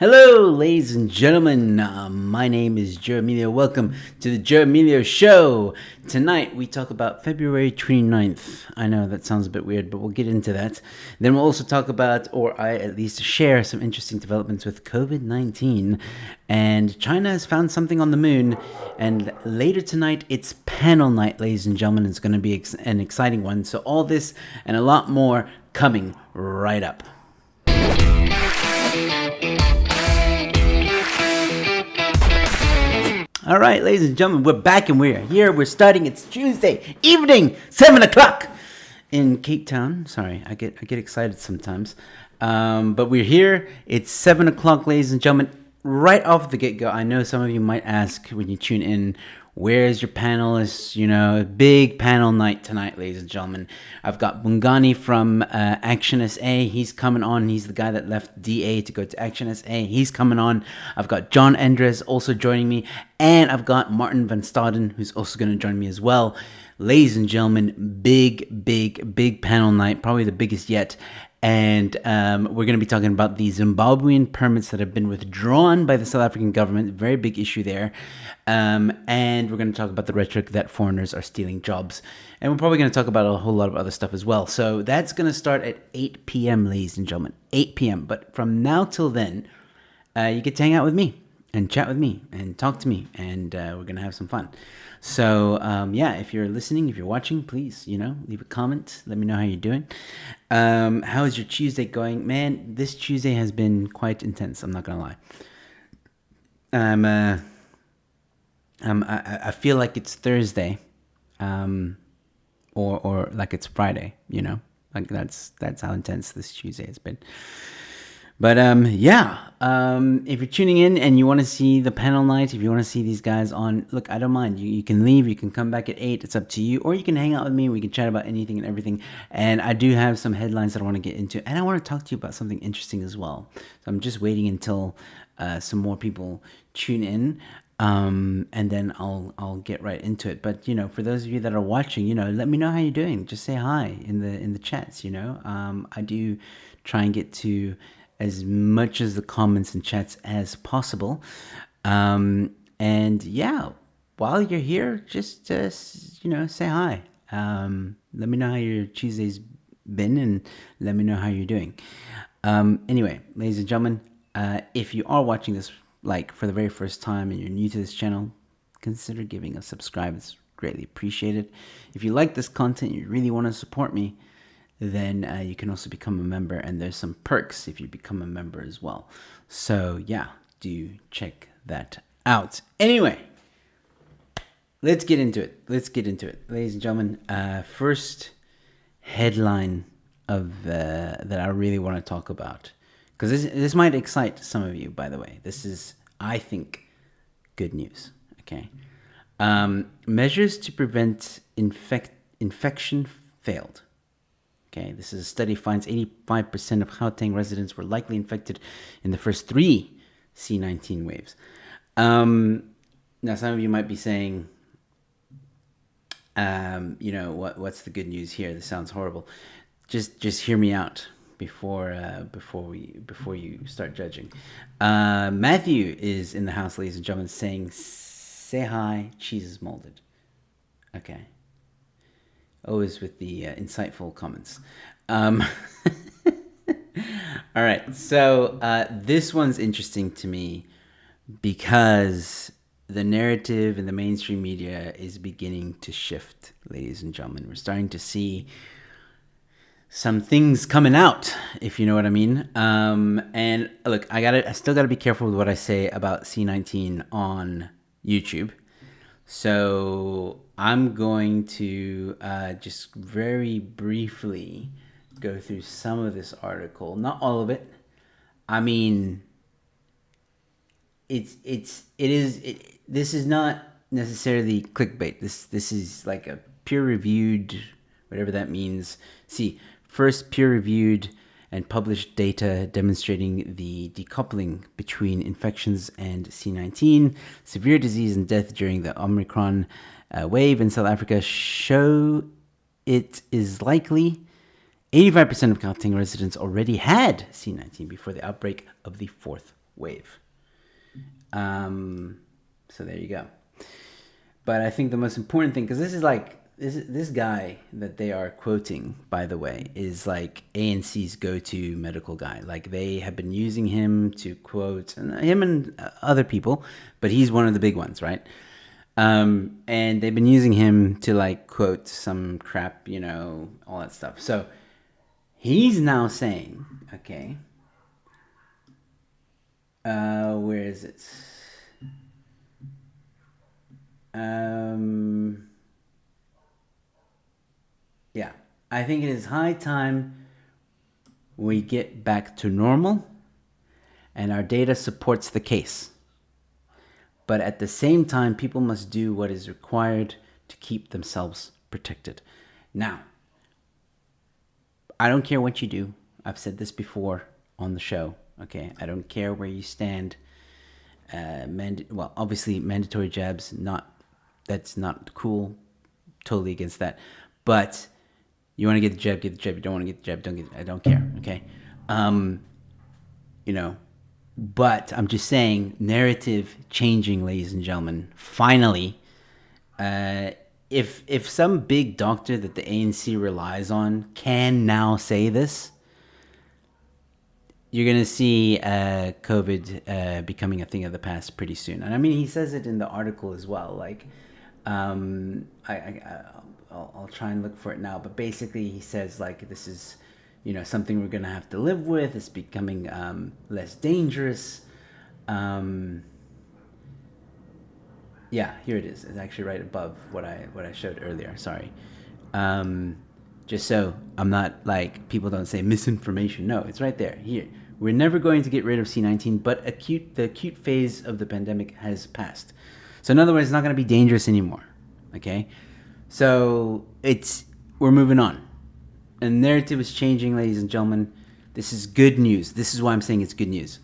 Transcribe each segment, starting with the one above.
Hello, ladies and gentlemen. My name is Emilio. Welcome to the Emilio Show. Tonight, we talk about February 29th. I know that sounds a bit weird, but we'll get into that. Then we'll also talk about, or I at least share, some interesting developments with COVID-19. And China has found something on the moon. And later tonight, it's panel night, ladies and gentlemen. It's going to be an exciting one. So all this and a lot more coming right up. All right, ladies and gentlemen, we're back and we're here. We're starting. It's Tuesday evening, 7 o'clock in Cape Town. Sorry, I get excited sometimes. But we're here. It's 7 o'clock, ladies and gentlemen. Right off the get-go, I know some of you might ask when you tune in, where's your panelists? You know, a big panel night tonight, ladies and gentlemen. I've got Bongani from Action SA. He's coming on. He's the guy that left DA to go to Action SA. He's coming on. I've got John Endres also joining me. And I've got Martin van Staden, who's also going to join me as well. Ladies and gentlemen, big panel night. Probably the biggest yet. And we're going to be talking about the Zimbabwean permits that have been withdrawn by the South African government. Very big issue there. And we're going to talk about the rhetoric that foreigners are stealing jobs. And we're probably going to talk about a whole lot of other stuff as well. So that's going to start at 8 p.m., ladies and gentlemen. 8 p.m. But from now till then, you get to hang out with me and chat with me and talk to me. And we're going to have some fun. So, if you're listening, if you're watching, please, leave a comment. Let me know how you're doing. How is your Tuesday going? Man, this Tuesday has been quite intense. I'm not going to lie. I feel like it's Thursday, or like it's Friday, like that's how intense this Tuesday has been. But if you're tuning in and you want to see the panel night, if you want to see these guys on, look, I don't mind. You can leave. You can come back at 8. It's up to you. Or you can hang out with me. We can chat about anything and everything. And I do have some headlines that I want to get into. And I want to talk to you about something interesting as well. So I'm just waiting until some more people tune in. And then I'll get right into it. But, for those of you that are watching, let me know how you're doing. Just say hi in the chats, I do try and get to as much as the comments and chats as possible. While you're here, just, say hi. Let me know how your Tuesday's been and let me know how you're doing. Anyway, ladies and gentlemen, if you are watching this for the very first time and you're new to this channel, consider giving a subscribe. It's greatly appreciated. If you like this content, you really want to support me, then you can also become a member, and there's some perks if you become a member as well. So do check that out. Anyway, let's get into it. Ladies and gentlemen, first headline of that I really want to talk about, because this might excite some of you, by the way. This is, I think, good news. Okay. Measures to prevent infection failed. Okay, this is a study finds 85% of Gauteng residents were likely infected in the first 3 C19 waves. Now, some of you might be saying, what's the good news here? This sounds horrible. Just hear me out before you start judging. Matthew is in the house, ladies and gentlemen, saying, "Say hi, cheese is molded." Okay. Always with the insightful comments. All right, so this one's interesting to me because the narrative in the mainstream media is beginning to shift, ladies and gentlemen. We're starting to see some things coming out, if you know what I mean. And look, I still gotta be careful with what I say about C19 on YouTube. So I'm going to just very briefly go through some of this article, not all of it. I mean, this is not necessarily clickbait. This is like a peer-reviewed, whatever that means. See, first peer-reviewed and published data demonstrating the decoupling between infections and C19, severe disease and death during the Omicron wave in South Africa show it is likely 85% of Gauteng residents already had C19 before the outbreak of the 4th wave. So there you go. But I think the most important thing, because this is like this guy that they are quoting, by the way, is like ANC's go-to medical guy. Like they have been using him to quote him and other people, but he's one of the big ones, right? And they've been using him to like quote some crap, all that stuff. So he's now saying, okay, where is it? Yeah, I think it is high time we get back to normal, and our data supports the case. But at the same time, people must do what is required to keep themselves protected. Now, I don't care what you do. I've said this before on the show, okay? I don't care where you stand. Obviously, mandatory jabs, that's not cool. Totally against that. But you want to get the jab, get the jab. You don't want to get the jab, don't get it. I don't care, okay? But I'm just saying, narrative changing, ladies and gentlemen. Finally, if some big doctor that the ANC relies on can now say this, you're going to see COVID becoming a thing of the past pretty soon. And I mean, he says it in the article as well. Like, I'll try and look for it now. But basically, he says, like, this is, something we're going to have to live with. It's becoming less dangerous. Yeah, here it is. It's actually right above what I showed earlier. Sorry. Just so I'm not like, people don't say misinformation. No, it's right there. Here. We're never going to get rid of C-19, but the acute phase of the pandemic has passed. So in other words, it's not going to be dangerous anymore. Okay? So we're moving on. And the narrative is changing, ladies and gentlemen. This is good news. This is why I'm saying it's good news.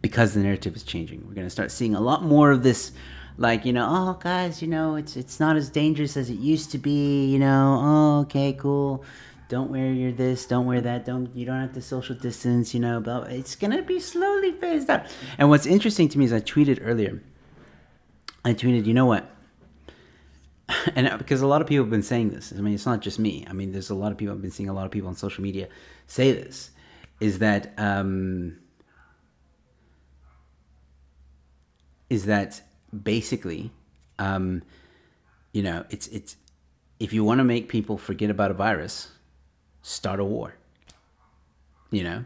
Because the narrative is changing. We're going to start seeing a lot more of this, like, oh, guys, it's not as dangerous as it used to be, oh, okay, cool. Don't wear your this, don't wear that, you don't have to social distance, blah. It's going to be slowly phased out. And what's interesting to me is I tweeted earlier. You know what? And because a lot of people have been saying this. I mean, it's not just me. I mean, there's a lot of people, I've been seeing a lot of people on social media say this, is that basically, it's if you want to make people forget about a virus, start a war. I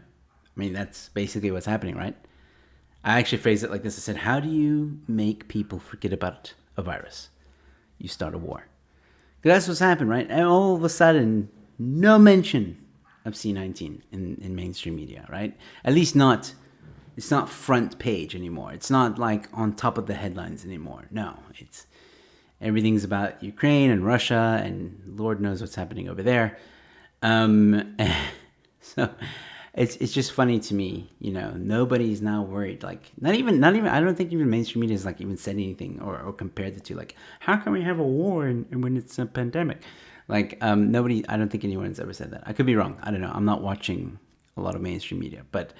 mean, that's basically what's happening, right? I actually phrased it like this. I said, how do you make people forget about a virus? You start a war. Because that's what's happened, right? And all of a sudden, no mention of C-19 in mainstream media, right? At least it's not front page anymore. It's not like on top of the headlines anymore. No, everything's about Ukraine and Russia, and Lord knows what's happening over there. So it's just funny to me, nobody's now worried. Like not even. I don't think even mainstream media has like even said anything or compared the two. Like, how can we have a war when it's a pandemic? Like nobody. I don't think anyone's ever said that. I could be wrong. I don't know. I'm not watching a lot of mainstream media, but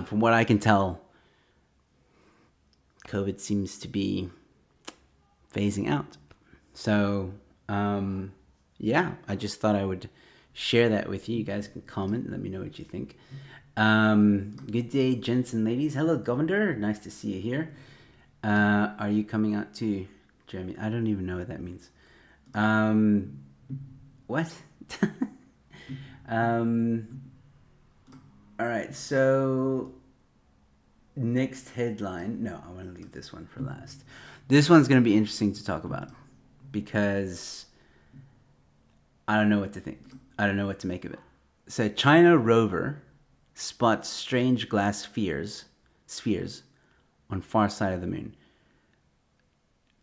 from what I can tell, COVID seems to be phasing out. So yeah, I just thought I would share that with you. You guys can comment. Let me know what you think. Good day, gents and ladies. Hello, Governor. Nice to see you here. Are you coming out to Jeremy? I don't even know what that means. What? All right. So next headline. No, I want to leave this one for last. This one's going to be interesting to talk about because I don't know what to think. I don't know what to make of it. So China rover spots strange glass spheres on far side of the moon.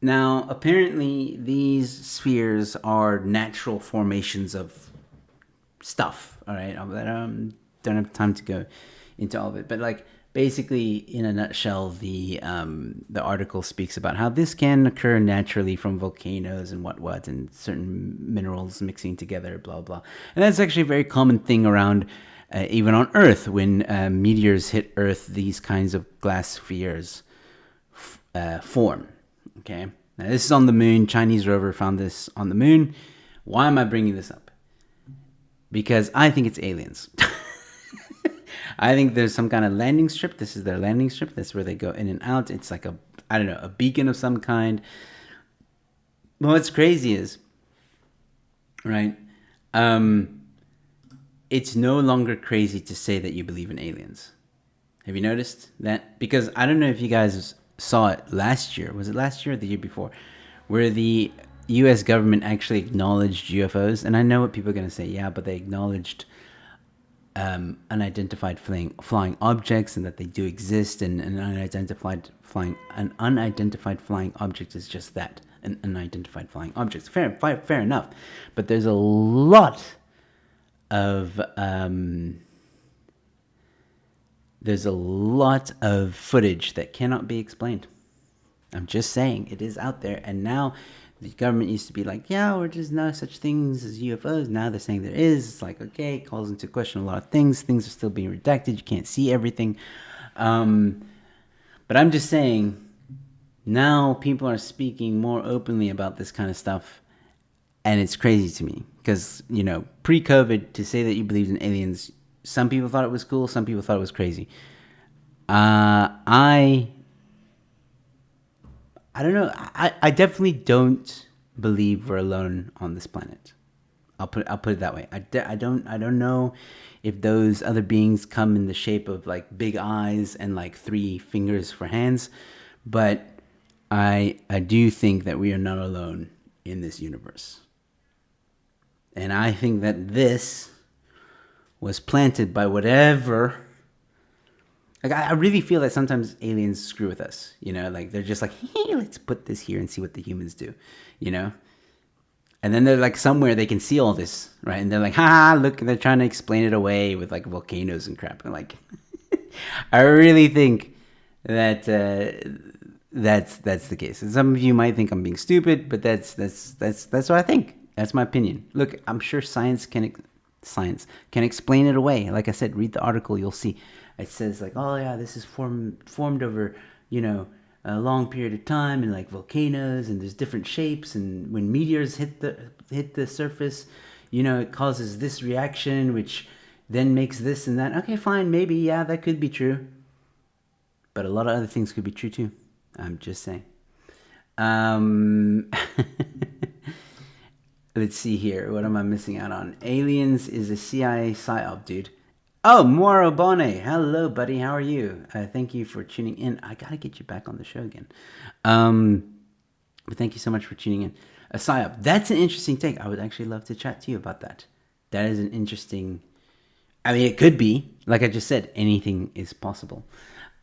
Now, apparently, these spheres are natural formations of stuff. All right, I don't have time to go into all of it, but like basically, in a nutshell, the article speaks about how this can occur naturally from volcanoes and what and certain minerals mixing together, blah blah. And that's actually a very common thing around even on Earth, when meteors hit Earth, these kinds of glass spheres form. Okay, now this is on the moon. Chinese rover found this on the moon. Why am I bringing this up? Because I think it's aliens. I think there's some kind of landing strip. This is their landing strip. That's where they go in and out. It's like a beacon of some kind. But what's crazy is, right? It's no longer crazy to say that you believe in aliens. Have you noticed that? Because I don't know if you guys saw it last year. Was it last year or the year before? Where the U.S. government actually acknowledged UFOs. And I know what people are going to say. Yeah, but they acknowledged unidentified flying objects and that they do exist. And an unidentified flying object is just that. An unidentified flying object. Fair enough. But there's a lot of footage that cannot be explained. I'm just saying, it is out there. And now the government used to be like, yeah, there's just no such things as UFOs. Now they're saying there is. It's like, okay, it calls into question a lot of things. Things are still being redacted. You can't see everything. But I'm just saying, now people are speaking more openly about this kind of stuff. And it's crazy to me. Because, pre-COVID, to say that you believed in aliens, some people thought it was cool. Some people thought it was crazy. I don't know. I definitely don't believe we're alone on this planet. I'll put it that way. I don't know if those other beings come in the shape of like big eyes and like 3 fingers for hands, but I do think that we are not alone in this universe. And I think that this was planted by whatever. Like, I really feel that sometimes aliens screw with us, like they're just like, hey, let's put this here and see what the humans do, And then they're like somewhere they can see all this, right? And they're like, look, they're trying to explain it away with like volcanoes and crap. And like, I really think that that's the case. And some of you might think I'm being stupid, but that's what I think. That's my opinion. Look, I'm sure science can explain it away. Like I said, read the article, you'll see. It says like, oh yeah, this is formed over, a long period of time, and like volcanoes, and there's different shapes, and when meteors hit the surface, it causes this reaction, which then makes this and that. Okay, fine, maybe, yeah, that could be true. But a lot of other things could be true too. I'm just saying. Let's see here. What am I missing out on? Aliens is a CIA psyop, dude. Oh, Moro Bone. Hello, buddy. How are you? Thank you for tuning in. I got to get you back on the show again. But thank you so much for tuning in. A psyop. That's an interesting take. I would actually love to chat to you about that. That is an interesting... I mean, it could be. Like I just said, anything is possible.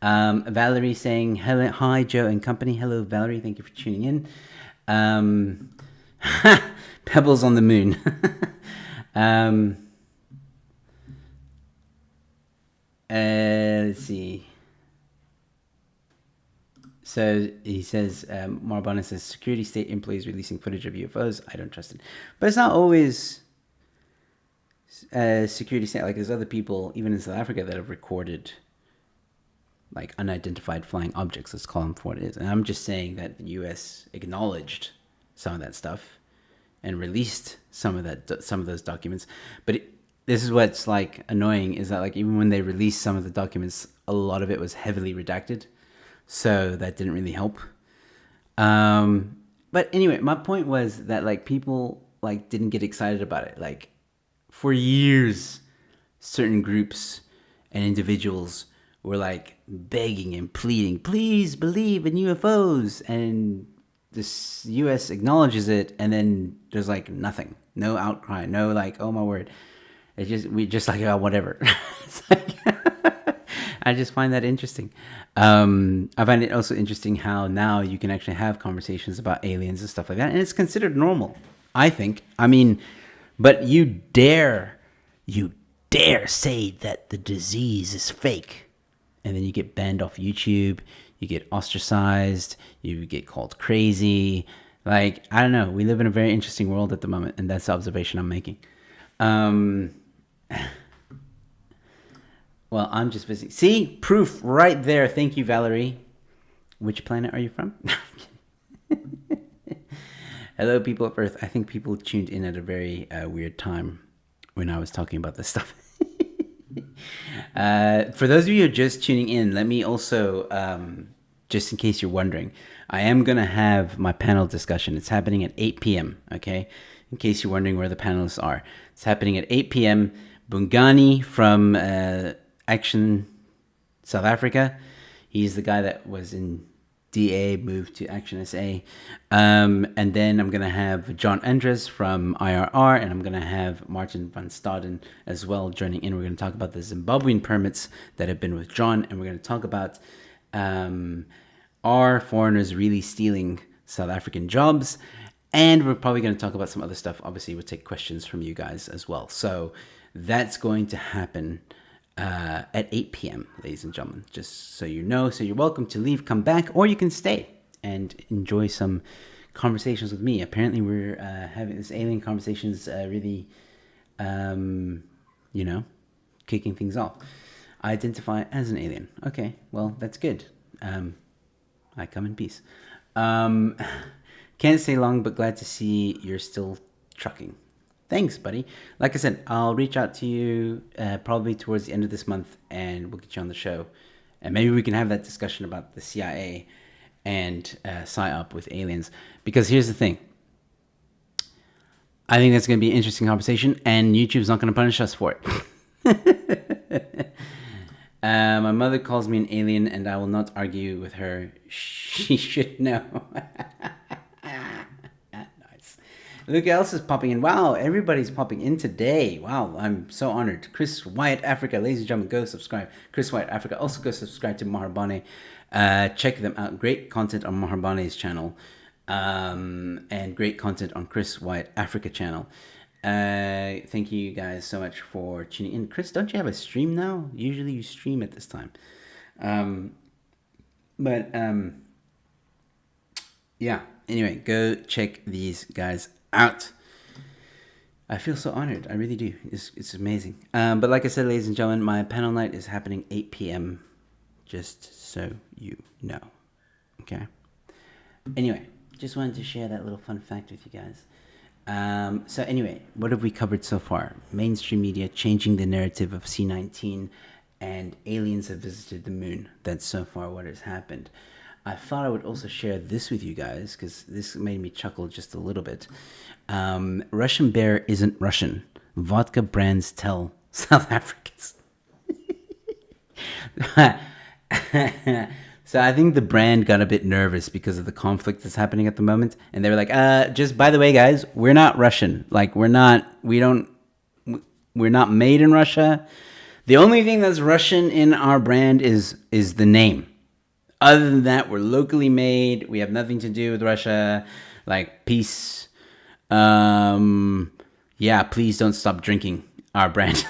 Valerie saying, hello, hi, Joe and company. Hello, Valerie. Thank you for tuning in. Pebbles on the moon. Let's see. So he says, Marbana says, security state employees releasing footage of UFOs. I don't trust it. But it's not always security state. Like there's other people, even in South Africa, that have recorded like unidentified flying objects. Let's call them for what it is. And I'm just saying that the U.S. acknowledged some of that stuff and released some of those documents. But this is what's like annoying, is that like even when they released some of the documents, a lot of it was heavily redacted, so that didn't really help. But anyway, my point was that like people like didn't get excited about it. Like for years, certain groups and individuals were like begging and pleading, please believe in UFOs, and this U.S. acknowledges it, and then there's like nothing, no outcry, no like, oh my word. We just like, oh, whatever. It's like, I just find that interesting. I find it also interesting how now you can actually have conversations about aliens and stuff like that, and it's considered normal, I think. I mean, but you dare say that the disease is fake, and then you get banned off YouTube, you get ostracized, you get called crazy. Like, I don't know. We live in a very interesting world at the moment, and that's the observation I'm making. Well, I'm just busy. See, proof right there. Thank you, Valerie. Which planet are you from? Hello, people of Earth. I think people tuned in at a very weird time when I was talking about this stuff. For those of you who are just tuning in, let me also, just in case you're wondering, I am going to have my panel discussion. It's happening at 8 p.m., okay? In case you're wondering where the panelists are. It's happening at 8 p.m. Bongani from Action South Africa. He's the guy that was in DA, moved to Action SA. And then I'm going to have John Endres from IRR, and I'm going to have Martin van Staden as well joining in. We're going to talk about the Zimbabwean permits that have been withdrawn, and we're going to talk about are foreigners really stealing South African jobs? And we're probably going to talk about some other stuff. Obviously, we'll take questions from you guys as well. So that's going to happen at 8 p.m., ladies and gentlemen, just so you know. So you're welcome to leave, come back, or you can stay and enjoy some conversations with me. Apparently, we're having this alien conversations really, kicking things off. I identify as an alien. Okay, well, that's good. I come in peace. Can't stay long, but glad to see you're still trucking. Thanks, buddy. Like I said, I'll reach out to you probably towards the end of this month, and we'll get you on the show. And maybe we can have that discussion about the CIA and PSYOP with aliens. Because here's the thing. I think that's going to be an interesting conversation, and YouTube's not going to punish us for it. My mother calls me an alien, and I will not argue with her. She should know. Look who else is popping in. Wow, everybody's popping in today. Wow, I'm so honored. Chris Wyatt Africa, ladies and gentlemen, go subscribe. Chris Wyatt Africa. Also go subscribe to Maharbane. Check them out. Great content on Maharbane's channel. And great content on Chris Wyatt Africa channel. Thank you guys so much for tuning in. Chris, don't you have a stream now? Usually you stream at this time. Yeah. Anyway, go check these guys out. I feel so honored. I really do. It's amazing. But like I said, ladies and gentlemen, my panel night is happening 8 p.m. Just so you know. Okay? Anyway, just wanted to share that little fun fact with you guys. So anyway, what have we covered so far? Mainstream media changing the narrative of C-19, and aliens have visited the moon. That's so far what has happened. I thought I would also share this with you guys because this made me chuckle just a little bit. Russian bear isn't Russian. Vodka brands tell South Africans. So I think the brand got a bit nervous because of the conflict that's happening at the moment. And they were like, just by the way, guys, we're not Russian. Like, we're not made in Russia. The only thing that's Russian in our brand is the name. Other than that, we're locally made. We have nothing to do with Russia. Like, peace. Yeah, please don't stop drinking our brand.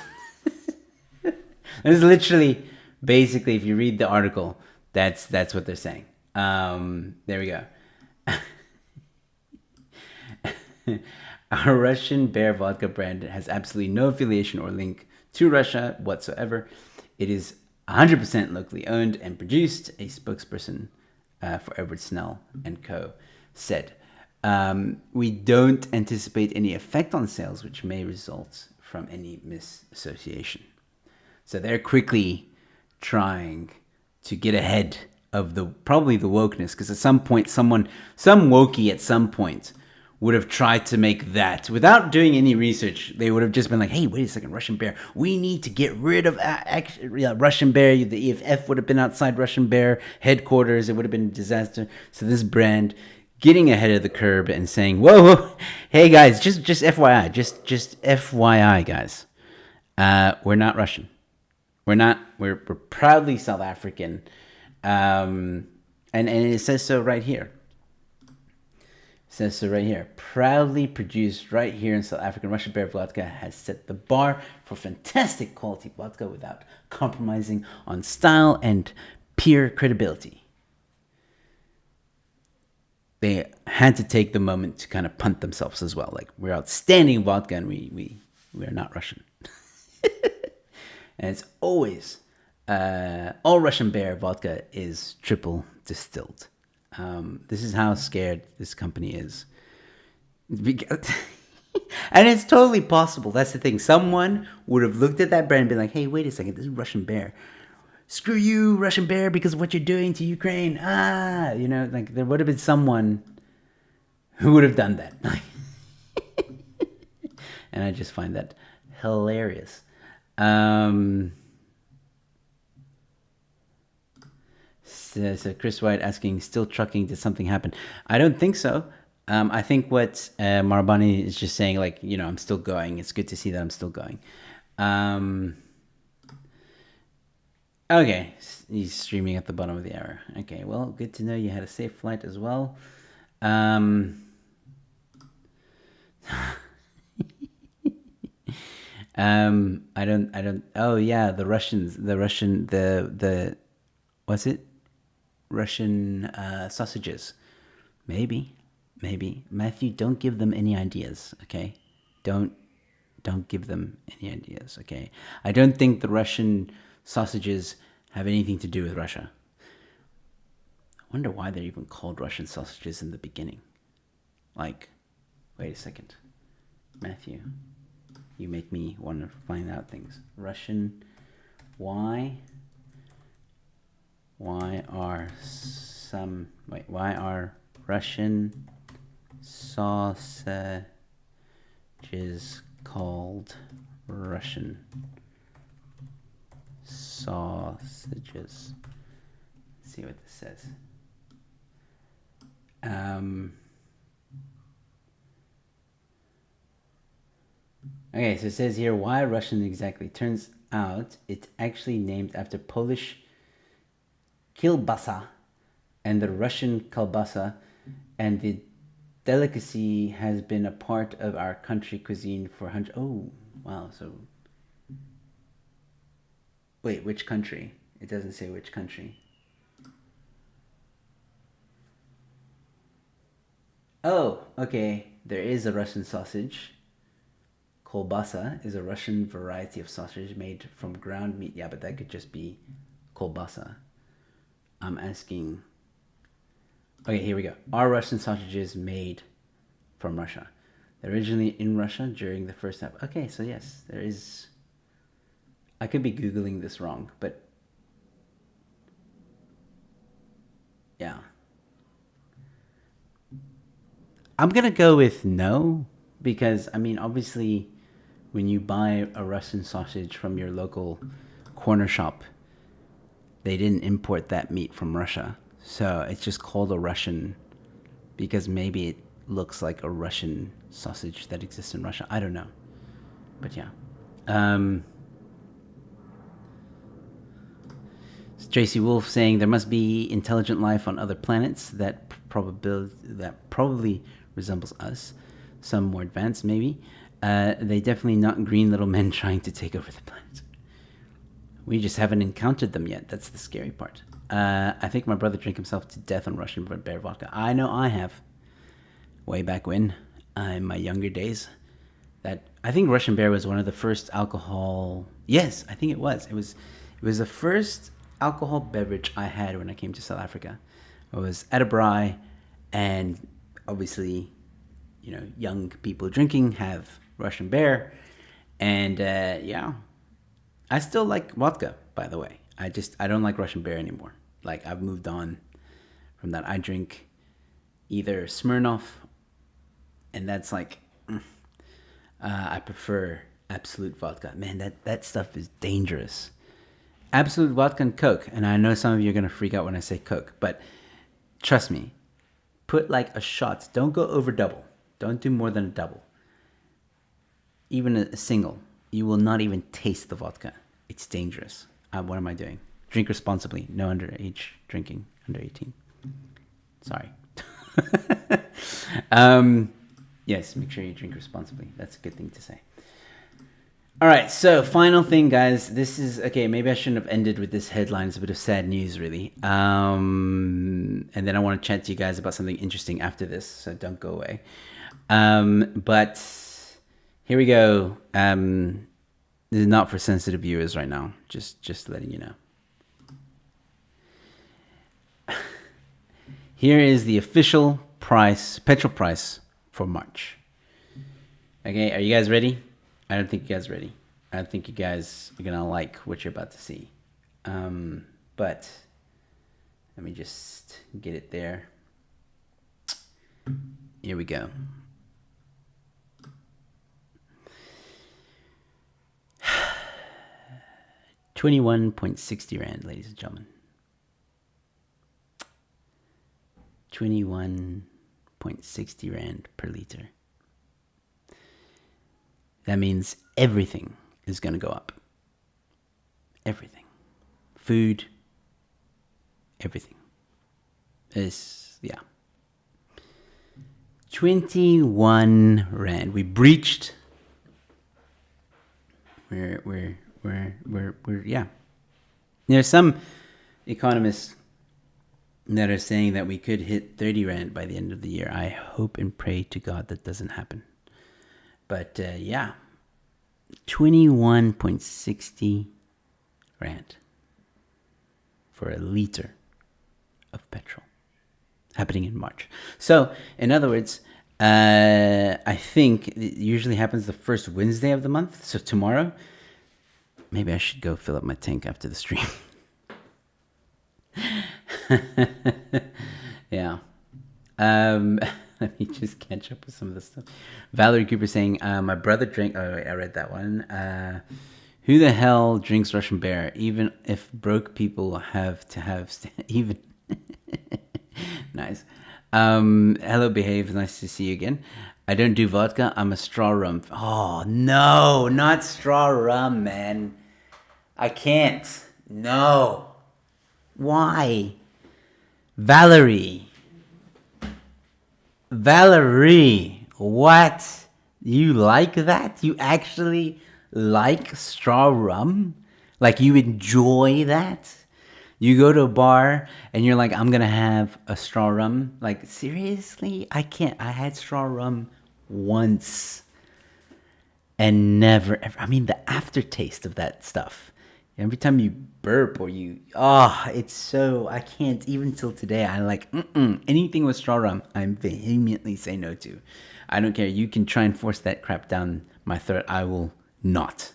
It's literally, basically, if you read the article, that's what they're saying. There we go. Our Russian Bear Vodka brand has absolutely no affiliation or link to Russia whatsoever. It is 100% locally owned and produced, a spokesperson for Edward Snell and Co. said. We don't anticipate any effect on sales, which may result from any misassociation. So they're quickly trying to get ahead of probably the wokeness, because at some point, some wokey at some point would have tried to make that without doing any research. They would have just been like, hey, wait a second, Russian Bear, we need to get rid of Russian Bear. The EFF would have been outside Russian Bear headquarters. It would have been a disaster. So this brand getting ahead of the curve and saying, whoa, hey guys, just FYI, just FYI, guys, we're not Russian. We're proudly South African. And it says so right here. Says so right here. Proudly produced right here in South Africa. Russian Bear Vodka has set the bar for fantastic quality vodka without compromising on style and pure credibility. They had to take the moment to kind of punt themselves as well. Like, we're outstanding vodka and we are not Russian. And it's always all Russian Bear vodka is triple distilled. This is how scared this company is. And it's totally possible. That's the thing. Someone would have looked at that brand and been like, hey, wait a second, this is Russian Bear. Screw you, Russian Bear, because of what you're doing to Ukraine. Like there would have been someone who would have done that. And I just find that hilarious. So Chris White asking, still trucking, did something happen? I don't think so. I think what Marabani is just saying, like, I'm still going. It's good to see that I'm still going. Okay, he's streaming at the bottom of the hour. Okay, well, good to know you had a safe flight as well. I don't. Oh yeah, the what's it? Russian sausages, maybe. Matthew, don't give them any ideas, okay? Don't give them any ideas, okay? I don't think the Russian sausages have anything to do with Russia. I wonder why they're even called Russian sausages in the beginning. Like, wait a second. Matthew, you make me want to find out things. Russian, why are Russian sausages called Russian sausages? Let's see what this says. Okay, so it says here, why Russian exactly? Turns out it's actually named after Polish kielbasa and the Russian kalbasa, and the delicacy has been a part of our country cuisine for hundreds. Oh, wow! So, wait, which country? It doesn't say which country. Oh, okay. There is a Russian sausage. Kolbasa is a Russian variety of sausage made from ground meat. Yeah, but that could just be kolbasa. I'm asking. Okay, here we go. Are Russian sausages made from Russia? They're originally in Russia during the first half. Okay, so yes, there is. I could be Googling this wrong, but yeah. I'm going to go with no, because, I mean, obviously, when you buy a Russian sausage from your local corner shop, they didn't import that meat from Russia. So it's just called a Russian because maybe it looks like a Russian sausage that exists in Russia. I don't know. But yeah. Tracy Wolf saying there must be intelligent life on other planets that probably resembles us. Some more advanced, maybe. They definitely not green little men trying to take over the planet. We just haven't encountered them yet. That's the scary part. I think my brother drank himself to death on Russian Bear vodka. I know I have. Way back when, in my younger days. I think Russian Bear was one of the first alcohol. Yes, I think it was. It was the first alcohol beverage I had when I came to South Africa. I was at a braai, and obviously, young people drinking have Russian Bear, and yeah, I still like vodka. By the way, I don't like Russian Bear anymore. Like, I've moved on from that. I drink either Smirnoff, and that's like, I prefer Absolute vodka. Man, that stuff is dangerous. Absolute vodka and Coke, and I know some of you are gonna freak out when I say Coke, but trust me, put like a shot. Don't go over double. Don't do more than a double. Even a single, you will not even taste the vodka. It's dangerous. What am I doing? Drink responsibly. No underage drinking. Under 18. Sorry. Yes, make sure you drink responsibly. That's a good thing to say. All right, so final thing, guys. This is okay. Maybe I shouldn't have ended with this headline. It's a bit of sad news, really. And then I want to chat to you guys about something interesting after this, so don't go away. But here we go. This is not for sensitive viewers right now. Just letting you know. Here is the official petrol price for March. Okay, are you guys ready? I don't think you guys are ready. I don't think you guys are gonna like what you're about to see. But let me just get it there. Here we go. $21.60, ladies and gentlemen. 21.60 Rand per liter. That means everything is going to go up. Everything. Food. Everything. Yeah. 21 Rand. We breached. We're yeah. There's some economists that are saying that we could hit 30 Rand by the end of the year. I hope and pray to God that doesn't happen. But yeah, 21.60 Rand for a liter of petrol happening in March. So, in other words, I think it usually happens the first Wednesday of the month. So tomorrow, maybe I should go fill up my tank after the stream. Yeah. Let me just catch up with some of the stuff. Valerie Cooper saying, my brother drank... Oh, wait, I read that one. Who the hell drinks Russian beer? Even if broke people have to have... even... Nice. Hello, Behave. Nice to see you again. I don't do vodka. I'm a straw rum. Oh, no. Not straw rum, man. I can't. No. Why? Valerie, what? You like that? You actually like straw rum? Like you enjoy that? You go to a bar and you're like, I'm gonna have a straw rum. Like, seriously? I can't. I had straw rum once and never ever. I mean, the aftertaste of that stuff. Every time you burp or it's so, I can't, even till today, I like, anything with straw rum, I'm vehemently say no to. I don't care. You can try and force that crap down my throat. I will not.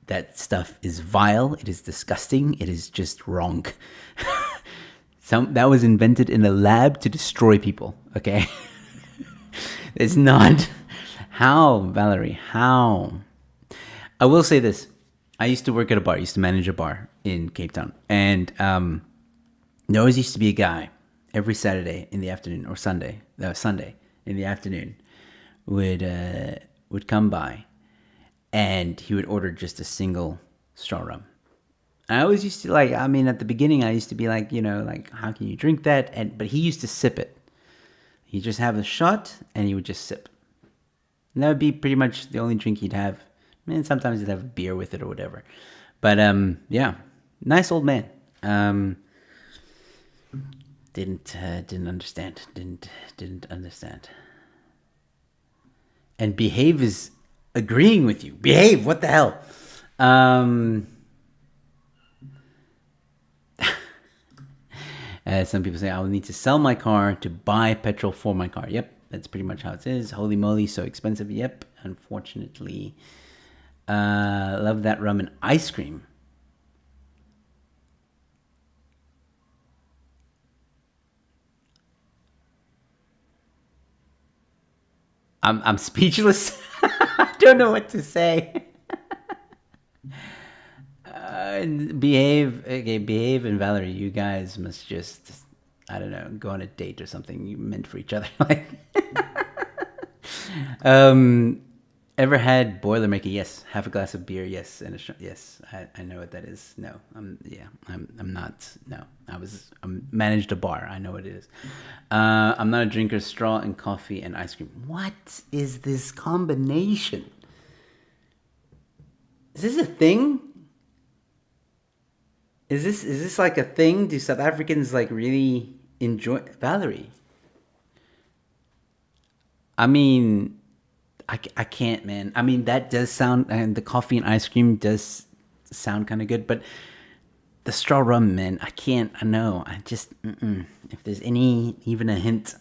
That stuff is vile. It is disgusting. It is just wrong. That was invented in a lab to destroy people, okay? It's not. How, Valerie? How? I will say this. I used to work at a bar. I used to manage a bar in Cape Town. And there always used to be a guy every Saturday in the afternoon or Sunday in the afternoon would come by and he would order just a single straw rum. I always used to at the beginning I used to be like, how can you drink that? But he used to sip it. He'd just have a shot and he would just sip. And that would be pretty much the only drink he'd have. And sometimes he'd have a beer with it or whatever. But yeah, nice old man. Didn't understand. Didn't understand. And Behave is agreeing with you. Behave, what the hell? Some people say I will need to sell my car to buy petrol for my car. Yep, that's pretty much how it is. Holy moly, so expensive. Yep, unfortunately. Love that rum and ice cream. I'm speechless. I don't know what to say. Behave and Valerie, you guys must just, I don't know, go on a date or something. You meant for each other. Ever had Boilermaker? Yes. Half a glass of beer? Yes. And a shot? Yes. I know what that is. No. I'm not. No. I managed a bar. I know what it is. I'm not a drinker. Straw and coffee and ice cream. What is this combination? Is this a thing? Is this like a thing? Do South Africans really enjoy Valerie? I mean, I can't, man. I mean, that does sound, and the coffee and ice cream does sound kind of good, but the straw rum, man. I can't. I know. I just if there's even a hint,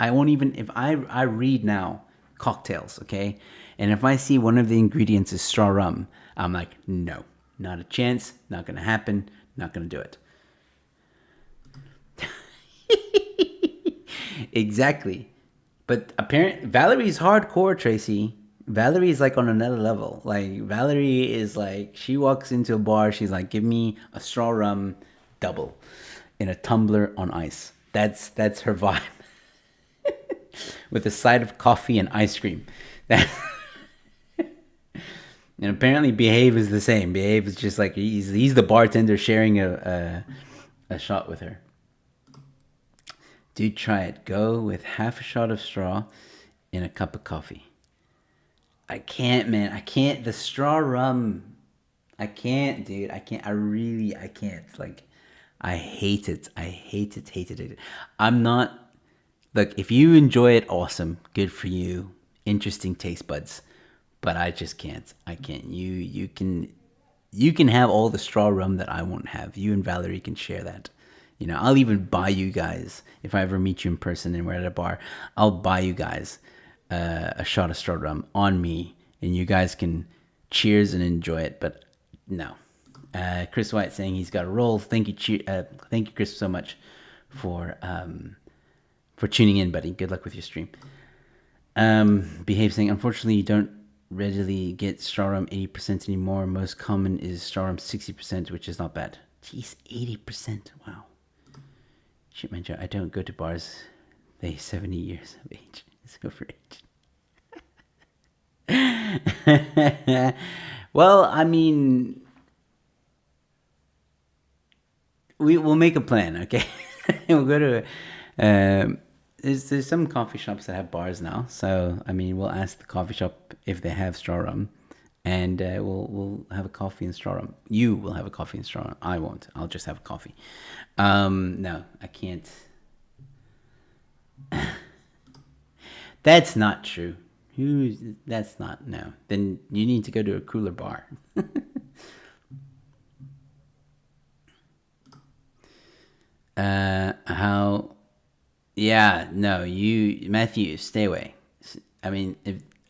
I won't even. If I read now cocktails, okay, and if I see one of the ingredients is straw rum, I'm like, no, not a chance. Not gonna happen. Not gonna do it. Exactly. But apparently, Valerie's hardcore, Tracy. Valerie's like on another level. Like, Valerie is like, she walks into a bar, she's like, give me a straw rum double in a tumbler on ice. That's her vibe. With a side of coffee and ice cream. And apparently Behave is the same. Behave is just like, he's the bartender sharing a shot with her. Dude, try it. Go with half a shot of straw in a cup of coffee. I can't, man. I can't. The straw rum. I can't, dude. I can't. I can't. Like, I hate it. I hate it, hate it, hate it. I'm not. Look, if you enjoy it, awesome. Good for you. Interesting taste buds. But I just can't. I can't. You can have all the straw rum that I won't have. You and Valerie can share that. You know, I'll even buy you guys, if I ever meet you in person and we're at a bar, I'll buy you guys a shot of straw rum on me, and you guys can cheers and enjoy it. But no. Chris White saying he's got a roll. Thank you, Chris, so much for tuning in, buddy. Good luck with your stream. Behave saying, unfortunately, you don't readily get straw rum 80% anymore. Most common is straw rum 60%, which is not bad. Jeez, 80%. Wow. Shit, man, Joe, I don't go to bars. They 70 years of age. It's overage. Well, I mean, we'll make a plan, okay? We'll go to there's some coffee shops that have bars now. So, I mean, we'll ask the coffee shop if they have straw rum. And we'll have a coffee and straw rum. You will have a coffee and straw rum. I won't. I'll just have a coffee. No, I can't. That's not true. That's not, no. Then you need to go to a cooler bar. Yeah, no, Matthew, stay away. I mean,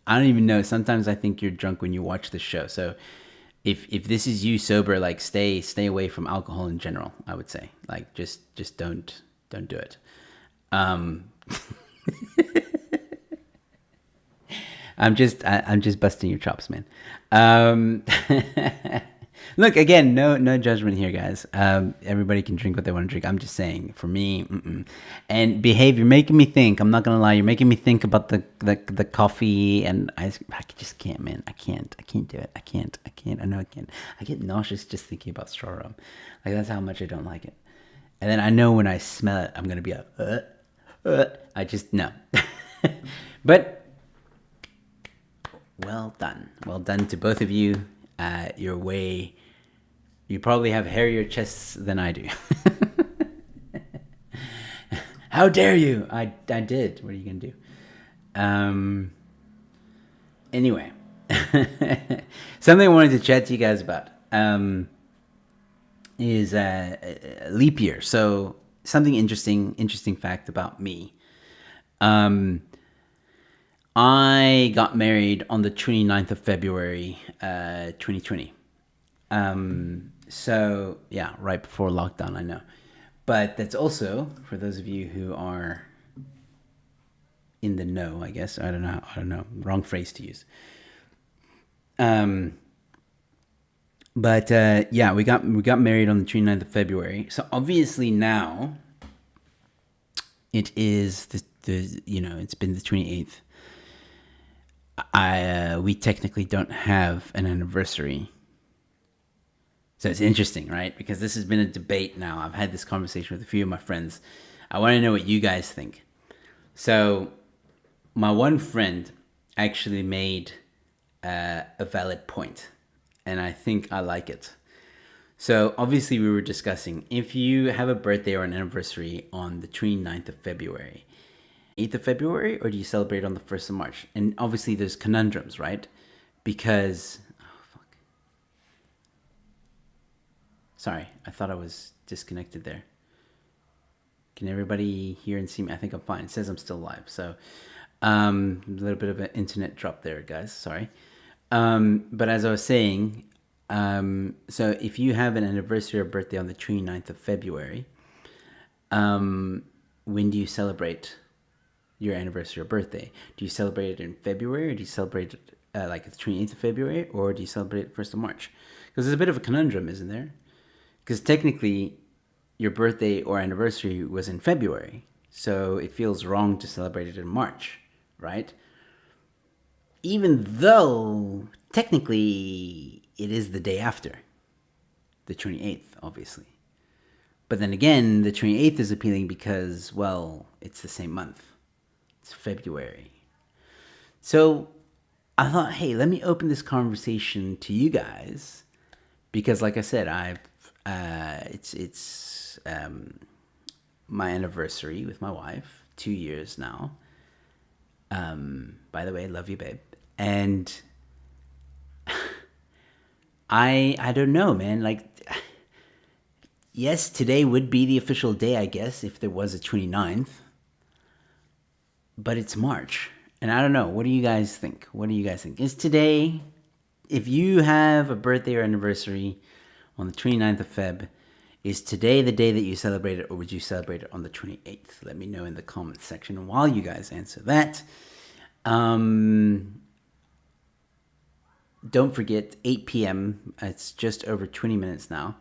I don't even know. Sometimes I think you're drunk when you watch the show. So if this is you sober, like stay away from alcohol in general, I would say. Like just don't do it. I'm just busting your chops, man. Look, again, no judgment here, guys. Everybody can drink what they want to drink. I'm just saying, for me, and Behave, you're making me think. I'm not gonna lie, you're making me think about the coffee, and I just can't, man. I can't do it. I can't. I know I can't. I get nauseous just thinking about straw rum. Like, that's how much I don't like it. And then I know when I smell it, I'm gonna be I just no. But well done to both of you. You probably have hairier chests than I do. How dare you? I did. What are you gonna do? Anyway, something I wanted to chat to you guys about is leap year. So something interesting fact about me. I got married on the 29th of February, 2020. So yeah, right before lockdown, I know. But that's also, for those of you who are in the know, I guess. I don't know. Wrong phrase to use. But yeah, we got married on the 29th of February. So obviously now it is it's been the 28th. We technically don't have an anniversary. So it's interesting, right? Because this has been a debate now. I've had this conversation with a few of my friends. I want to know what you guys think. So my one friend actually made a valid point, and I think I like it. So obviously we were discussing, if you have a birthday or an anniversary on the 29th of February, 8th of February, or do you celebrate on the 1st of March? And obviously there's conundrums, right? Because Sorry, I thought I was disconnected there. Can everybody hear and see me? I think I'm fine. It says I'm still live. So a little bit of an internet drop there, guys. Sorry. But as I was saying, so if you have an anniversary or birthday on the 29th of February, when do you celebrate your anniversary or birthday? Do you celebrate it in February, or do you celebrate it like the 28th of February, or do you celebrate it 1st of March? Because there's a bit of a conundrum, isn't there? Because technically, your birthday or anniversary was in February, so it feels wrong to celebrate it in March, right? Even though technically it is the day after, the 28th, obviously. But then again, the 28th is appealing because, well, it's the same month. It's February. So I thought, hey, let me open this conversation to you guys because, like I said, it's my anniversary with my wife, 2 years now. By the way, love you, babe. And I don't know, man. Like, yes, today would be the official day, I guess, if there was a 29th. But it's March. And I don't know. What do you guys think? Is today, if you have a birthday or anniversary on the 29th of Feb, is today the day that you celebrate it, or would you celebrate it on the 28th? Let me know in the comments section. And while you guys answer that, don't forget, 8 p.m. It's just over 20 minutes now.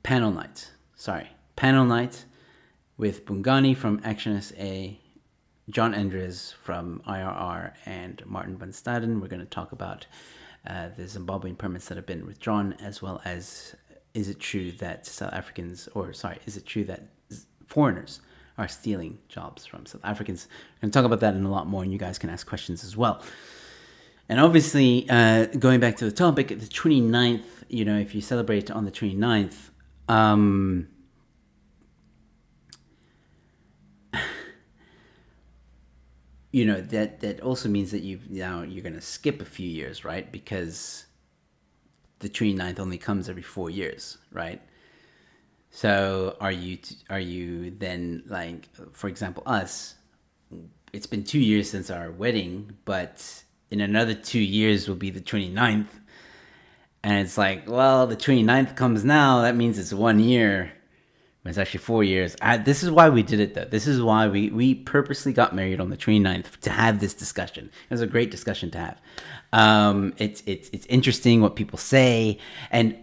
Panel night with Bongani from Action SA, John Endres from IRR, and Martin van Staden. We're going to talk about the Zimbabwean permits that have been withdrawn, as well as is it true that foreigners are stealing jobs from South Africans? We're going to talk about that and a lot more, and you guys can ask questions as well. And obviously, going back to the topic, the 29th, if you celebrate on the 29th, that also means that you're going to skip a few years, right? Because the 29th only comes every 4 years, right? So are you then, like, for example, us, it's been 2 years since our wedding, but in another 2 years will be the 29th. And it's like, well, the 29th comes now. That means it's 1 year. But it's actually 4 years. This is why we did it, though. This is why we purposely got married on the 29th to have this discussion. It was a great discussion to have. It's interesting what people say. And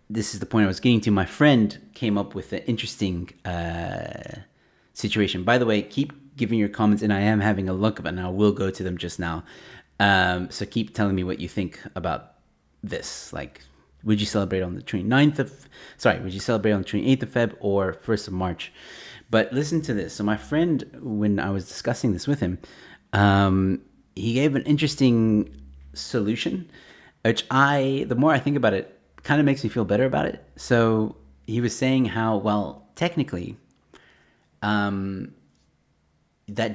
this is the point I was getting to. My friend came up with an interesting situation. By the way, keep giving your comments, and I am having a look, and I will go to them just now. So keep telling me what you think about this. Like, would you celebrate on the 28th of Feb or 1st of March? But listen to this. So my friend, when I was discussing this with him, he gave an interesting solution, which the more I think about it, kind of makes me feel better about it. So he was saying how, well, technically, that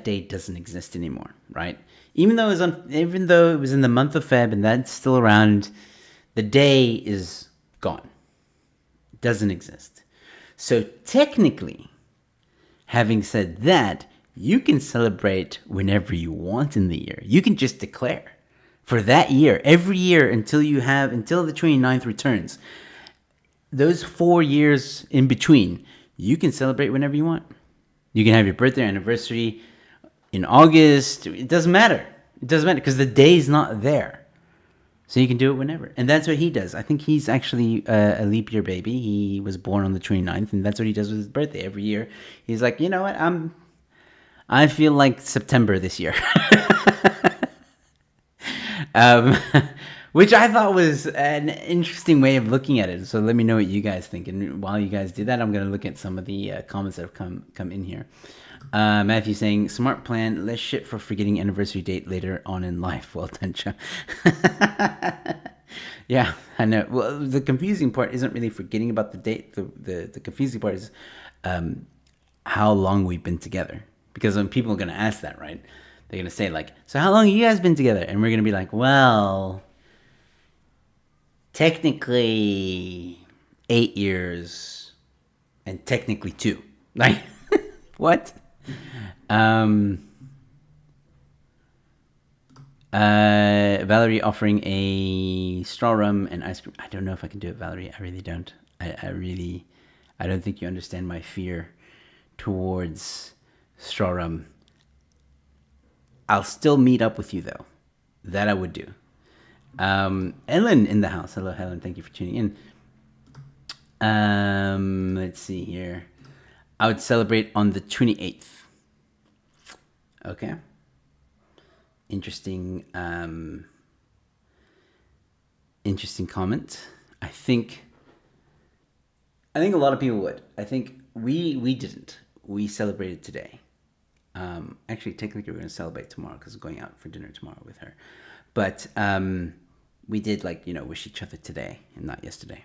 date doesn't exist anymore, right? Even though it was in the month of Feb and that's still around, the day is gone. It doesn't exist. So technically, having said that, you can celebrate whenever you want in the year. You can just declare for that year, every year until the 29th returns. Those 4 years in between, you can celebrate whenever you want. You can have your birthday or anniversary in August. It doesn't matter. Because the day's not there. So you can do it whenever. And that's what he does. I think he's actually a leap year baby. He was born on the 29th, and that's what he does with his birthday every year. He's like, you know what? I feel like September this year. Which I thought was an interesting way of looking at it. So let me know what you guys think. And while you guys do that, I'm going to look at some of the comments that have come in here. Matthew saying, smart plan, less shit for forgetting anniversary date later on in life. Well done, Joe. Yeah, I know. Well, the confusing part isn't really forgetting about the date. The confusing part is how long we've been together. Because when people are going to ask that, right? They're gonna say like, "So how long have you guys been together?" And we're gonna be like, "Well, technically 8 years, and technically 2." Like, what? Valerie offering a straw rum and ice cream. I don't know if I can do it, Valerie. I really don't. I don't think you understand my fear towards straw rum. I'll still meet up with you though. That I would do. Ellen in the house. Hello, Helen. Thank you for tuning in. Let's see here. I would celebrate on the 28th. Okay. Interesting. Interesting comment. I think a lot of people would. I think we didn't. We celebrated today. Actually, technically, we're going to celebrate tomorrow because we're going out for dinner tomorrow with her. But we did wish each other today and not yesterday.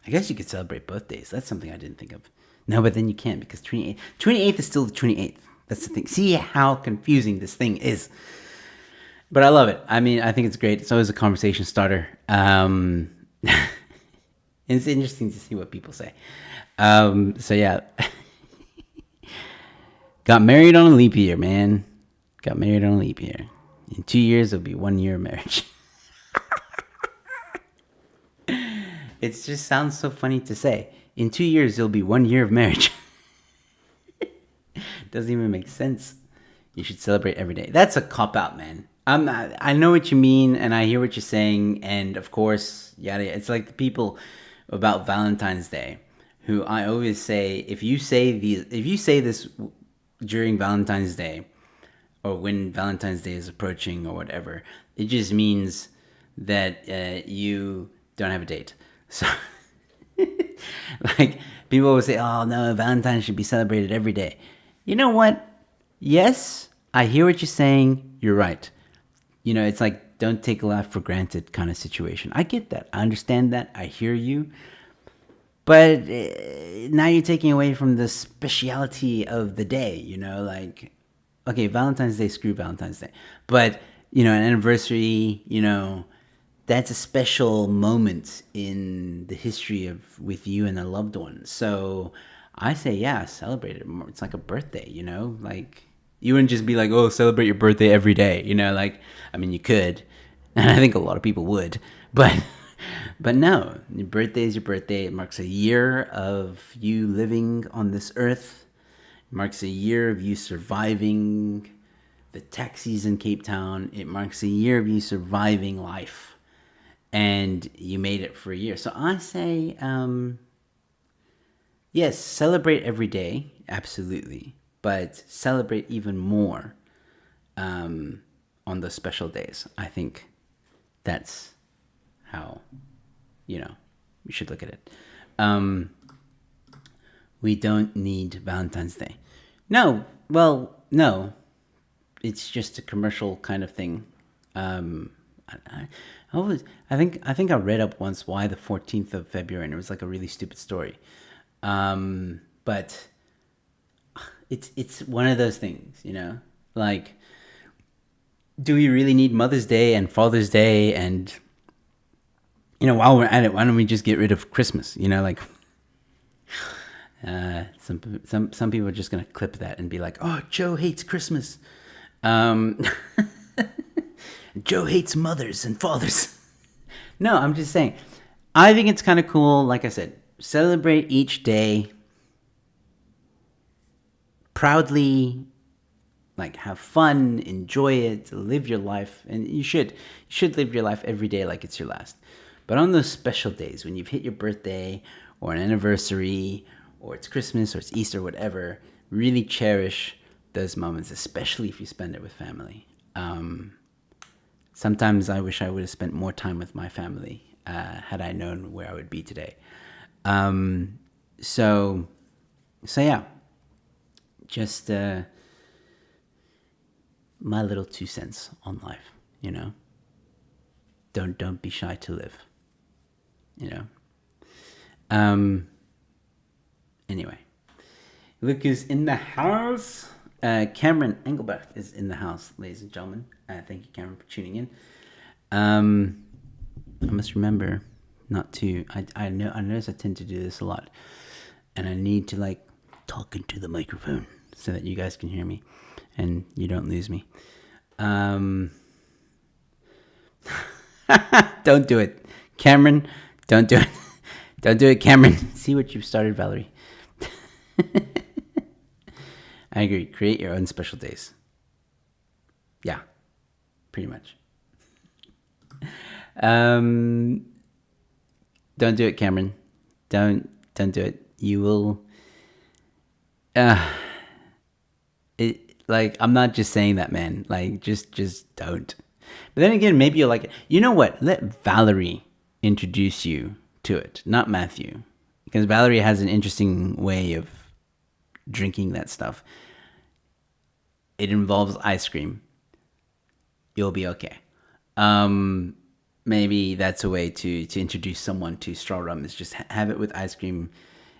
I guess you could celebrate birthdays. That's something I didn't think of. No, but then you can't because 28th is still the 28th. That's the thing. See how confusing this thing is. But I love it. I mean, I think it's great. It's always a conversation starter. It's interesting to see what people say. So yeah. Got married on a leap year, man. Got married on a leap year. In 2 years, it'll be 1 year of marriage. It just sounds so funny to say. In 2 years, it'll be 1 year of marriage. Doesn't even make sense. You should celebrate every day. That's a cop-out, man. I know what you mean, and I hear what you're saying, and of course, yada. It's like the people about Valentine's Day, who I always say, if you say this during Valentine's Day, or when Valentine's Day is approaching, or whatever, it just means that you don't have a date. So, like, people always say, "Oh no, Valentine's should be celebrated every day." You know what? Yes, I hear what you're saying. You're right. It's like, don't take life for granted kind of situation. I get that. I understand that. I hear you. But now you're taking away from the speciality of the day, like, okay, Valentine's Day, screw Valentine's Day. But, an anniversary, that's a special moment in the history with you and a loved one. So I say, yeah, celebrate it. It's like a birthday, like, you wouldn't just be like, oh, celebrate your birthday every day, like, I mean, you could, and I think a lot of people would, but no, your birthday is your birthday. It marks a year of you living on this earth. It marks a year of you surviving the taxis in Cape Town. It marks a year of you surviving life, and you made it for a year. So I say, yes, celebrate every day, absolutely. But celebrate even more on the special days. I think that's how, we should look at it. We don't need Valentine's Day. No, well, no. It's just a commercial kind of thing. I think I read up once why the 14th of February, and it was like a really stupid story. But it's one of those things, like, do we really need Mother's Day and Father's Day? And, while we're at it, why don't we just get rid of Christmas? Like, some people are just going to clip that and be like, oh, Joe hates Christmas. Joe hates mothers and fathers. No, I'm just saying, I think it's kind of cool. Like I said, celebrate each day proudly, like, have fun, enjoy it, live your life. And you should live your life every day like it's your last. But on those special days, when you've hit your birthday or an anniversary, or it's Christmas or it's Easter, whatever, really cherish those moments, especially if you spend it with family. Sometimes I wish I would have spent more time with my family had I known where I would be today. So yeah, just my little 2 cents on life, Don't be shy to live, Anyway, Luke is in the house. Cameron Engelbert is in the house, ladies and gentlemen. Thank you, Cameron, for tuning in. I must remember not to. I notice I tend to do this a lot, and I need to like talk into the microphone so that you guys can hear me, and you don't lose me. Don't do it, Cameron. Don't do it. Don't do it, Cameron. See what you've started, Valerie. I agree. Create your own special days. Yeah, pretty much. Don't do it, Cameron. Don't do it. You will. I'm not just saying that, man. Like, just don't. But then again, maybe you'll like it. You know what? Let Valerie introduce you to it, not Matthew, because Valerie has an interesting way of drinking that stuff. It involves ice cream. You'll be okay. Maybe that's a way to introduce someone to straw rum, is just have it with ice cream.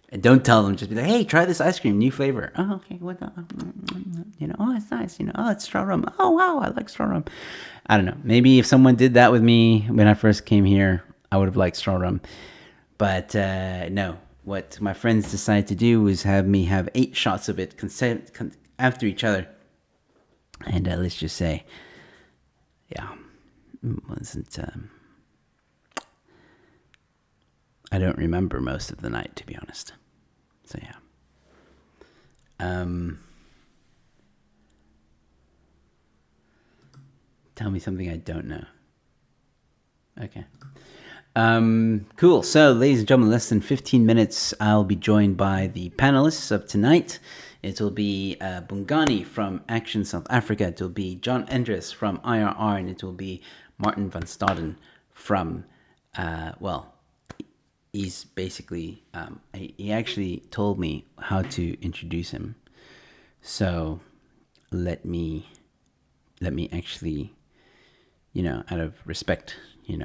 And don't tell them, just be like, hey, try this ice cream, new flavor. Oh, okay, what the, oh, it's nice, oh, it's straw rum. Oh, wow, I like straw rum. I don't know. Maybe if someone did that with me when I first came here, I would have liked straw rum. But no, what my friends decided to do was have me have 8 shots of it after each other. And let's just say, yeah, wasn't. I don't remember most of the night, to be honest. So yeah. Tell me something I don't know. Okay. Cool. So, ladies and gentlemen, less than 15 minutes, I'll be joined by the panelists of tonight. It will be Bongani from Action South Africa. It will be John Endres from IRR, and it will be Martin van Staden from, he's basically, he actually told me how to introduce him. So let me actually, out of respect, he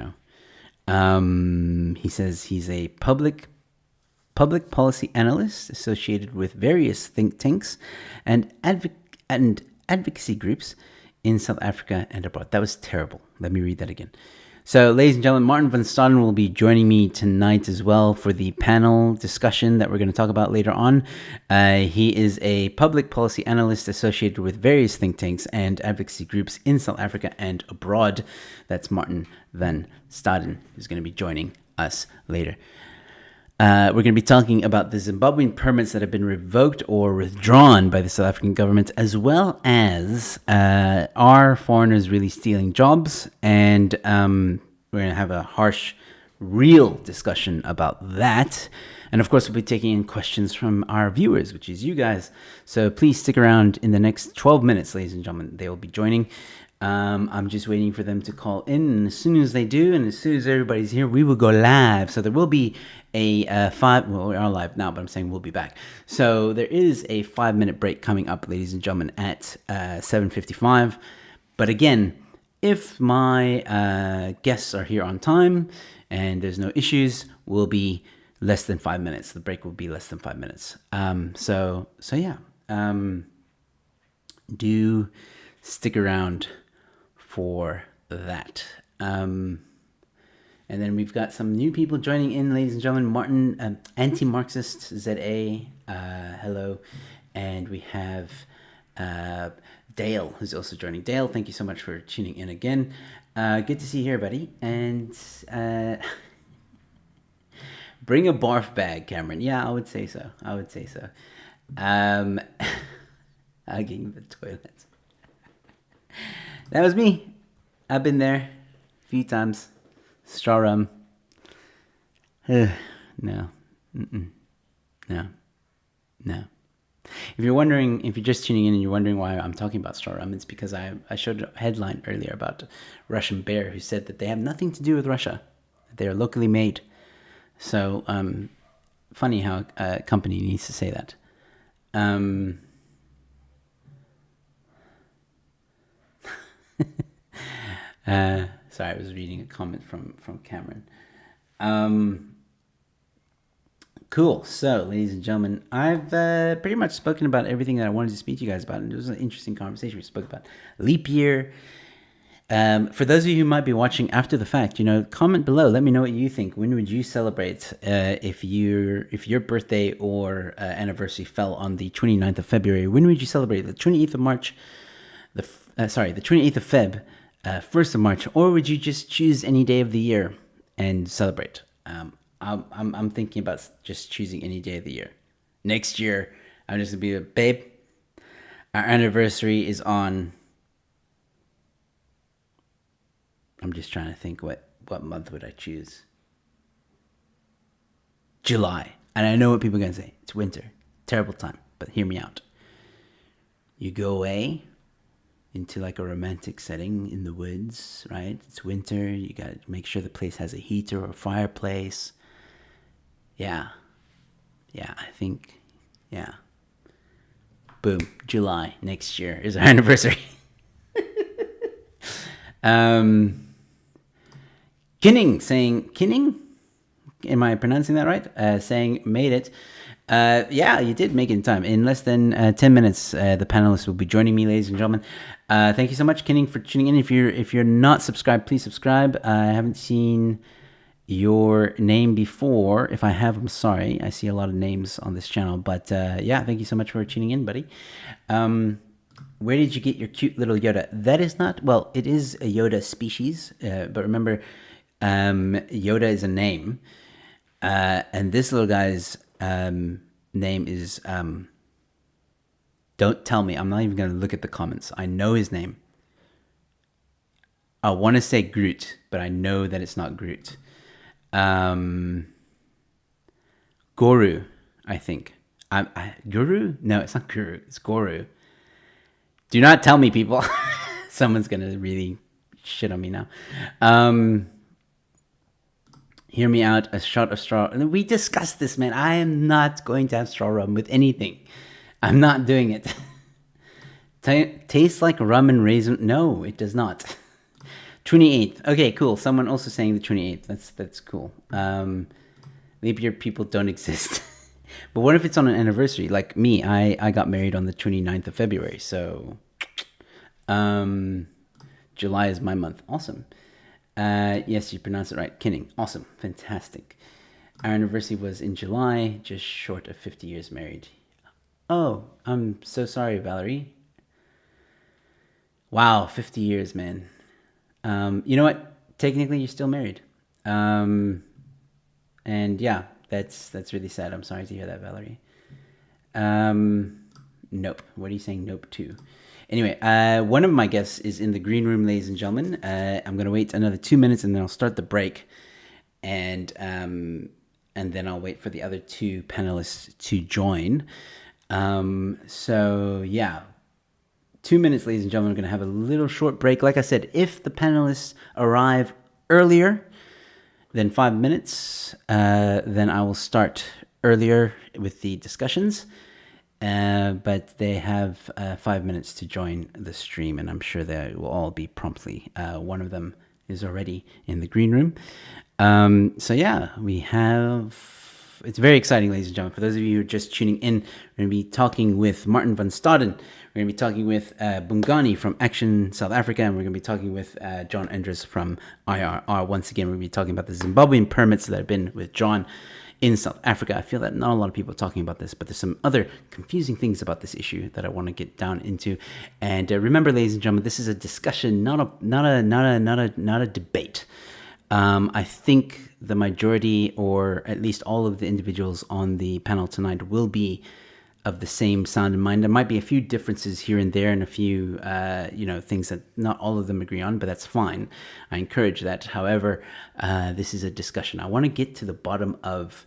says he's a public policy analyst associated with various think tanks and advocacy groups in South Africa and abroad. That was terrible. Let me read that again. So, ladies and gentlemen, Martin van Staden will be joining me tonight as well for the panel discussion that we're going to talk about later on. He is a public policy analyst associated with various think tanks and advocacy groups in South Africa and abroad. That's Martin van Staden, who's going to be joining us later. We're going to be talking about the Zimbabwean permits that have been revoked or withdrawn by the South African government, as well as are foreigners really stealing jobs? And we're going to have a harsh, real discussion about that. And of course, we'll be taking in questions from our viewers, which is you guys. So please stick around in the next 12 minutes, ladies and gentlemen. They will be joining. I'm just waiting for them to call in, and as soon as they do, and as soon as everybody's here, we will go live. So there will be a we are live now, but I'm saying we'll be back. So there is a 5-minute break coming up, ladies and gentlemen, at 7:55. But again, if my guests are here on time and there's no issues, we'll be less than 5 minutes. The break will be less than 5 minutes. So yeah, do stick around for that. And then we've got some new people joining in, ladies and gentlemen. Martin, anti-Marxist ZA, hello. And we have Dale, who's also joining. Dale, thank you so much for tuning in again. Good to see you here, buddy. And bring a barf bag, Cameron. Yeah, I would say so. Hugging the toilet. That was me. I've been there a few times. Straw rum. No. No. If you're just tuning in and you're wondering why I'm talking about straw rum, it's because I showed a headline earlier about Russian Bear who said that they have nothing to do with Russia. They are locally made. So, funny how a company needs to say that. Sorry, I was reading a comment from Cameron. Cool. So, ladies and gentlemen, I've pretty much spoken about everything that I wanted to speak to you guys about, and it was an interesting conversation. We spoke about leap year. For those of you who might be watching after the fact, comment below. Let me know what you think. When would you celebrate if your birthday or anniversary fell on the 29th of February? When would you celebrate? The 28th of March, the 28th of Feb, 1st of March, or would you just choose any day of the year and celebrate? I'm thinking about just choosing any day of the year. Next year, I'm just gonna be babe. Our anniversary is on. I'm just trying to think what month would I choose. July. And I know what people are going to say. It's winter. Terrible time. But hear me out. You go away into like a romantic setting in the woods, right? It's winter. You got to make sure the place has a heater or a fireplace. Yeah. I think, yeah. Boom. July next year is our anniversary. Kinning, am I pronouncing that right? Saying made it. Yeah, you did make it in time. In less than 10 minutes, the panelists will be joining me, ladies and gentlemen. Thank you so much, Kinning, for tuning in. If you're not subscribed, please subscribe. I haven't seen your name before. If I have, I'm sorry. I see a lot of names on this channel. But yeah, thank you so much for tuning in, buddy. Where did you get your cute little Yoda? That is not, well, it is a Yoda species, but remember, Yoda is a name, and this little guy's name is, don't tell me, I'm not even going to look at the comments. I know his name. I want to say Groot, but I know that it's not Groot. Guru, I think. Guru? No, it's not Guru, it's Goru. Do not tell me, people. Someone's going to really shit on me now. Hear me out. A shot of straw. And we discussed this, man. I am not going to have straw rum with anything. I'm not doing it. Tastes like rum and raisin. No, it does not. 28th. Okay, cool. Someone also saying the 28th. That's cool. Leap year people don't exist. But what if it's on an anniversary? Like me, I got married on the 29th of February. So July is my month. Awesome. Yes, you pronounced it right. Kinning. Awesome. Fantastic. Our anniversary was in July, just short of 50 years married. Oh, I'm so sorry, Valerie. Wow, 50 years, man. You know what? Technically, you're still married. And yeah, that's really sad. I'm sorry to hear that, Valerie. Nope. What are you saying nope to? Anyway, one of my guests is in the green room, ladies and gentlemen. I'm going to wait another 2 minutes and then I'll start the break. And then I'll wait for the other two panelists to join. So yeah, 2 minutes, ladies and gentlemen. We're going to have a little short break. Like I said, if the panelists arrive earlier than 5 minutes, then I will start earlier with the discussions. But they have 5 minutes to join the stream, and I'm sure they will all be promptly. One of them is already in the green room. So yeah, we have... It's very exciting, ladies and gentlemen. For those of you who are just tuning in, we're going to be talking with Martin van Staden. We're going to be talking with Bongani from Action South Africa, and we're going to be talking with John Endres from IRR. Once again, we're going to be talking about the Zimbabwean permits that have been with John in South Africa. I feel that not a lot of people are talking about this, but there's some other confusing things about this issue that I want to get down into. And remember, ladies and gentlemen, this is a discussion, not a debate. I think the majority, or at least all of the individuals on the panel tonight, will be of the same sound in mind. There might be a few differences here and there, and a few, things that not all of them agree on, but that's fine. I encourage that. However, this is a discussion. I want to get to the bottom of,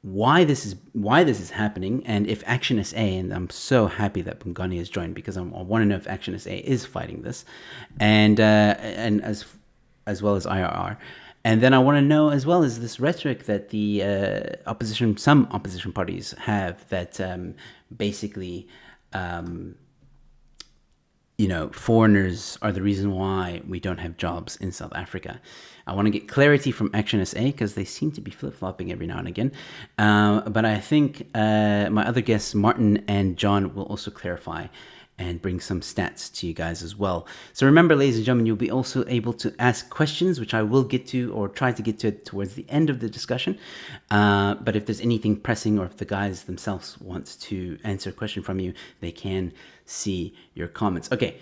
why this is happening, and if Action SA, and I'm so happy that Bongani has joined, because I want to know if Action SA is fighting this, and as well as IRR. And then I want to know, as well as this rhetoric that the some opposition parties have, that basically, foreigners are the reason why we don't have jobs in South Africa. I want to get clarity from Action SA because they seem to be flip-flopping every now and again. But I think my other guests, Martin and John, will also clarify and bring some stats to you guys as well. So remember, ladies and gentlemen, you'll be also able to ask questions, which I will get to or try to get to towards the end of the discussion. But if there's anything pressing or if the guys themselves want to answer a question from you, they can see your comments. Okay,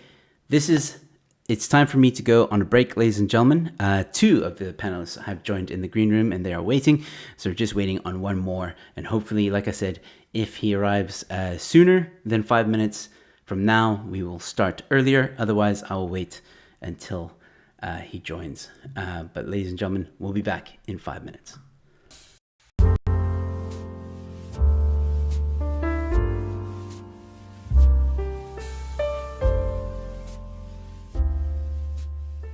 it's time for me to go on a break, ladies and gentlemen. Two of the panelists have joined in the green room and they are waiting. So we're just waiting on one more. And hopefully, like I said, if he arrives sooner than 5 minutes from now, we will start earlier. Otherwise, I will wait until he joins. But ladies and gentlemen, we'll be back in 5 minutes.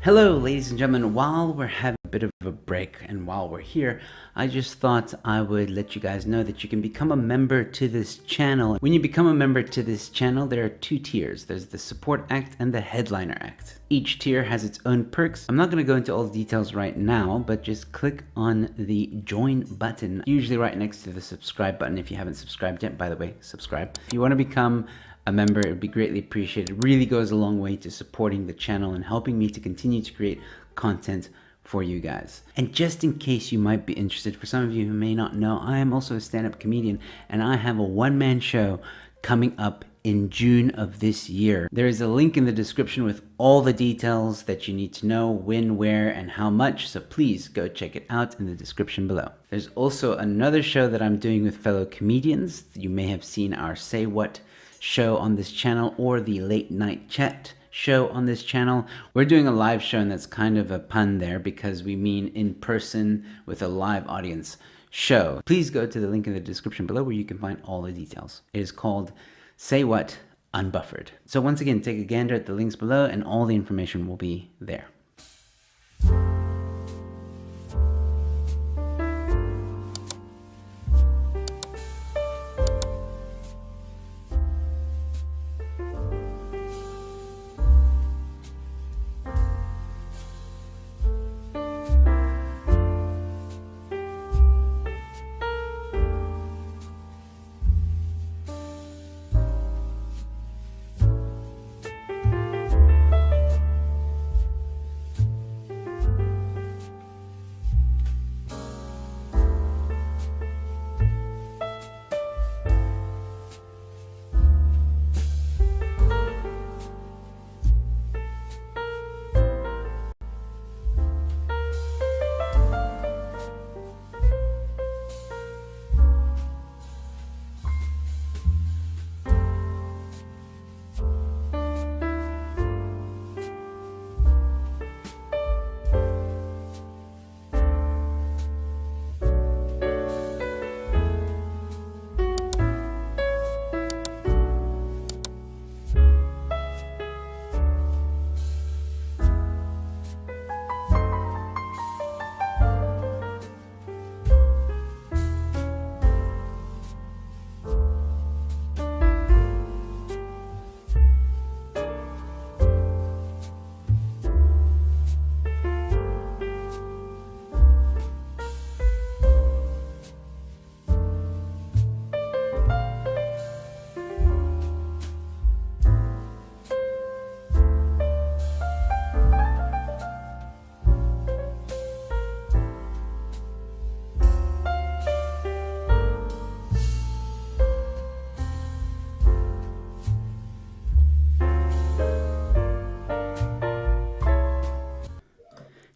Hello, ladies and gentlemen. While we're having a bit of a break and while we're here, I just thought I would let you guys know that you can become a member to this channel. When you become a member to this channel, there are two tiers. There's the Support Act and the Headliner Act. Each tier has its own perks. I'm not going to go into all the details right now, but just click on the join button, usually right next to the subscribe button. If you haven't subscribed yet, by the way, subscribe. If you want to become a member, it would be greatly appreciated. It really goes a long way to supporting the channel and helping me to continue to create content for you guys. And just in case you might be interested, for some of you who may not know, I am also a stand-up comedian and I have a one-man show coming up in June of this year. There is a link in the description with all the details that you need to know, when, where, and how much, so please go check it out in the description below. There's also another show that I'm doing with fellow comedians. You may have seen our Say What show on this channel or the Late Night Chat show on this channel. We're doing a live show, and that's kind of a pun there because we mean in person with a live audience show. Please go to the link in the description below where you can find all the details. It is called Say What Unbuffered. So once again, take a gander at the links below and all the information will be there.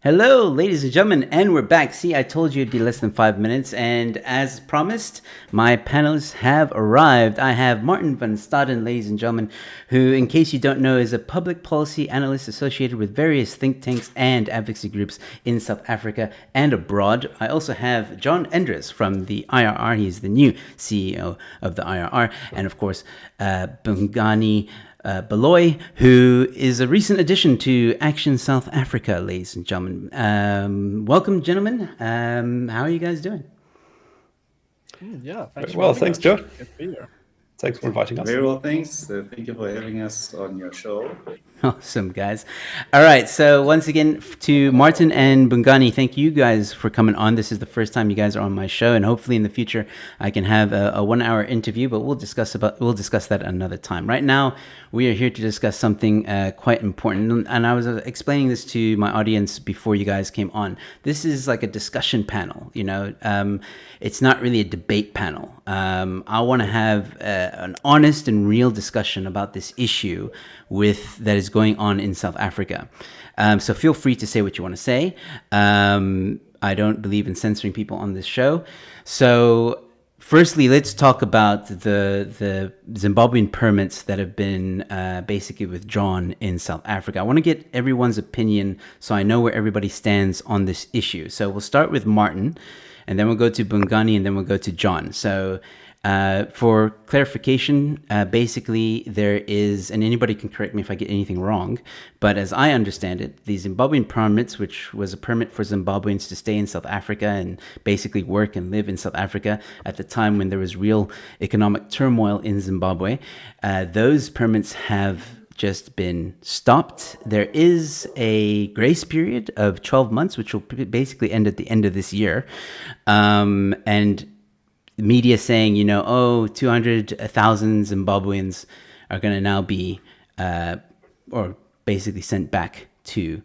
Hello, ladies and gentlemen, and we're back. See, I told you it'd be less than 5 minutes, and as promised, my panelists have arrived. I have Martin van Staden, ladies and gentlemen, who, in case you don't know, is a public policy analyst associated with various think tanks and advocacy groups in South Africa and abroad. I also have John Endres from the IRR. He's the new CEO of the IRR, and of course, Bongani, Baloyi, who is a recent addition to Action South Africa, ladies and gentlemen. Welcome, gentlemen. How are you guys doing? Yeah, thanks, Joe. Good to be here. Thanks for inviting us. Very well, thanks. Thank you for having us on your show. Awesome, guys. All right. So, once again, to Martin and Bongani, thank you guys for coming on. This is the first time you guys are on my show, and hopefully in the future I can have a 1 hour interview. But we'll discuss that another time. Right now, we are here to discuss something quite important, and I was explaining this to my audience before you guys came on. This is like a discussion panel. It's not really a debate panel. I want to have an honest and real discussion about this issue that is going on in South Africa. So feel free to say what you want to say. I don't believe in censoring people on this show. So firstly, let's talk about the Zimbabwean permits that have been basically withdrawn in South Africa. I want to get everyone's opinion so I know where everybody stands on this issue. So we'll start with Martin, and then we'll go to Bongani, and then we'll go to John. So for clarification, basically there is, and anybody can correct me if I get anything wrong, but as I understand it, the Zimbabwean permits, which was a permit for Zimbabweans to stay in South Africa and basically work and live in South Africa at the time when there was real economic turmoil in Zimbabwe, those permits have just been stopped. There is a grace period of 12 months, which will basically end at the end of this year. And media saying, 200,000 Zimbabweans are going to now be, or basically sent back to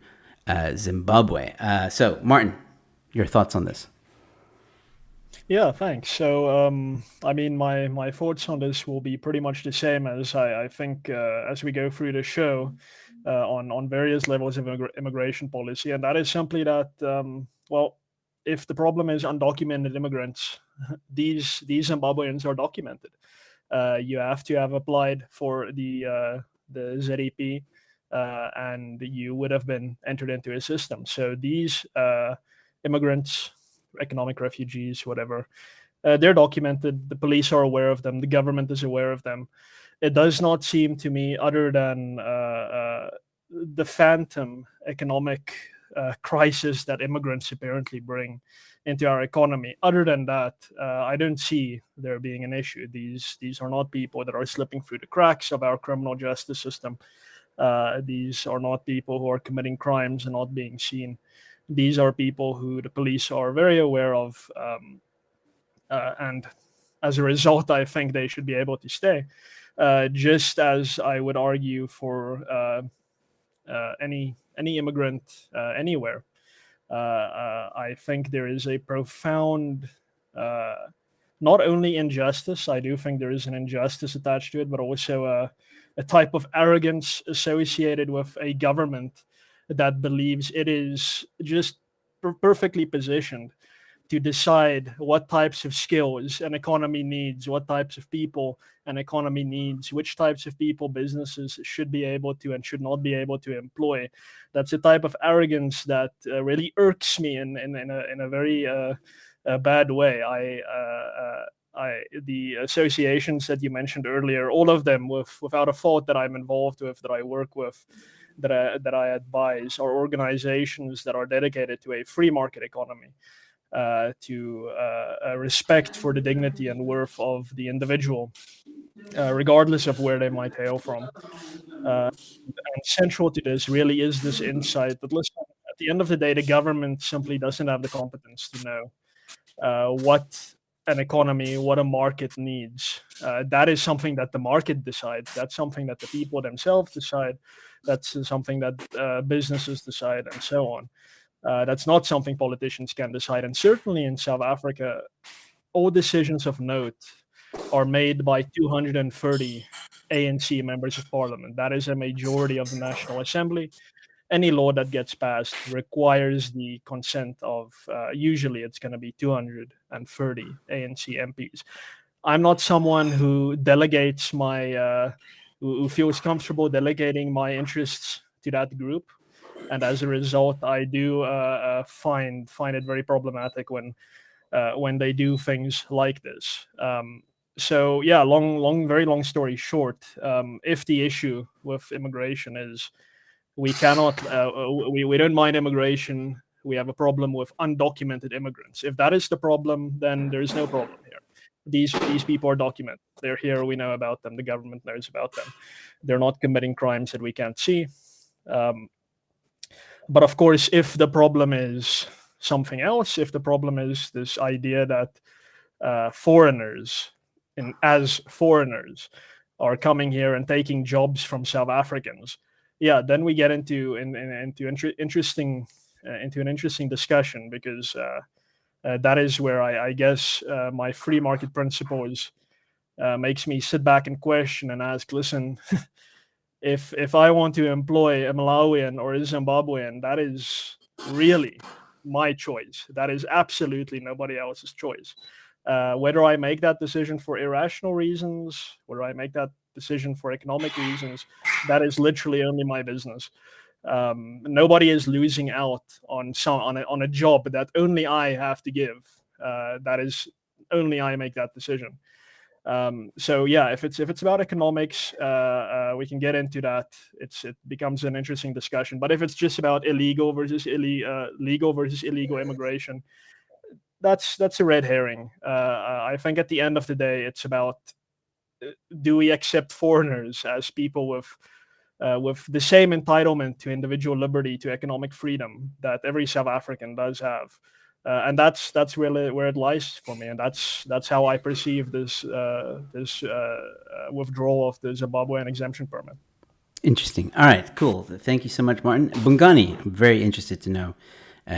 Zimbabwe. So, Martin, your thoughts on this? Yeah, thanks. So, my thoughts on this will be pretty much the same as I think as we go through the show on various levels of immigration policy, and that is simply that if the problem is undocumented immigrants, these Zimbabweans are documented. You have to have applied for the ZEP, and you would have been entered into a system. So these immigrants, economic refugees, whatever, they're documented. The police are aware of them. The government is aware of them. It does not seem to me, other than the phantom economic crisis that immigrants apparently bring into our economy. Other than that, I don't see there being an issue. These are not people that are slipping through the cracks of our criminal justice system. These are not people who are committing crimes and not being seen. These are people who the police are very aware of, and as a result, I think they should be able to stay. Just as I would argue for any immigrant anywhere. I think there is a profound, not only injustice. I do think there is an injustice attached to it, but also a type of arrogance associated with a government that believes it is just perfectly positioned to decide what types of skills an economy needs, what types of people an economy needs, which types of people businesses should be able to and should not be able to employ. That's a type of arrogance that really irks me in a very bad way. The associations that you mentioned earlier, all of them, without a fault that I'm involved with, that I work with, that I advise, are organizations that are dedicated to a free market economy. To respect for the dignity and worth of the individual, regardless of where they might hail from. And central to this really is this insight that, listen, at the end of the day, the government simply doesn't have the competence to know what an economy, what a market needs. That is something that the market decides. That's something that the people themselves decide. That's something that businesses decide, and so on. That's not something politicians can decide. And certainly in South Africa, all decisions of note are made by 230 ANC members of parliament. That is a majority of the National Assembly. Any law that gets passed requires the consent of, usually it's going to be 230 ANC MPs. I'm not someone who delegates who feels comfortable delegating my interests to that group, and as a result, I do find it very problematic when they do things like this. So yeah, very long story short, if the issue with immigration is we cannot, we don't mind immigration, we have a problem with undocumented immigrants. If that is the problem, then there is no problem here. These people are documented. They're here. We know about them. The government knows about them. They're not committing crimes that we can't see. But of course, if the problem is something else, if the problem is this idea that foreigners, as foreigners, are coming here and taking jobs from South Africans, yeah, then we get into interesting into an interesting discussion, because that is where I guess my free market principles makes me sit back and question and ask, listen, if I want to employ a Malawian or a Zimbabwean, that is really my choice. That is absolutely nobody else's choice. Whether I make that decision for irrational reasons, whether I make that decision for economic reasons, that is literally only my business. Nobody is losing out on a job that only I have to give. That is only I make that decision. So yeah, if it's about economics, we can get into that. It becomes an interesting discussion. But if it's just about legal versus illegal immigration, that's a red herring. I think at the end of the day, it's about, do we accept foreigners as people with the same entitlement to individual liberty, to economic freedom that every South African does have. And that's really where it lies for me, and that's how I perceive this withdrawal of the Zimbabwean exemption permit. Interesting. All right, cool. Thank you so much, Martin. Bongani, I'm very interested to know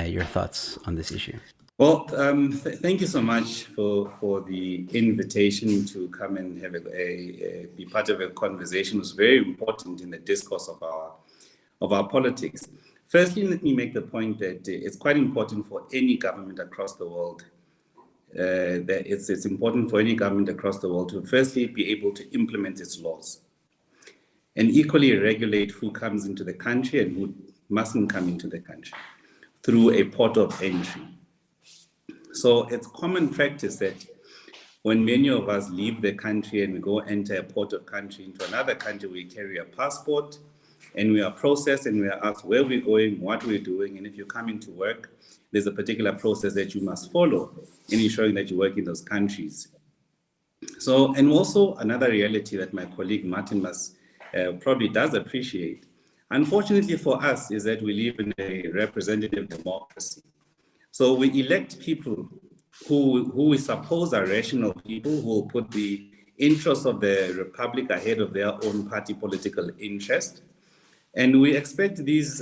your thoughts on this issue. Well, thank you so much for the invitation to come and have be part of a conversation. It's very important in the discourse of our politics. Firstly, let me make the point that it's quite important for any government across the world. That it's important for any government across the world to firstly be able to implement its laws, and equally regulate who comes into the country and who mustn't come into the country through a port of entry. So it's common practice that when many of us leave the country and we go enter a port of country into another country, we carry a passport and we are processed and we are asked where we're going, what we're doing, and if you're coming to work, there's a particular process that you must follow in ensuring that you work in those countries. So, and also another reality that my colleague Martin probably does appreciate, unfortunately for us, is that we live in a representative democracy. So we elect people who we suppose are rational people who will put the interests of the republic ahead of their own party political interest. And we expect these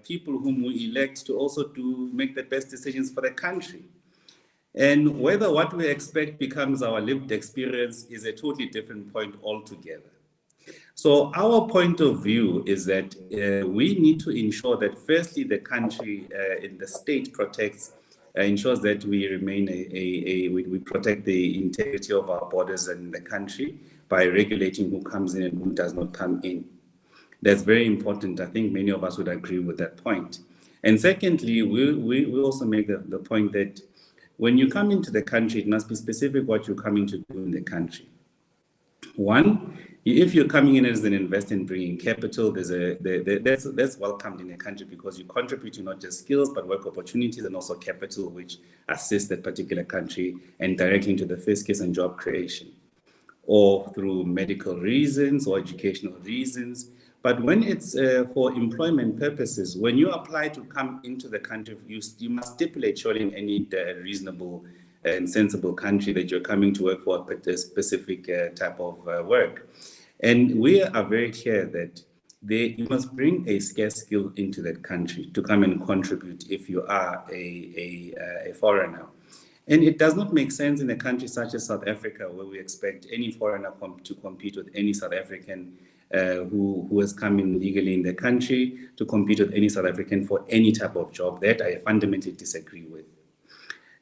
people whom we elect to also make the best decisions for the country. And whether what we expect becomes our lived experience is a totally different point altogether. So our point of view is that we need to ensure that firstly the country in the state ensures that we remain we protect the integrity of our borders and the country by regulating who comes in and who does not come in. That's very important. I think many of us would agree with that point. And secondly, we also make the point that when you come into the country, it must be specific what you're coming to do in the country. One, if you're coming in as an investor and bringing capital, that's welcomed in a country because you contribute to not just skills, but work opportunities and also capital, which assist that particular country and directly into the fiscus and job creation, or through medical reasons or educational reasons. But when it's for employment purposes, when you apply to come into the country, you must stipulate surely in any reasonable and sensible country that you're coming to work for a specific type of work. And we are very clear that you must bring a scarce skill into that country to come and contribute if you are a foreigner. And it does not make sense in a country such as South Africa, where we expect any foreigner to compete with any South African who has come in legally in the country, to compete with any South African for any type of job. That I fundamentally disagree with.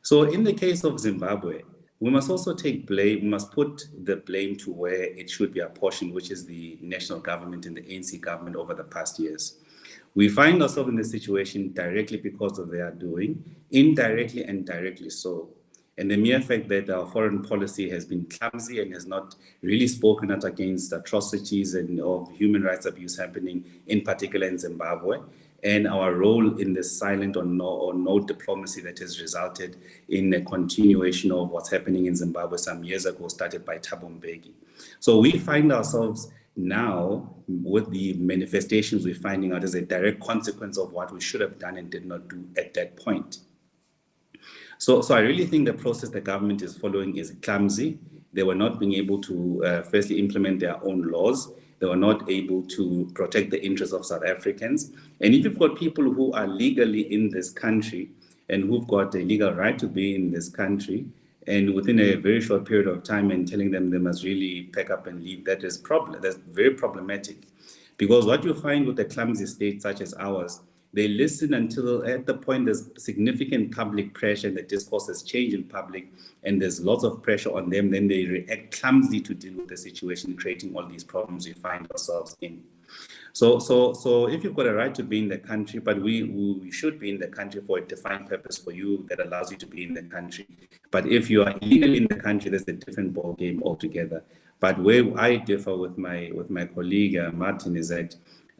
So in the case of Zimbabwe, we must also take blame. We must put the blame to where it should be apportioned, which is the national government and the ANC government over the past years. We find ourselves in this situation directly because of their doing, indirectly and directly so. And the mere fact that our foreign policy has been clumsy and has not really spoken out against atrocities and of human rights abuse happening, in particular in Zimbabwe, and our role in the silent or no diplomacy that has resulted in a continuation of what's happening in Zimbabwe some years ago, started by Thabo Mbeki. So we find ourselves now with the manifestations we're finding out as a direct consequence of what we should have done and did not do at that point. So I really think the process the government is following is clumsy. They were not being able to firstly implement their own laws. They were not able to protect the interests of South Africans. And if you've got people who are legally in this country and who've got a legal right to be in this country, and within a very short period of time and telling them they must really pack up and leave, that's very problematic. Because what you find with a clumsy state such as ours, they listen until at the point there's significant public pressure and the discourse has changed in public and there's lots of pressure on them, then they react clumsily to deal with the situation, creating all these problems we find ourselves in. So if you've got a right to be in the country, but we should be in the country for a defined purpose for you that allows you to be in the country. But if you are illegally in the country, that's a different ball game altogether. But where I differ with my colleague Martin is that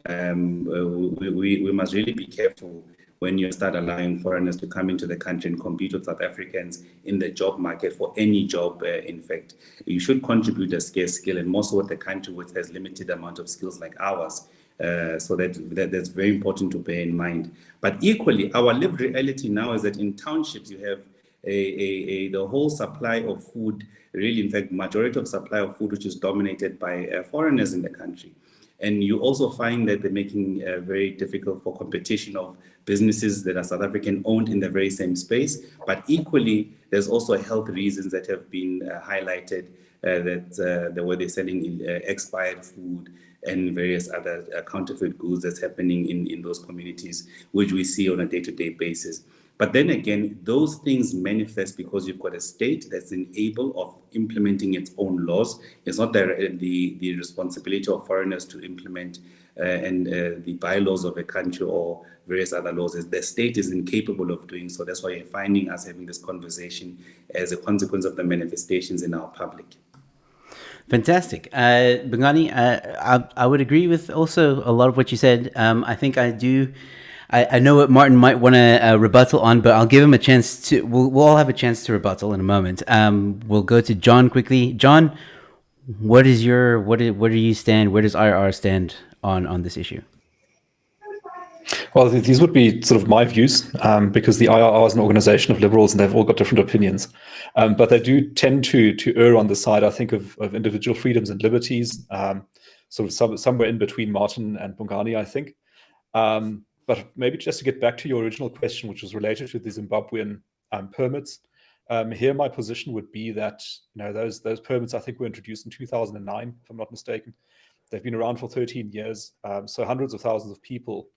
we must really be careful when you start allowing foreigners to come into the country and compete with South Africans in the job market for any job. In fact, you should contribute a scarce skill, and most of the country which has limited amount of skills like ours. So that's very important to bear in mind. But equally, our lived reality now is that in townships you have the whole supply of food, really, in fact, majority of supply of food, which is dominated by foreigners in the country. And you also find that they're making very difficult for competition of businesses that are South African owned in the very same space. But equally, there's also health reasons that have been highlighted, that the way they're selling expired food and various other counterfeit goods that's happening in those communities, which we see on a day-to-day basis. But then again, those things manifest because you've got a state that's unable of implementing its own laws. It's not the responsibility of foreigners to implement and the bylaws of a country or various other laws. The state is incapable of doing so. That's why you're finding us having this conversation as a consequence of the manifestations in our public. Fantastic. Bongani, I would agree with also a lot of what you said. I think I do. I know what Martin might want to rebuttal on, but I'll give him a chance to. We'll all have a chance to rebuttal in a moment. We'll go to John quickly. John, where do you stand? Where does IRR stand on this issue? Well, these would be sort of my views, because the IRR is an organization of liberals and they've all got different opinions. But they do tend to err on the side, I think, of individual freedoms and liberties, sort of somewhere in between Martin and Bongani, I think. But maybe just to get back to your original question, which was related to the Zimbabwean permits, here my position would be that those permits, I think, were introduced in 2009, if I'm not mistaken. They've been around for 13 years, so hundreds of thousands of people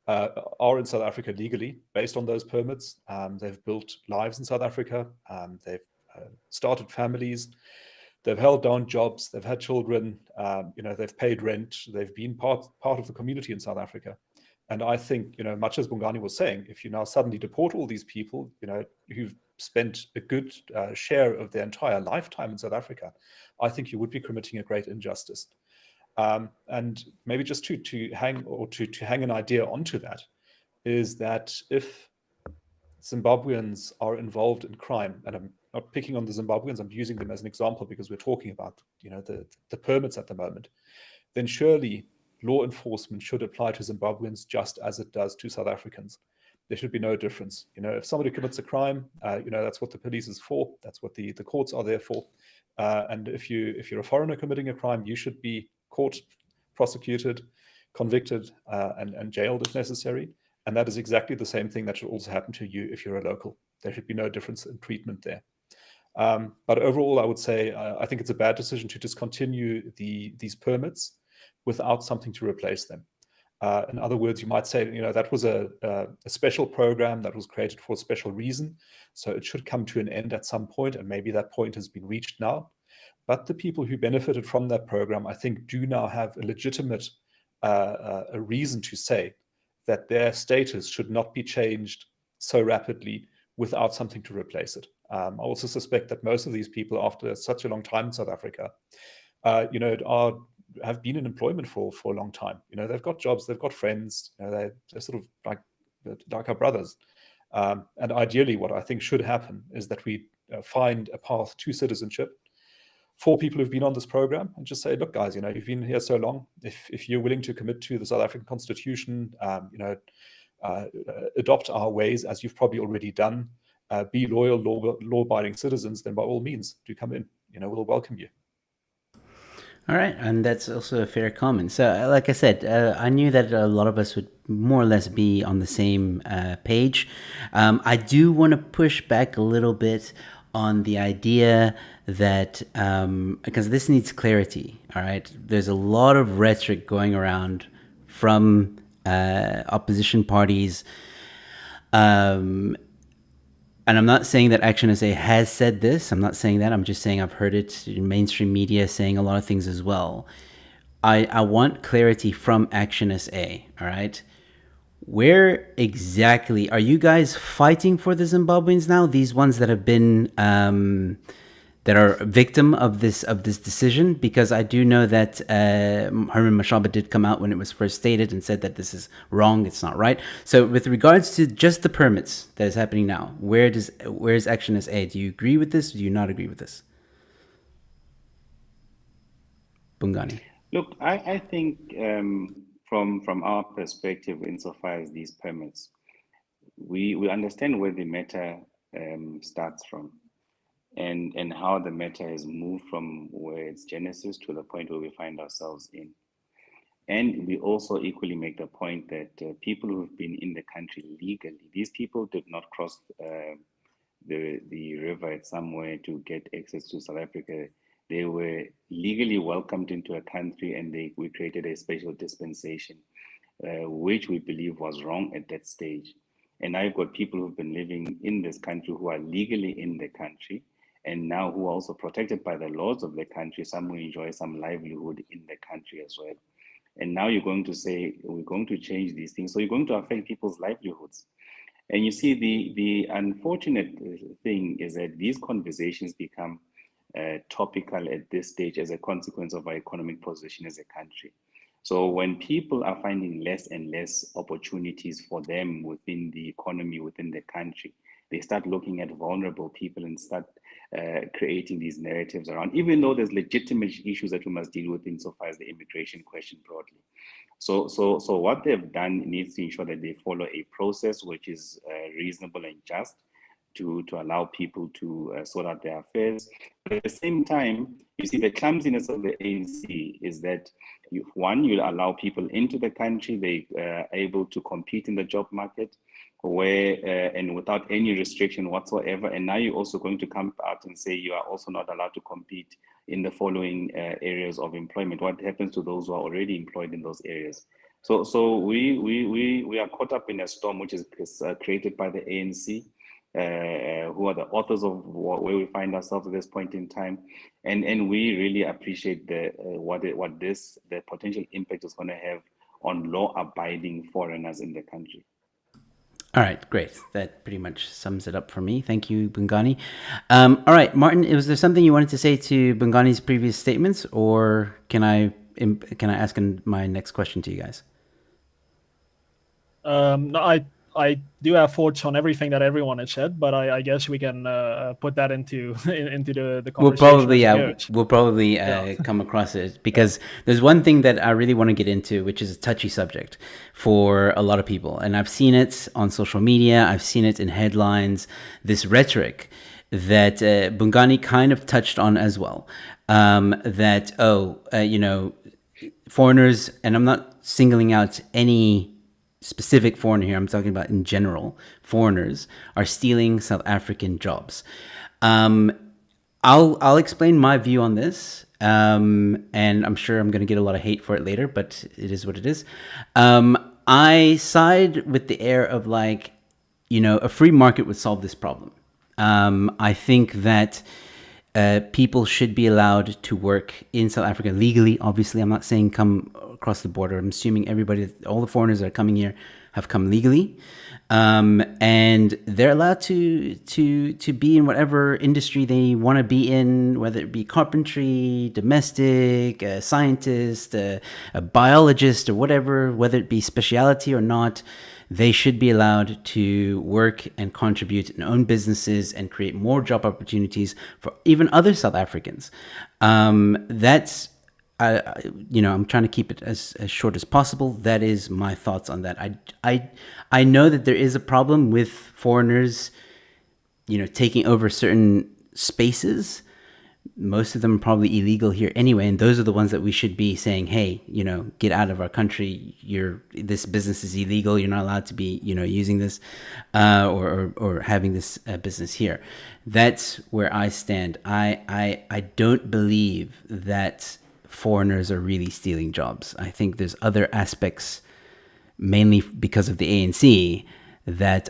are in South Africa legally based on those permits. They've built lives in South Africa. They've started families. They've held down jobs. They've had children. They've paid rent. They've been part of the community in South Africa. And I think, much as Bongani was saying, if you now suddenly deport all these people, who've spent a good share of their entire lifetime in South Africa, I think you would be committing a great injustice. And maybe just to hang an idea onto that is that if Zimbabweans are involved in crime, and I'm not picking on the Zimbabweans, I'm using them as an example because we're talking about the permits at the moment, then surely law enforcement should apply to Zimbabweans just as it does to South Africans. There should be no difference. If somebody commits a crime, that's what the police is for. That's what the courts are there for. And if you're a foreigner committing a crime, you should be caught, prosecuted, convicted, and jailed if necessary. And that is exactly the same thing that should also happen to you if you're a local. There should be no difference in treatment there. But overall, I would say I think it's a bad decision to discontinue these permits without something to replace them. In other words, you might say, that was a special program that was created for a special reason. So it should come to an end at some point, and maybe that point has been reached now. But the people who benefited from that program, I think, do now have a legitimate a reason to say that their status should not be changed so rapidly without something to replace it. I also suspect that most of these people, after such a long time in South Africa, are have been in employment for a long time. They've got jobs, they've got friends, they're sort of like our brothers. And ideally, what I think should happen is that we find a path to citizenship for people who've been on this program, and just say, look, guys, you've been here so long. If you're willing to commit to the South African Constitution, adopt our ways, as you've probably already done, be loyal, law-abiding citizens, then by all means, do come in. We'll welcome you. All right, and that's also a fair comment. So, like I said, I knew that a lot of us would more or less be on the same page. I do want to push back a little bit on the idea that, because this needs clarity, all right? There's a lot of rhetoric going around from opposition parties. And I'm not saying that Action SA has said this. I'm not saying that. I'm just saying I've heard it in mainstream media saying a lot of things as well. I want clarity from Action SA, all right? Where exactly are you guys fighting for the Zimbabweans now? These ones that have been that are a victim of this decision, because I do know that Herman Mashaba did come out when it was first stated and said that this is wrong, it's not right. So with regards to just the permits that is happening now, where is Action SA? Do you agree with this? Or do you not agree with this? Bongani. Look, I think from our perspective, insofar as these permits, we understand where the matter starts from, and how the matter has moved from where its genesis to the point where we find ourselves in. And we also equally make the point that people who've been in the country legally, these people did not cross the river at somewhere to get access to South Africa. They were legally welcomed into a country, and we created a special dispensation, which we believe was wrong at that stage. And I've got people who've been living in this country who are legally in the country, and now who are also protected by the laws of the country. Some will enjoy some livelihood in the country as well. And now you're going to say, we're going to change these things. So you're going to affect people's livelihoods. And you see, the unfortunate thing is that these conversations become topical at this stage as a consequence of our economic position as a country. So when people are finding less and less opportunities for them within the economy, within the country, they start looking at vulnerable people and start creating these narratives around, even though there's legitimate issues that we must deal with insofar as the immigration question broadly. So what they've done needs to ensure that they follow a process which is reasonable and just to allow people to sort out their affairs. But at the same time, you see, the clumsiness of the ANC is that you allow people into the country, they are able to compete in the job market, where and without any restriction whatsoever. And now you're also going to come out and say you are also not allowed to compete in the following areas of employment. What happens to those who are already employed in those areas? So we are caught up in a storm which is created by the ANC, who are the authors of where we find ourselves at this point in time, and we really appreciate the potential impact is going to have on law-abiding foreigners in the country. All right, great. That pretty much sums it up for me. Thank you, Bongani. All right, Martin, was there something you wanted to say to Bongani's previous statements, or can I ask my next question to you guys? No, I do have thoughts on everything that everyone has said, but I guess we can put that into the conversation. We'll probably come across it, because there's one thing that I really want to get into, which is a touchy subject for a lot of people, and I've seen it on social media, I've seen it in headlines, this rhetoric that Bongani kind of touched on as well, that foreigners, and I'm not singling out any specific foreigner here, I'm talking about in general, foreigners are stealing South African jobs. I'll explain my view on this, and I'm sure I'm going to get a lot of hate for it later, but it is what it is. I side with the air of a free market would solve this problem. I think that people should be allowed to work in South Africa legally. Obviously, I'm not saying come across the border. I'm assuming all the foreigners that are coming here have come legally. And they're allowed to be in whatever industry they want to be in, whether it be carpentry, domestic, a scientist, a biologist, or whatever, whether it be speciality or not. They should be allowed to work and contribute and own businesses and create more job opportunities for even other South Africans. That's I'm trying to keep it as short as possible. That is my thoughts on that. I know that there is a problem with foreigners, taking over certain spaces. Most of them are probably illegal here anyway, and those are the ones that we should be saying, hey, get out of our country. This business is illegal. You're not allowed to be, using this or having this business here. That's where I stand. I don't believe that foreigners are really stealing jobs. I think there's other aspects, mainly because of the ANC, that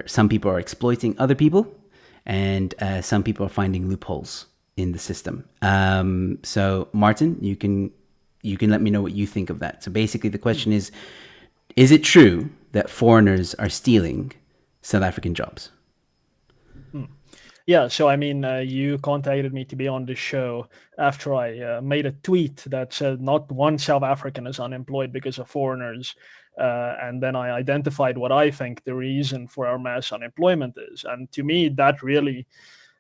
some people are exploiting other people, and some people are finding loopholes in the system. So Martin, you can let me know what you think of that. So basically the question is it true that foreigners are stealing South African jobs? Yeah, so I mean, you contacted me to be on the show after I made a tweet that said not one South African is unemployed because of foreigners. And then I identified what I think the reason for our mass unemployment is. And to me, that really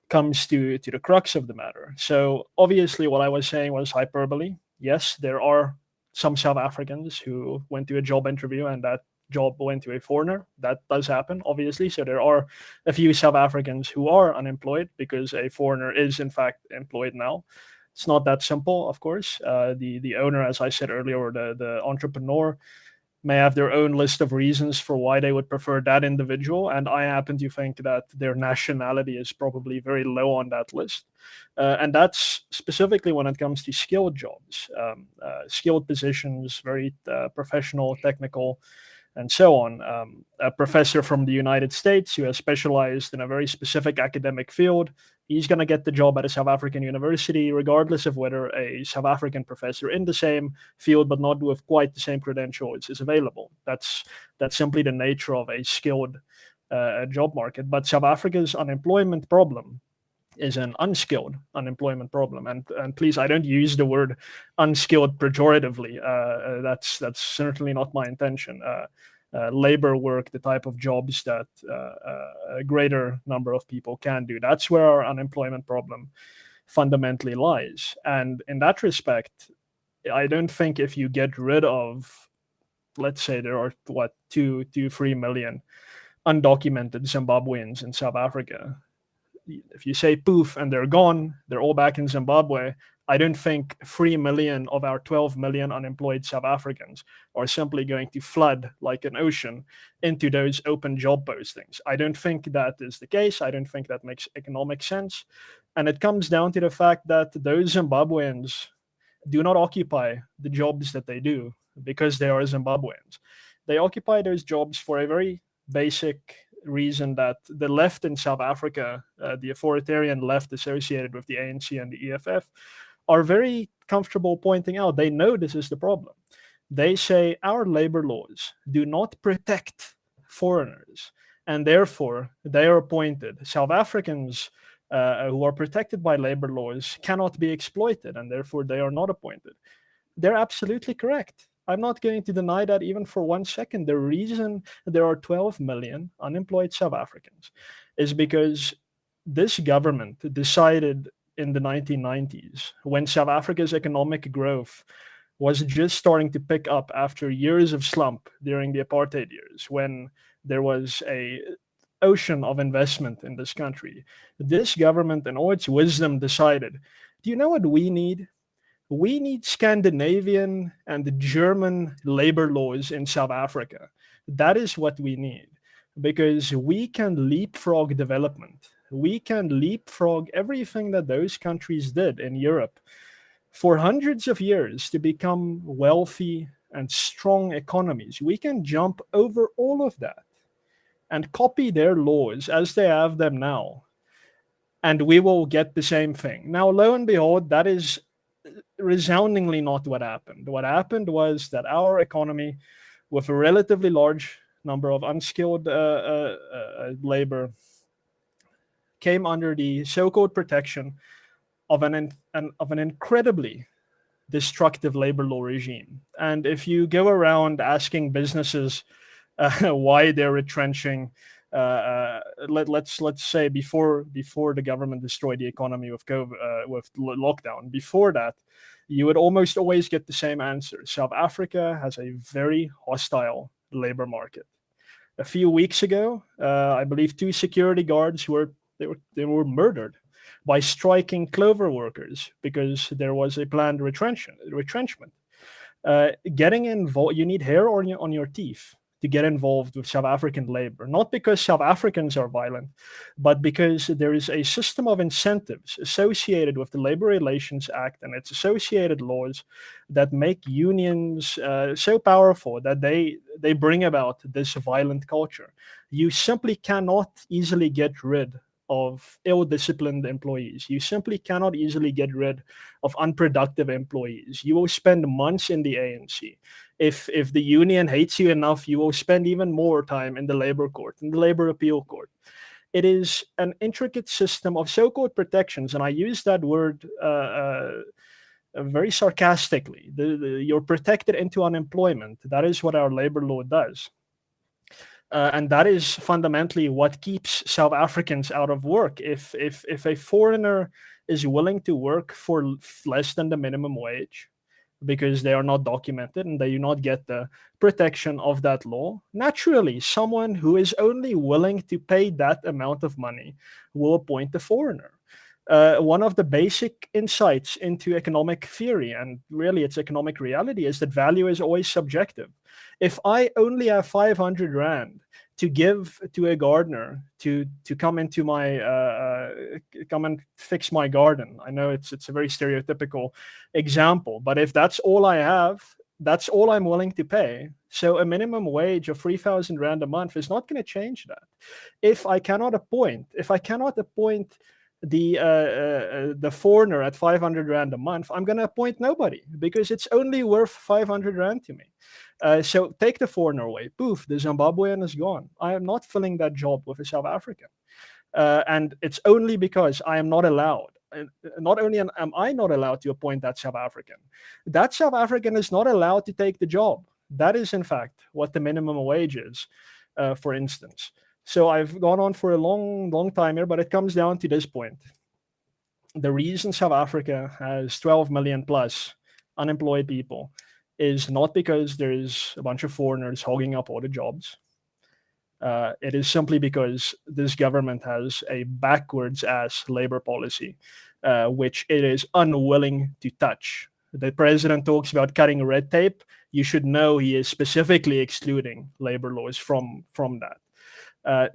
comes to the crux of the matter. So obviously what I was saying was hyperbole. Yes, there are some South Africans who went to a job interview and that job went to a foreigner. That does happen, obviously. So there are a few South Africans who are unemployed because a foreigner is in fact employed now. It's not that simple, of course. The owner, as I said earlier, or the entrepreneur may have their own list of reasons for why they would prefer that individual. And I happen to think that their nationality is probably very low on that list. And that's specifically when it comes to skilled jobs, skilled positions, very professional, technical, and so on. A professor from the United States who has specialized in a very specific academic field, he's going to get the job at a South African university, regardless of whether a South African professor in the same field, but not with quite the same credentials, is available. That's simply the nature of a skilled job market. But South Africa's unemployment problem is an unskilled unemployment problem, and please, I don't use the word unskilled pejoratively. That's certainly not my intention. Labor work, the type of jobs that a greater number of people can do. That's where our unemployment problem fundamentally lies. And in that respect, I don't think if you get rid of, let's say there are 2-3 million undocumented Zimbabweans in South Africa. If you say poof and they're gone, they're all back in Zimbabwe, I don't think 3 million of our 12 million unemployed South Africans are simply going to flood like an ocean into those open job postings. I don't think that is the case. I don't think that makes economic sense. And it comes down to the fact that those Zimbabweans do not occupy the jobs that they do because they are Zimbabweans. They occupy those jobs for a very basic reason that the left in South Africa, the authoritarian left associated with the ANC and the EFF, are very comfortable pointing out. They know this is the problem. They say our labor laws do not protect foreigners, and therefore they are appointed. South Africans who are protected by labor laws cannot be exploited, and therefore they are not appointed. They're absolutely correct. I'm not going to deny that even for 1 second. The reason there are 12 million unemployed South Africans is because this government decided in the 1990s, when South Africa's economic growth was just starting to pick up after years of slump during the apartheid years, when there was a ocean of investment in this country. This government, in all its wisdom, decided, do you know what we need? We need Scandinavian and German labor laws in South Africa. That is what we need, because we can leapfrog development. We can leapfrog everything that those countries did in Europe for hundreds of years to become wealthy and strong economies. We can jump over all of that and copy their laws as they have them now, and we will get the same thing. Now, lo and behold, that is resoundingly not what happened. What happened was that our economy, with a relatively large number of unskilled labor came under the so-called protection of an incredibly destructive labor law regime. And if you go around asking businesses why they're retrenching, let's say before the government destroyed the economy with COVID, with lockdown. Before that, you would almost always get the same answer. South Africa has a very hostile labor market. A few weeks ago, I believe 2 security guards were murdered by striking clover workers because there was a planned retrenchment. Getting involved, you need hair on your teeth to get involved with South African labor, not because South Africans are violent, but because there is a system of incentives associated with the Labor Relations Act and its associated laws that make unions so powerful that they bring about this violent culture. You simply cannot easily get rid of ill-disciplined employees. You simply cannot easily get rid of unproductive employees. You will spend months in the ANC. If the union hates you enough, you will spend even more time in the labor court, in the labor appeal court. It is an intricate system of so-called protections, and I use that word very sarcastically. You're protected into unemployment. That is what our labor law does. And that is fundamentally what keeps South Africans out of work. If a foreigner is willing to work for less than the minimum wage because they are not documented and they do not get the protection of that law, naturally, someone who is only willing to pay that amount of money will appoint the foreigner. One of the basic insights into economic theory, and really its economic reality, is that value is always subjective. If I only have 500 Rand to give to a gardener to come into my come and fix my garden, I know it's a very stereotypical example, but if that's all I have, that's all I'm willing to pay. So a minimum wage of 3,000 Rand a month is not going to change that. If I cannot appoint the foreigner at 500 Rand a month, I'm going to appoint nobody because it's only worth 500 Rand to me. So take the foreigner away. Poof, the Zimbabwean is gone. I am not filling that job with a South African. And it's only because I am not allowed. Not only am I not allowed to appoint that South African is not allowed to take the job. That is, in fact, what the minimum wage is, for instance. So I've gone on for a long time here, but it comes down to this point. The reason South Africa has 12 million plus unemployed people is not because there's a bunch of foreigners hogging up all the jobs. It is simply because this government has a backwards-ass labor policy, which it is unwilling to touch. The president talks about cutting red tape. You should know he is specifically excluding labor laws from that.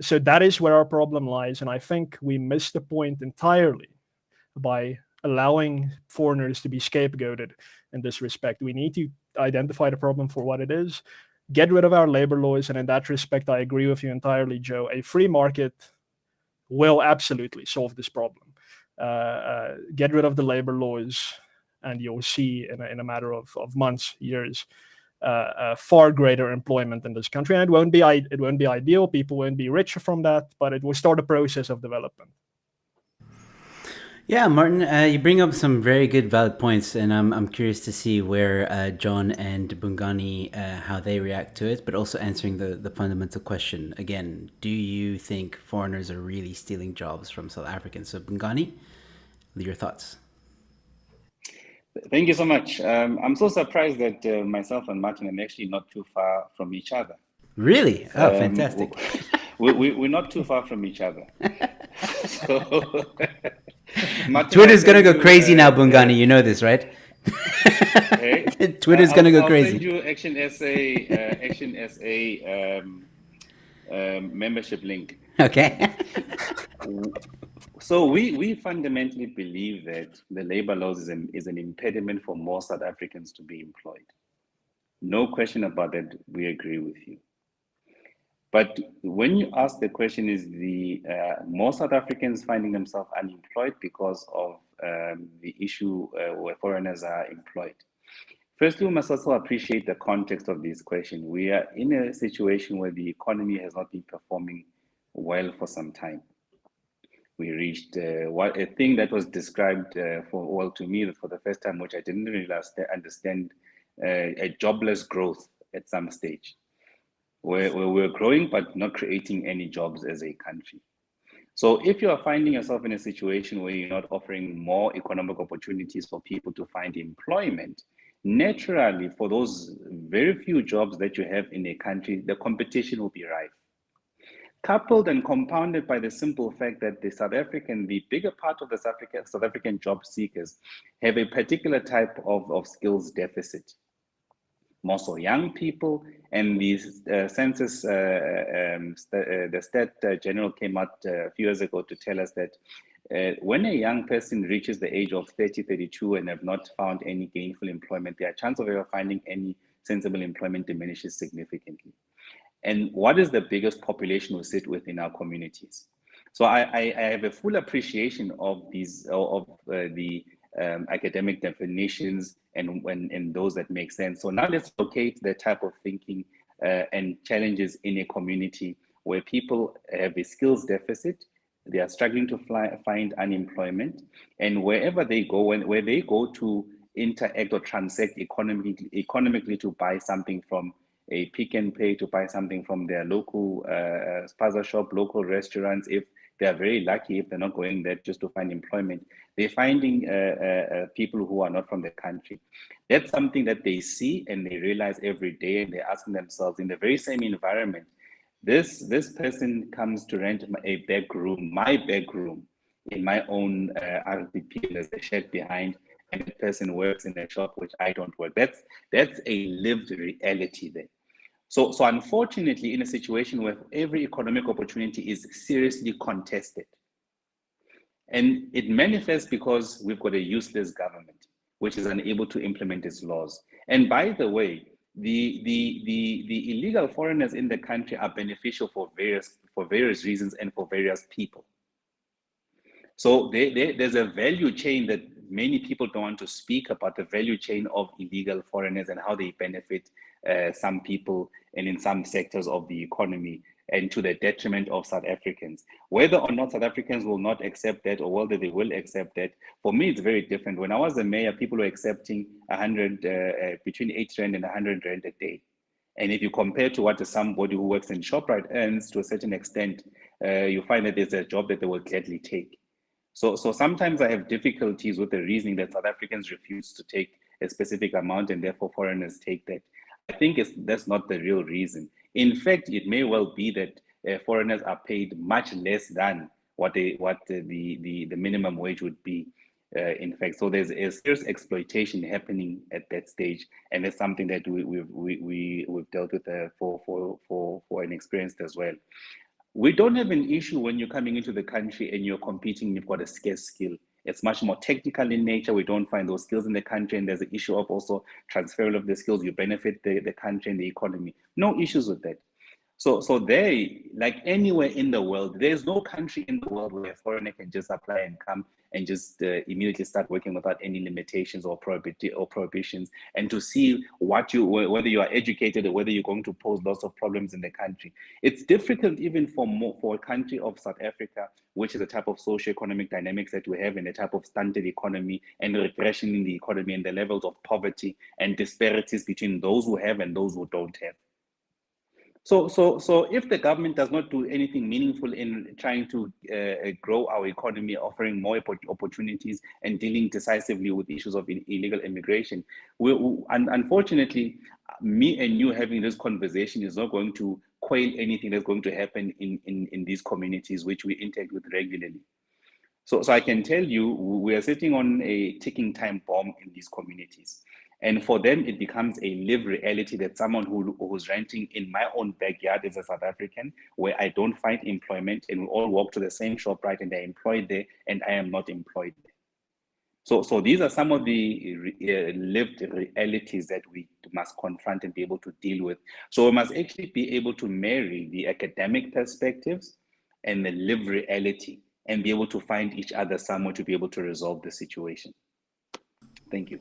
So that is where our problem lies, and I think we missed the point entirely by allowing foreigners to be scapegoated in this respect. We need to identify the problem for what it is, get rid of our labor laws, and in that respect, I agree with you entirely, Joe. A free market will absolutely solve this problem. Get rid of the labor laws, and you'll see in a matter of months, years, far greater employment in this country, and it won't be ideal. People won't be richer from that, but it will start a process of development. Yeah, Martin, you bring up some very good, valid points, and I'm curious to see where John and Bongani how they react to it, but also answering the fundamental question again: do you think foreigners are really stealing jobs from South Africans? So, Bongani, your thoughts? Thank you so much. I'm so surprised that myself and Martin are actually not too far from each other. Really? Oh, fantastic. We're not too far from each other. So, Twitter's going to go crazy now, Bongani. You know this, right? Hey, Twitter's going to go crazy. I'll send you Action SA membership link. Okay. So we fundamentally believe that the labor laws is an impediment for more South Africans to be employed. No question about that. We agree with you. But when you ask the question, is the more South Africans finding themselves unemployed because of the issue where foreigners are employed? Firstly, we must also appreciate the context of this question. We are in a situation where the economy has not been performing well for some time. We reached a thing that was described to me for the first time, which I didn't really understand, a jobless growth at some stage, where we're growing but not creating any jobs as a country. So if you are finding yourself in a situation where you're not offering more economic opportunities for people to find employment, naturally, for those very few jobs that you have in a country, the competition will be rife. Coupled and compounded by the simple fact that the bigger part of the South African job seekers have a particular type of skills deficit. More so young people, and the census, the stat general came out a few years ago to tell us that when a young person reaches the age of 30, 32 and have not found any gainful employment, their chance of ever finding any sensible employment diminishes significantly. And what is the biggest population we sit with in our communities? So I have a full appreciation of the academic definitions and those that make sense. So now let's locate the type of thinking and challenges in a community where people have a skills deficit, they are struggling to find unemployment, and wherever they go, where they go to interact or transact economically to buy something from a Pick and Pay, to buy something from their local spaza shop, local restaurants, if they are very lucky, if they're not going there just to find employment, they're finding people who are not from the country. That's something that they see and they realize every day, and they're asking themselves in the very same environment, this person comes to rent a bedroom, my bedroom, in my own RDP, there's a shed behind, and the person works in a shop which I don't work. That's a lived reality there. So unfortunately, in a situation where every economic opportunity is seriously contested, and it manifests because we've got a useless government, which is unable to implement its laws. And by the way, the illegal foreigners in the country are beneficial for various reasons and for various people. So there's a value chain that many people don't want to speak about, the value chain of illegal foreigners and how they benefit some people and in some sectors of the economy, and to the detriment of South Africans. Whether or not South Africans will not accept that, or whether they will accept that, for me, it's very different. When I was the mayor, people were accepting between 80 Rand and 100 Rand a day. And if you compare to what somebody who works in ShopRite earns, to a certain extent, you find that there's a job that they will gladly take. So sometimes I have difficulties with the reasoning that South Africans refuse to take a specific amount and therefore foreigners take that. I think that's not the real reason. In fact, it may well be that foreigners are paid much less than what the minimum wage would be. In fact, so there's a serious exploitation happening at that stage, and it's something that we've dealt with for an experience as well. We don't have an issue when you're coming into the country and you're competing, you've got a scarce skill. It's much more technical in nature. We don't find those skills in the country, and there's an issue of also transfer of the skills. You benefit the country and the economy. No issues with that. So there, like anywhere in the world, there's no country in the world where a foreigner can just apply and come and just immediately start working without any limitations or prohibitions, and to see whether you are educated or whether you're going to pose lots of problems in the country. It's difficult even for a country of South Africa, which is the type of socio-economic dynamics that we have, and the type of stunted economy and regression in the economy and the levels of poverty and disparities between those who have and those who don't have. So if the government does not do anything meaningful in trying to grow our economy, offering more opportunities and dealing decisively with issues of illegal immigration, unfortunately, me and you having this conversation is not going to quail anything that's going to happen in these communities which we interact with regularly. So I can tell you, we are sitting on a ticking time bomb in these communities. And for them, it becomes a lived reality that someone who's renting in my own backyard is a South African, where I don't find employment, and we all walk to the same shop, right, and they're employed there, and I am not employed there. So these are some of the lived realities that we must confront and be able to deal with. So we must actually be able to marry the academic perspectives and the lived reality, and be able to find each other somewhere to be able to resolve the situation. Thank you.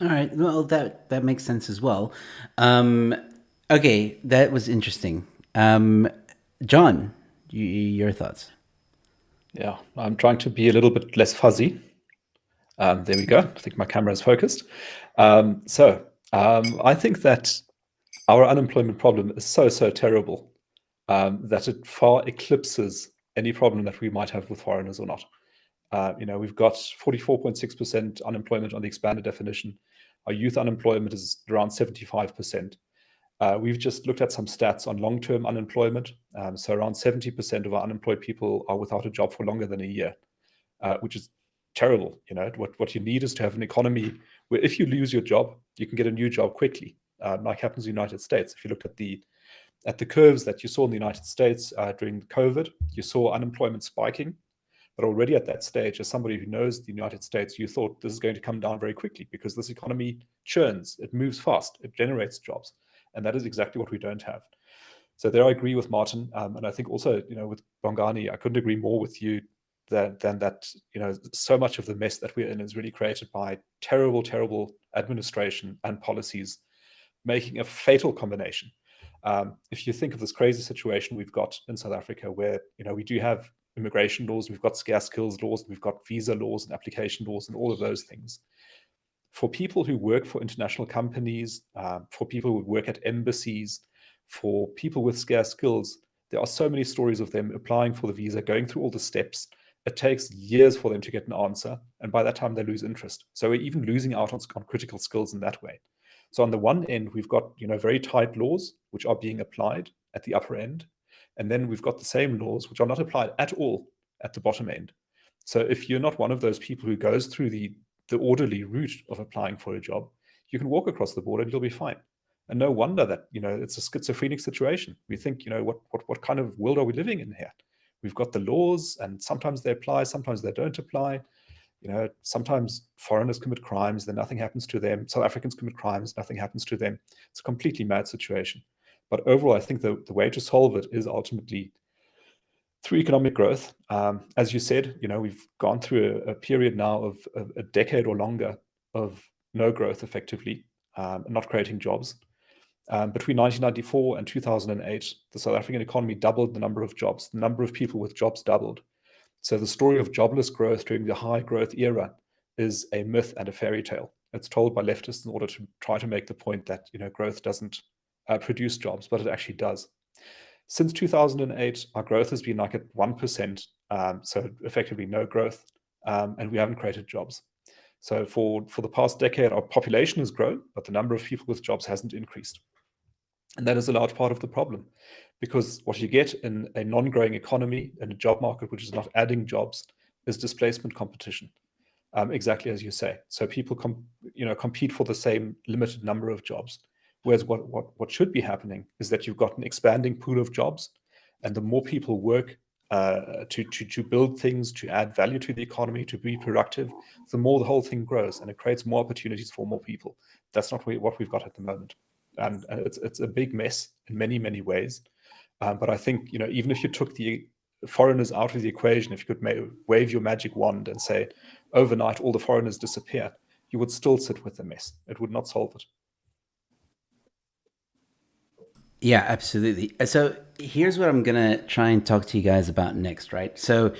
All right. Well, that makes sense as well. Okay, that was interesting. John, your thoughts? Yeah, I'm trying to be a little bit less fuzzy. There we go. I think my camera is focused. I think that our unemployment problem is so terrible that it far eclipses any problem that we might have with foreigners or not. We've got 44.6% unemployment on the expanded definition. Our youth unemployment is around 75%. We've just looked at some stats on long-term unemployment. So around 70% of our unemployed people are without a job for longer than a year, which is terrible. What you need is to have an economy where if you lose your job, you can get a new job quickly, like happens in the United States. If you looked at the curves that you saw in the United States during COVID, you saw unemployment spiking. But already at that stage, as somebody who knows the United States, you thought this is going to come down very quickly because this economy churns, it moves fast, it generates jobs. And that is exactly what we don't have. So there I agree with Martin. And I think also, with Bongani, I couldn't agree more with you than that, so much of the mess that we're in is really created by terrible administration and policies making a fatal combination. If you think of this crazy situation we've got in South Africa where, we do have immigration laws, we've got scarce skills laws, we've got visa laws and application laws and all of those things. For people who work for international companies, for people who work at embassies, for people with scarce skills, there are so many stories of them applying for the visa, going through all the steps. It takes years for them to get an answer. And by that time, they lose interest. So we're even losing out on critical skills in that way. So on the one end, we've got very tight laws, which are being applied at the upper end. And then we've got the same laws, which are not applied at all at the bottom end. So if you're not one of those people who goes through the orderly route of applying for a job, you can walk across the border and you'll be fine. And no wonder that it's a schizophrenic situation. We think, what kind of world are we living in here? We've got the laws, and sometimes they apply, sometimes they don't apply. Sometimes foreigners commit crimes, then nothing happens to them. South Africans commit crimes, nothing happens to them. It's a completely mad situation. But overall, I think the way to solve it is ultimately through economic growth. As you said, we've gone through a period now of a decade or longer of no growth, effectively, not creating jobs. Between 1994 and 2008, the South African economy doubled the number of jobs. The number of people with jobs doubled. So the story of jobless growth during the high growth era is a myth and a fairy tale. It's told by leftists in order to try to make the point that growth doesn't produce jobs, but it actually does. Since 2008, our growth has been like at 1%, so effectively no growth, and we haven't created jobs. So for the past decade, our population has grown, but the number of people with jobs hasn't increased. And that is a large part of the problem, because what you get in a non-growing economy, in a job market which is not adding jobs, is displacement competition, exactly as you say. So people compete for the same limited number of jobs. Whereas what should be happening is that you've got an expanding pool of jobs, and the more people work to build things, to add value to the economy, to be productive, the more the whole thing grows, and it creates more opportunities for more people. That's not what we've got at the moment, and it's a big mess in many ways. But I think even if you took the foreigners out of the equation, if you could wave your magic wand and say overnight all the foreigners disappear, you would still sit with the mess. It would not solve it. Yeah, absolutely. So here's what I'm gonna try and talk to you guys about next, right? So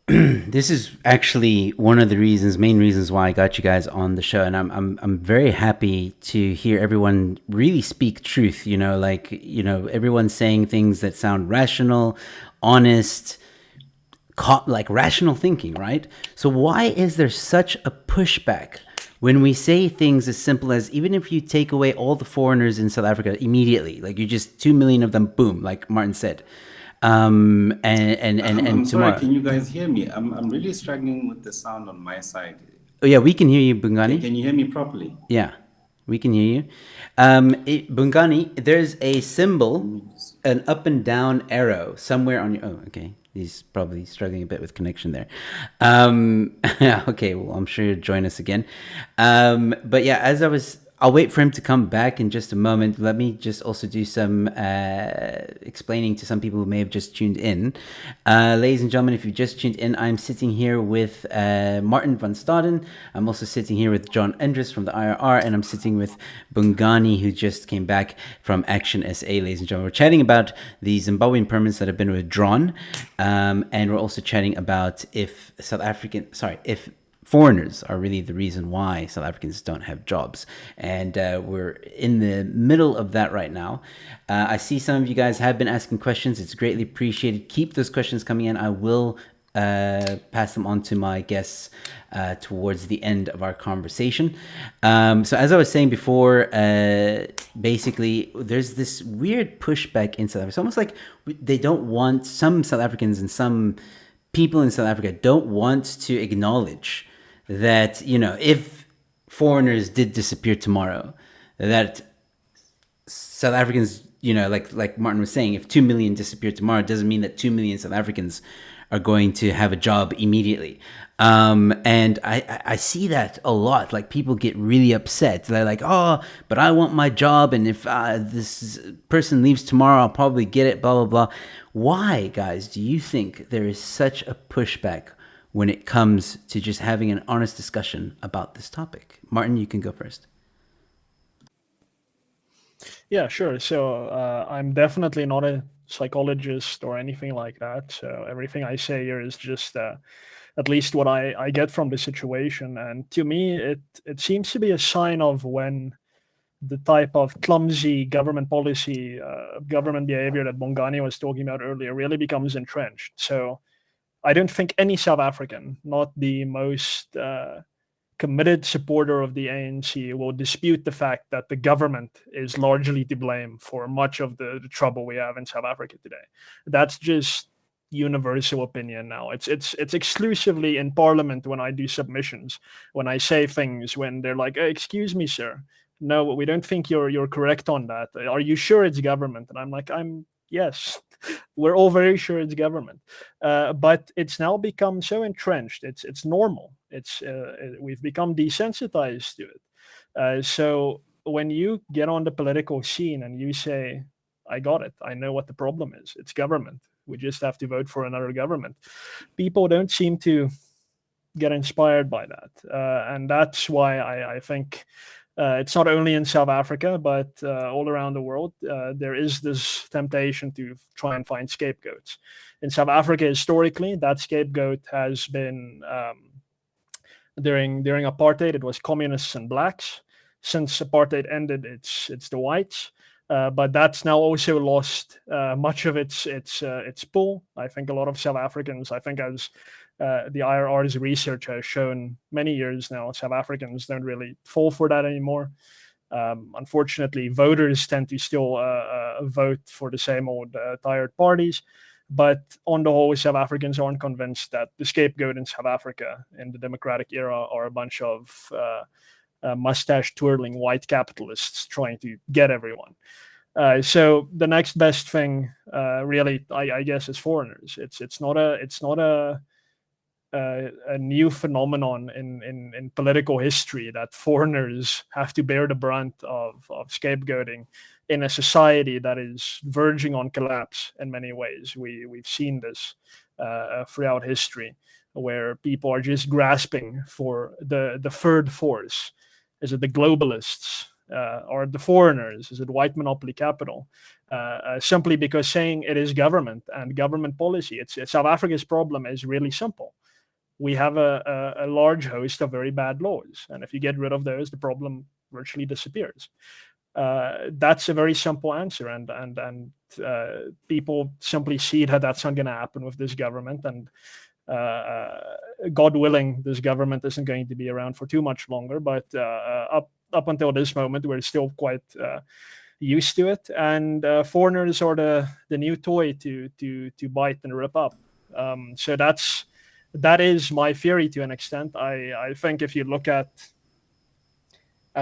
this is actually one of the main reasons why I got you guys on the show, and I'm very happy to hear everyone really speak truth. Everyone's saying things that sound rational, honest, like rational thinking, right? So why is there such a pushback when we say things as simple as, even if you take away all the foreigners in South Africa immediately, like you just 2 million of them, boom, like Martin said, and I'm tomorrow. sorry, can you guys hear me? I'm really struggling with the sound on my side. Oh yeah, we can hear you, Bongani. Can you hear me properly? Yeah, we can hear you. Bongani, there's a symbol, an up and down arrow somewhere on your. Oh, okay. He's probably struggling a bit with connection there. Okay, well, I'm sure you'll join us again. But yeah, as I was I'll wait for him to come back in just a moment. Let me just also do some explaining to some people who may have just tuned in. Ladies and gentlemen, if you've just tuned in, I'm sitting here with Martin van Staden. I'm also sitting here with John Endres from the IRR, and I'm sitting with Bongani, who just came back from Action SA, ladies and gentlemen. We're chatting about the Zimbabwean permits that have been withdrawn, and we're also chatting about if foreigners are really the reason why South Africans don't have jobs. And we're in the middle of that right now. I see some of you guys have been asking questions. It's greatly appreciated. Keep those questions coming in. I will pass them on to my guests towards the end of our conversation. So as I was saying before, basically there's this weird pushback in South Africa. It's almost like they don't want, some South Africans and some people in South Africa don't want to acknowledge that, you know, if foreigners did disappear tomorrow, that South Africans, you know, like Martin was saying, if 2 million disappear tomorrow, it doesn't mean that 2 million South Africans are going to have a job immediately. And I see that a lot. Like, people get really upset. They're like, oh, but I want my job, and if this person leaves tomorrow, I'll probably get it, blah, blah, blah. Why, guys, do you think there is such a pushback when it comes to just having an honest discussion about this topic? Martin, you can go first. Yeah, sure. So I'm definitely not a psychologist or anything like that. So everything I say here is just at least what I get from the situation. And to me, it seems to be a sign of when the type of clumsy government policy, government behavior that Bongani was talking about earlier really becomes entrenched. So I don't think any South African, not the most committed supporter of the ANC, will dispute the fact that the government is largely to blame for much of the trouble we have in South Africa today. That's just universal opinion now. It's exclusively in Parliament when I do submissions, when I say things, when they're like, hey, excuse me, sir. No, we don't think you're correct on that. Are you sure it's government? And I'm like, yes. We're all very sure it's government, but it's now become so entrenched. It's normal. We've become desensitized to it. So when you get on the political scene and you say, "I got it. I know what the problem is. It's government. We just have to vote for another government," people don't seem to get inspired by that, and that's why I think. It's not only in South Africa, but all around the world, there is this temptation to try and find scapegoats. In South Africa, historically, that scapegoat has been during apartheid. It was communists and blacks. Since apartheid ended, it's the whites. But that's now also lost much of its pull. I think a lot of South Africans, as the IRR's research has shown many years now, South Africans don't really fall for that anymore. Unfortunately, voters tend to still vote for the same old tired parties. But on the whole, South Africans aren't convinced that the scapegoat in South Africa in the democratic era are a bunch of mustache twirling white capitalists trying to get everyone. So the next best thing, really, I guess, is foreigners. It's not a new phenomenon in political history that foreigners have to bear the brunt of scapegoating in a society that is verging on collapse in many ways. We've seen this throughout history, where people are just grasping for the third force. Is it the globalists? Or the foreigners? Is it white monopoly capital? Simply because saying it is government and government policy. It's South Africa's problem is really simple. We have a large host of very bad laws, and if you get rid of those, the problem virtually disappears. That's a very simple answer, and people simply see that that's not going to happen with this government, and God willing, this government isn't going to be around for too much longer. But up until this moment, we're still quite used to it, and foreigners are the new toy to bite and rip up. So that is my theory to an extent. I think if you look at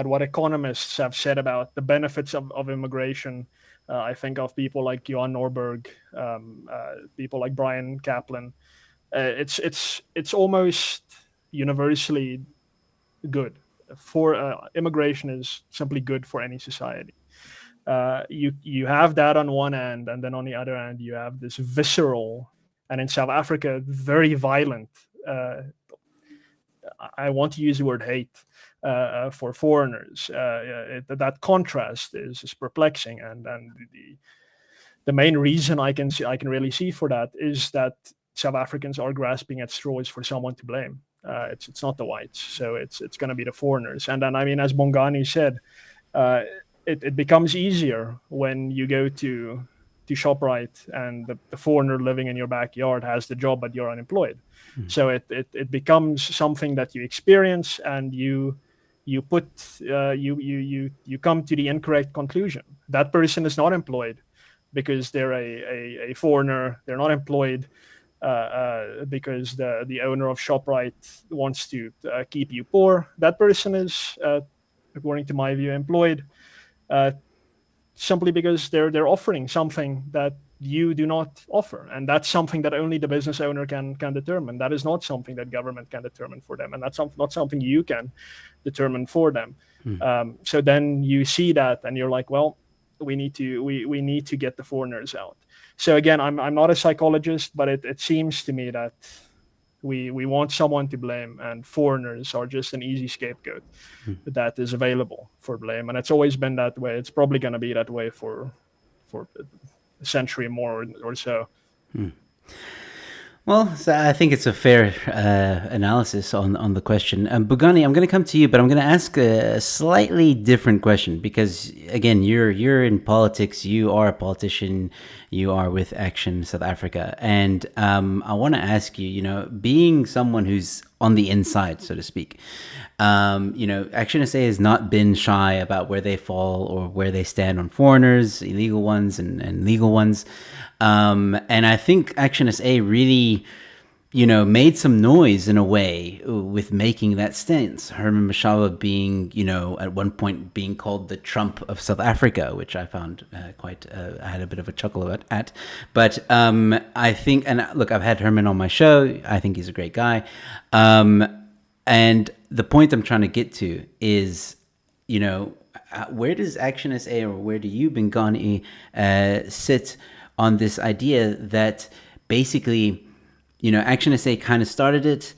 what economists have said about the benefits of immigration, I think of people like Johan Norberg, people like Brian Kaplan. It's almost universally good. immigration is simply good for any society. You have that on one end, and then on the other end you have this visceral, and in South Africa, very violent. I want to use the word hate for foreigners. That contrast is perplexing, and the main reason I can really see for that is that South Africans are grasping at straws for someone to blame. It's not the whites, so it's going to be the foreigners. And then, I mean, as Bongani said, it becomes easier when you go to ShopRite and the foreigner living in your backyard has the job, but you're unemployed. So it becomes something that you experience, and you come to the incorrect conclusion. That person is not employed because they're a foreigner. They're not employed because the owner of ShopRite wants to keep you poor. That person is, according to my view, employed simply because they're offering something that you do not offer, and that's something that only the business owner can determine. That is not something that government can determine for them, and that's not something you can determine for them. So then you see that, and you're like, well, we need to get the foreigners out. So again, I'm not a psychologist, but it seems to me that we want someone to blame, and foreigners are just an easy scapegoat that is available for blame, and it's always been that way. It's probably going to be that way for a century more or so. Well, so I think it's a fair analysis on the question. Bongani, I'm going to come to you, but I'm going to ask a slightly different question because, again, you're in politics. You are a politician. You are with Action South Africa, and I want to ask you, being someone who's on the inside, so to speak, Action SA has not been shy about where they fall or where they stand on foreigners, illegal ones and legal ones. And I think Action SA really, made some noise in a way with making that stance. Herman Mashaba being, at one point being called the Trump of South Africa, which I found I had a bit of a chuckle at. But I think, and look, I've had Herman on my show. I think he's a great guy. And the point I'm trying to get to is, where does Action SA or where do you, Bongani, sit on this idea that basically, Action SA kind of started it.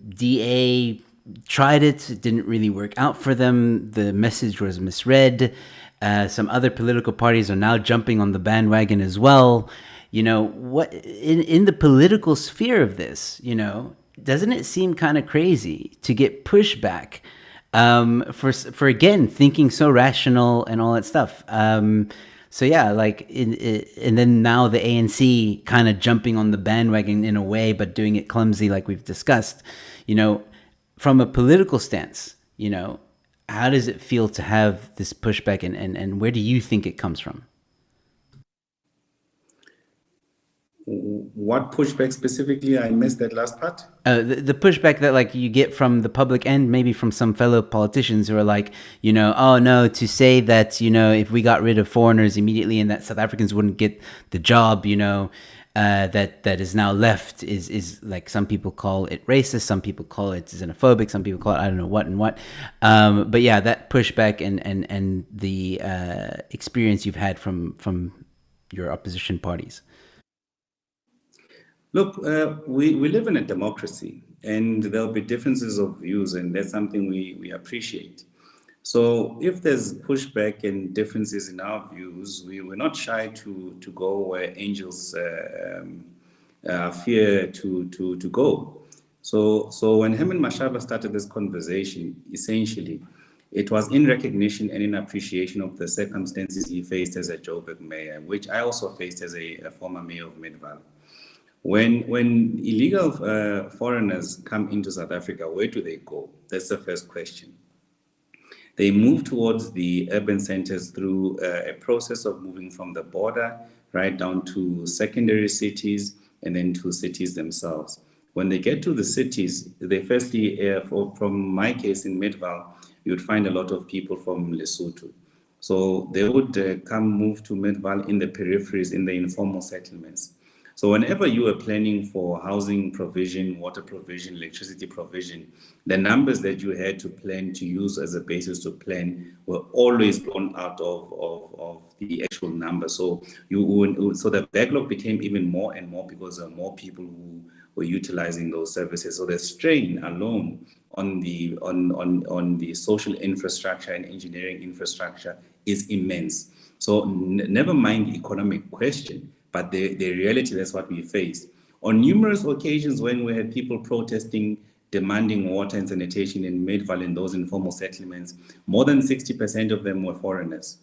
DA tried it. It didn't really work out for them. The message was misread. Some other political parties are now jumping on the bandwagon as well. What in the political sphere of this, doesn't it seem kind of crazy to get pushback for again thinking so rational and all that stuff? So yeah, and then now the ANC kind of jumping on the bandwagon in a way, but doing it clumsy, like we've discussed. From a political stance, how does it feel to have this pushback, and where do you think it comes from? What pushback specifically? I missed that last part. The pushback that you get from the public and maybe from some fellow politicians who are like, oh no, to say that, if we got rid of foreigners immediately and that South Africans wouldn't get the job, that is now left is like, some people call it racist, some people call it xenophobic, some people call it I don't know what and what. But yeah, that pushback and the experience you've had from your opposition parties. Look, we live in a democracy, and there'll be differences of views, and that's something we appreciate. So if there's pushback and differences in our views, we're not shy to go where angels fear to go. So when Herman Mashaba started this conversation, essentially, it was in recognition and in appreciation of the circumstances he faced as a Joburg mayor, which I also faced as a former mayor of Midvaal. When illegal foreigners come into South Africa, where do they go? That's the first question. They move towards the urban centers through a process of moving from the border right down to secondary cities and then to cities themselves. When they get to the cities, they firstly, from my case in Midvaal, you would find a lot of people from Lesotho. So they would move to Midvaal in the peripheries, in the informal settlements. So whenever you are planning for housing provision, water provision, electricity provision, the numbers that you had to plan to use as a basis to plan were always blown out of the actual number. So so the backlog became even more and more because there are more people who were utilizing those services. So the strain alone on the social infrastructure and engineering infrastructure is immense. So never mind the economic question, but the reality, that's what we faced. On numerous occasions when we had people protesting, demanding water and sanitation in Midval and those informal settlements, more than 60% of them were foreigners,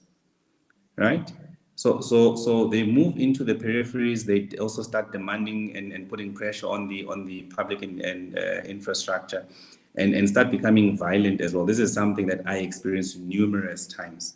right? So they move into the peripheries. They also start demanding and putting pressure on the public and infrastructure, and start becoming violent as well. This is something that I experienced numerous times.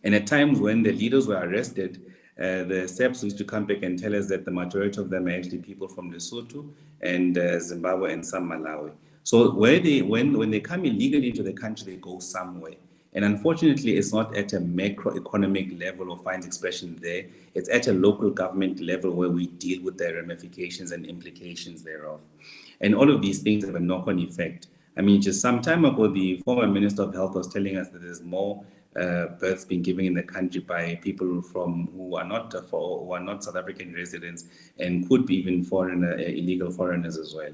And at times when the leaders were arrested, the SEPs used to come back and tell us that the majority of them are actually people from Lesotho and Zimbabwe and some Malawi. So when they come illegally into the country, they go somewhere. And unfortunately, it's not at a macroeconomic level or finds expression there. It's at a local government level where we deal with the ramifications and implications thereof. And all of these things have a knock-on effect. I mean, just some time ago, the former Minister of Health was telling us that there's more births being given in the country by people who are not South African residents and could be even illegal foreigners as well.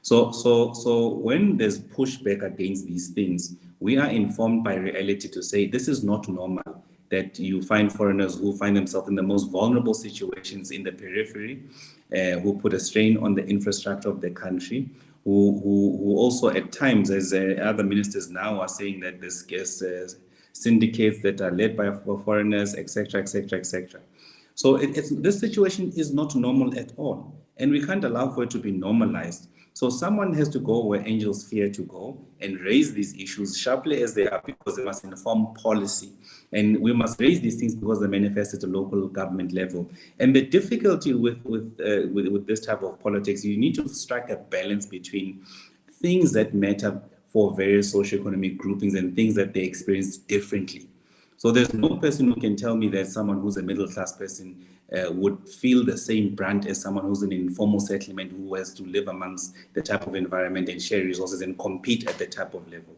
So when there's pushback against these things, we are informed by reality to say this is not normal, that you find foreigners who find themselves in the most vulnerable situations in the periphery, who put a strain on the infrastructure of the country, who also at times, as other ministers now are saying, that there's syndicates that are led by foreigners, etc., etc., etc. So this situation is not normal at all, and we can't allow for it to be normalized. So someone has to go where angels fear to go and raise these issues sharply as they are, because they must inform policy. And we must raise these things because they manifest at a local government level. And the difficulty with this type of politics, you need to strike a balance between things that matter for various socioeconomic groupings and things that they experience differently. So there's no person who can tell me that someone who's a middle-class person would feel the same brunt as someone who's in an informal settlement who has to live amongst the type of environment and share resources and compete at the type of level.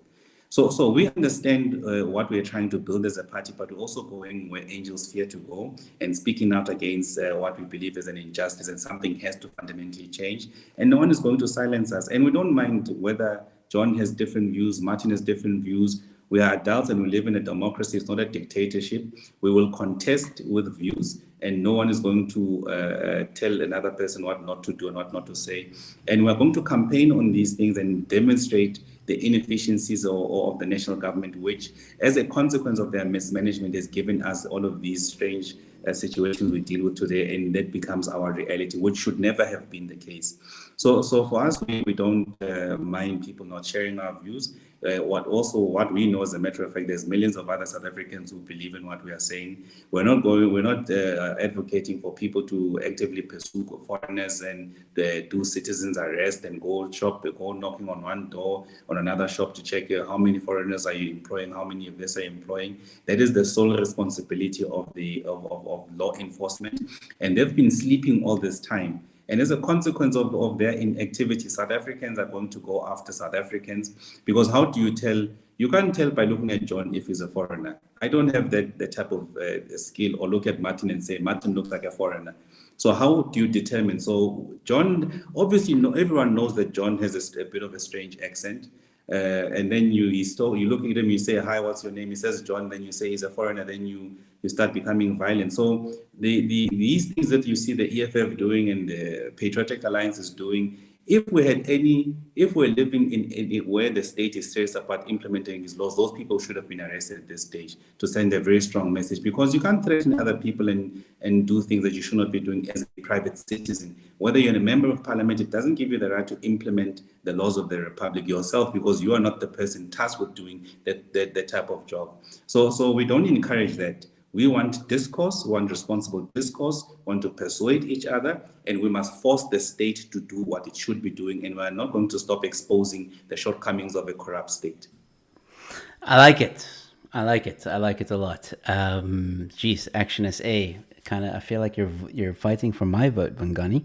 So we understand what we're trying to build as a party, but we're also going where angels fear to go and speaking out against what we believe is an injustice, and something has to fundamentally change. And no one is going to silence us. And we don't mind whether John has different views, Martin has different views. We are adults and we live in a democracy. It's not a dictatorship. We will contest with views, and no one is going to tell another person what not to do and what not to say. And we're going to campaign on these things and demonstrate the inefficiencies of the national government, which, as a consequence of their mismanagement, has given us all of these strange situations we deal with today, and that becomes our reality, which should never have been the case. So for us, we don't mind people not sharing our views. What we know, as a matter of fact, there's millions of other South Africans who believe in what we are saying. We're not advocating for people to actively pursue foreigners and do citizens arrest and go knocking on one door on another shop to check how many foreigners are you employing, how many of this are you employing. That is the sole responsibility of law enforcement, and they've been sleeping all this time. And as a consequence of their inactivity, South Africans are going to go after South Africans, because how do you tell? You can't tell by looking at John if he's a foreigner. I don't have that type of skill, or look at Martin and say, Martin looks like a foreigner. So how do you determine? So John, obviously, everyone knows that John has a bit of a strange accent. And then you look at him, you say, hi, what's your name? He says John, then you say he's a foreigner, then you start becoming violent. So these things that you see the EFF doing and the Patriotic Alliance is doing, if we're living in where the state is serious about implementing these laws, those people should have been arrested at this stage to send a very strong message, because you can't threaten other people and do things that you should not be doing as a private citizen. Whether you're a member of parliament, it doesn't give you the right to implement the laws of the republic yourself, because you are not the person tasked with doing that type of job. So we don't encourage that. We want discourse, we want responsible discourse, we want to persuade each other, and we must force the state to do what it should be doing, and we're not going to stop exposing the shortcomings of a corrupt state. I like it. I like it. I like it a lot. Geez, Action SA. Kind of, I feel like you're fighting for my vote, Bongani.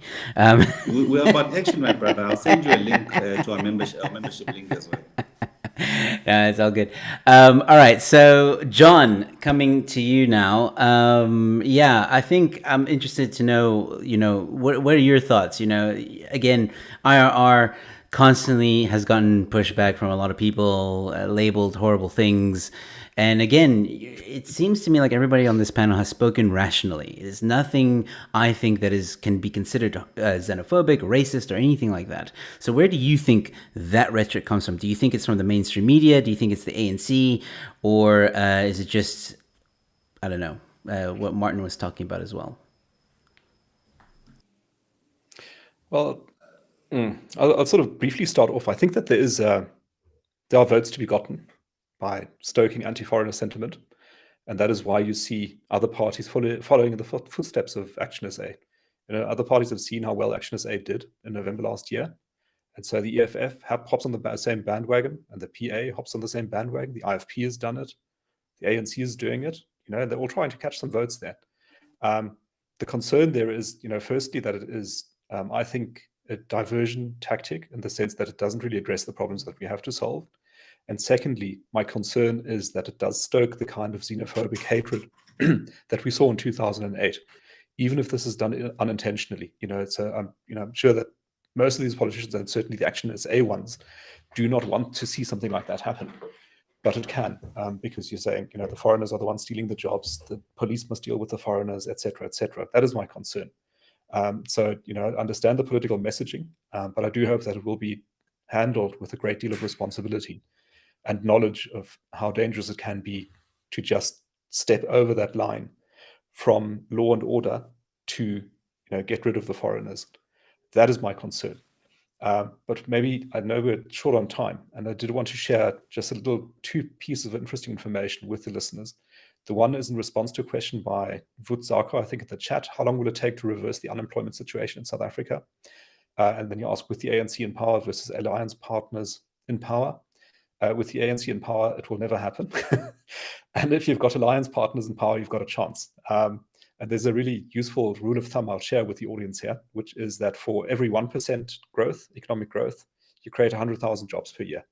We're about action, my brother. I'll send you a link to our membership link as well. Yeah, it's all good. All right, so John, coming to you now. Yeah, I think I'm interested to know, what are your thoughts? Again, IRR constantly has gotten pushback from a lot of people, labeled horrible things. And again, it seems to me like everybody on this panel has spoken rationally. There's nothing I think that can be considered xenophobic, racist, or anything like that. So where do you think that rhetoric comes from? Do you think it's from the mainstream media? Do you think it's the ANC? Or is it just, I don't know, what Martin was talking about as well? Well, I'll sort of briefly start off. I think that there are votes to be gotten by stoking anti-foreigner sentiment, and that is why you see other parties following in the footsteps of Action SA. Other parties have seen how well Action SA did in November last year, and so the EFF hops on the same bandwagon, and the PA hops on the same bandwagon. The IFP has done it, the ANC is doing it. They're all trying to catch some votes there. The concern there is, firstly, that it is, I think, a diversion tactic in the sense that it doesn't really address the problems that we have to solve. And secondly, my concern is that it does stoke the kind of xenophobic hatred that we saw in 2008, even if this is done unintentionally. I'm sure that most of these politicians, and certainly the Action SA ones, do not want to see something like that happen. But it can, because you're saying, the foreigners are the ones stealing the jobs, the police must deal with the foreigners, et cetera, et cetera. That is my concern. So, I understand the political messaging, but I do hope that it will be handled with a great deal of responsibility and knowledge of how dangerous it can be to just step over that line from law and order to, get rid of the foreigners. That is my concern. But maybe, I know we're short on time, and I did want to share just a little two pieces of interesting information with the listeners. The one is in response to a question by Vut Zako, I think, in the chat: how long will it take to reverse the unemployment situation in South Africa? And then you ask, with the ANC in power versus alliance partners in power. With the ANC in power, it will never happen. And if you've got alliance partners in power, you've got a chance. And there's a really useful rule of thumb I'll share with the audience here, which is that for every 1% growth, economic growth, you create 100,000 jobs per year.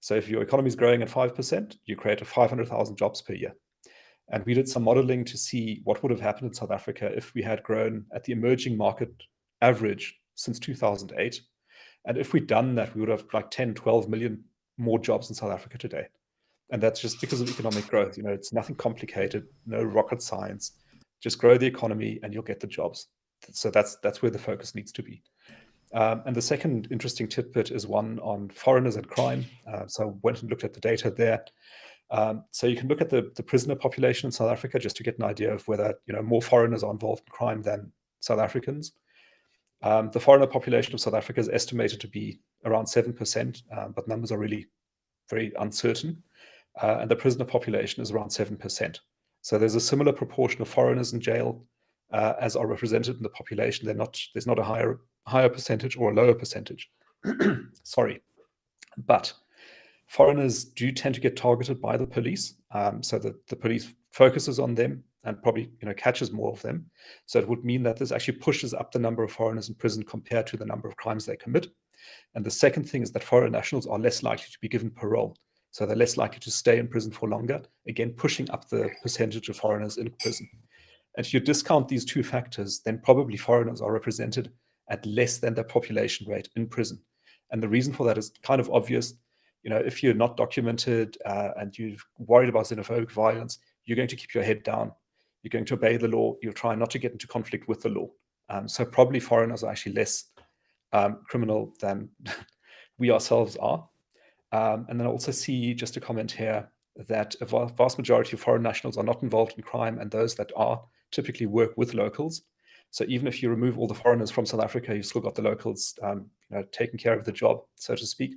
So if your economy is growing at 5%, you create 500,000 jobs per year. And we did some modeling to see what would have happened in South Africa if we had grown at the emerging market average since 2008. And if we'd done that, we would have like 10, 12 million more jobs in South Africa today. And that's just because of economic growth. It's nothing complicated, no rocket science. Just grow the economy and you'll get the jobs. So that's where the focus needs to be. And the second interesting tidbit is one on foreigners and crime. So I went and looked at the data there. So you can look at the prisoner population in South Africa just to get an idea of whether more foreigners are involved in crime than South Africans. The foreigner population of South Africa is estimated to be around 7%, but numbers are really very uncertain. And the prisoner population is around 7%. So there's a similar proportion of foreigners in jail as are represented in the population. There's not a higher percentage or a lower percentage. Sorry. But foreigners do tend to get targeted by the police. So the police focuses on them and probably catches more of them. So it would mean that this actually pushes up the number of foreigners in prison compared to the number of crimes they commit. And the second thing is that foreign nationals are less likely to be given parole. So they're less likely to stay in prison for longer, again, pushing up the percentage of foreigners in prison. And if you discount these two factors, then probably foreigners are represented at less than their population rate in prison. And the reason for that is kind of obvious. If you're not documented and you're worried about xenophobic violence, you're going to keep your head down. You're going to obey the law. You'll try not to get into conflict with the law. So probably foreigners are actually less criminal than we ourselves are. And then I also see, just a comment here, that a vast majority of foreign nationals are not involved in crime, and those that are typically work with locals. So even if you remove all the foreigners from South Africa, you've still got the locals taking care of the job, so to speak.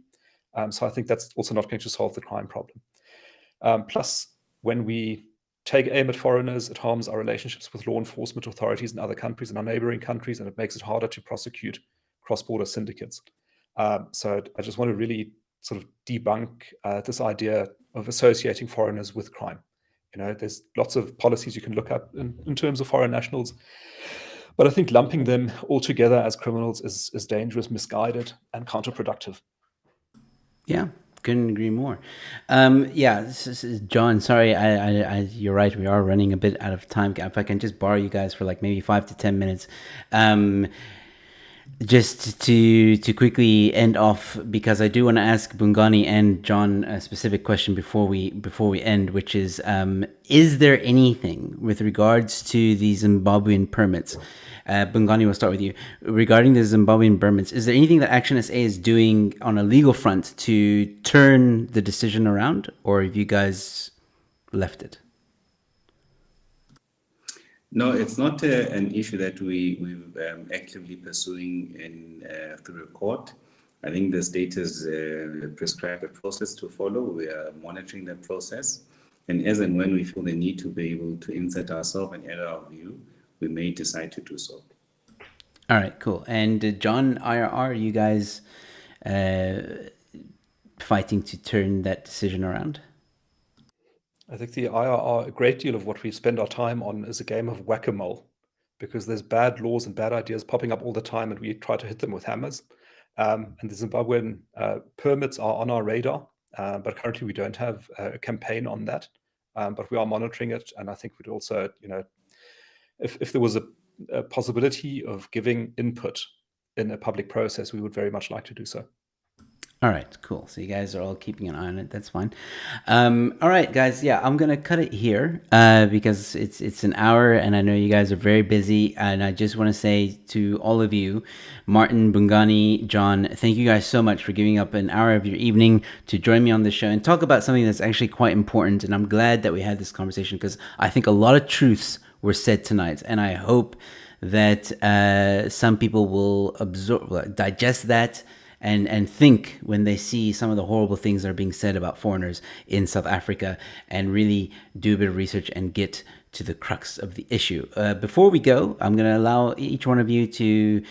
So I think that's also not going to solve the crime problem. Plus, when we take aim at foreigners, it harms our relationships with law enforcement authorities in other countries and our neighboring countries, and it makes it harder to prosecute cross-border syndicates. So I just want to really sort of debunk this idea of associating foreigners with crime. There's lots of policies you can look up in terms of foreign nationals, but I think lumping them all together as criminals is dangerous, misguided, and counterproductive. Yeah, couldn't agree more. Yeah, this is John. Sorry, you're right. We are running a bit out of time. If I can just borrow you guys for like maybe 5 to 10 minutes, just to quickly end off, because I do want to ask Bongani and John a specific question before we end, which is there anything with regards to the Zimbabwean permits? Bongani, we'll start with you. Regarding the Zimbabwean permits, is there anything that Action SA is doing on a legal front to turn the decision around, or have you guys left it? No, it's not an issue that we're actively pursuing through a court. I think the state has prescribed a process to follow. We are monitoring that process. And as and when we feel the need to be able to insert ourselves and add our view, we may decide to do so. All right, cool. And John, IRR, are you guys fighting to turn that decision around? I think the IRR, a great deal of what we spend our time on is a game of whack-a-mole, because there's bad laws and bad ideas popping up all the time, and we try to hit them with hammers. And the Zimbabwean permits are on our radar, but currently we don't have a campaign on that. But we are monitoring it, and I think we'd also, if there was a possibility of giving input in a public process, we would very much like to do so. All right, cool. So you guys are all keeping an eye on it. That's fine. All right, guys. Yeah, I'm gonna cut it here because it's an hour, and I know you guys are very busy. And I just want to say to all of you, Martin, Bongani, John, thank you guys so much for giving up an hour of your evening to join me on the show and talk about something that's actually quite important. And I'm glad that we had this conversation, because I think a lot of truths were said tonight, and I hope that some people will digest that. And think when they see some of the horrible things that are being said about foreigners in South Africa, and really do a bit of research and get to the crux of the issue. Before we go, I'm going to allow each one of you to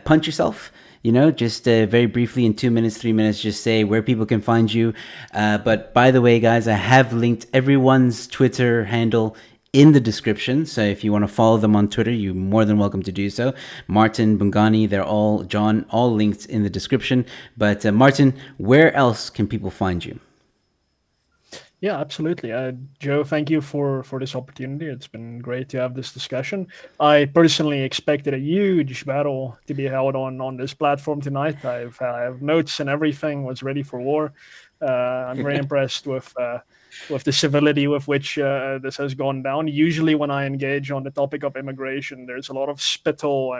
punch yourself, just very briefly in 2 minutes, 3 minutes, just say where people can find you. But by the way, guys, I have linked everyone's Twitter handle in the description, so if you want to follow them on Twitter, you're more than welcome to do so. Martin, Bongani, John, all linked in the description. But Martin, where else can people find you? Yeah, absolutely. Joe, thank you for this opportunity. It's been great to have this discussion. I personally expected a huge battle to be held on this platform tonight. I have notes and everything, was ready for war. I'm very impressed with the civility with which this has gone down. Usually when I engage on the topic of immigration, there's a lot of spittle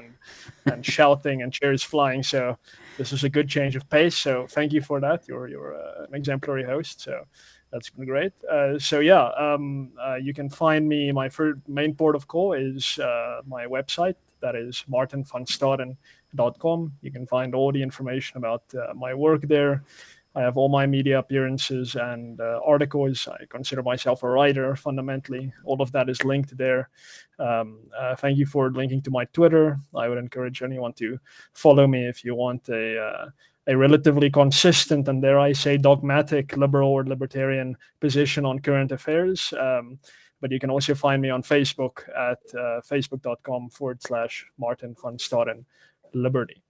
and shouting and chairs flying. So this is a good change of pace. So thank you for that. You're an exemplary host. So that's been great. You can find me. My first main port of call is my website. That is martinvanstaden.com. You can find all the information about my work there. I have all my media appearances and articles. I consider myself a writer, fundamentally. All of that is linked there. Thank you for linking to my Twitter. I would encourage anyone to follow me if you want a relatively consistent and, dare I say, dogmatic liberal or libertarian position on current affairs. But you can also find me on Facebook at facebook.com/Martin van Staden Liberty.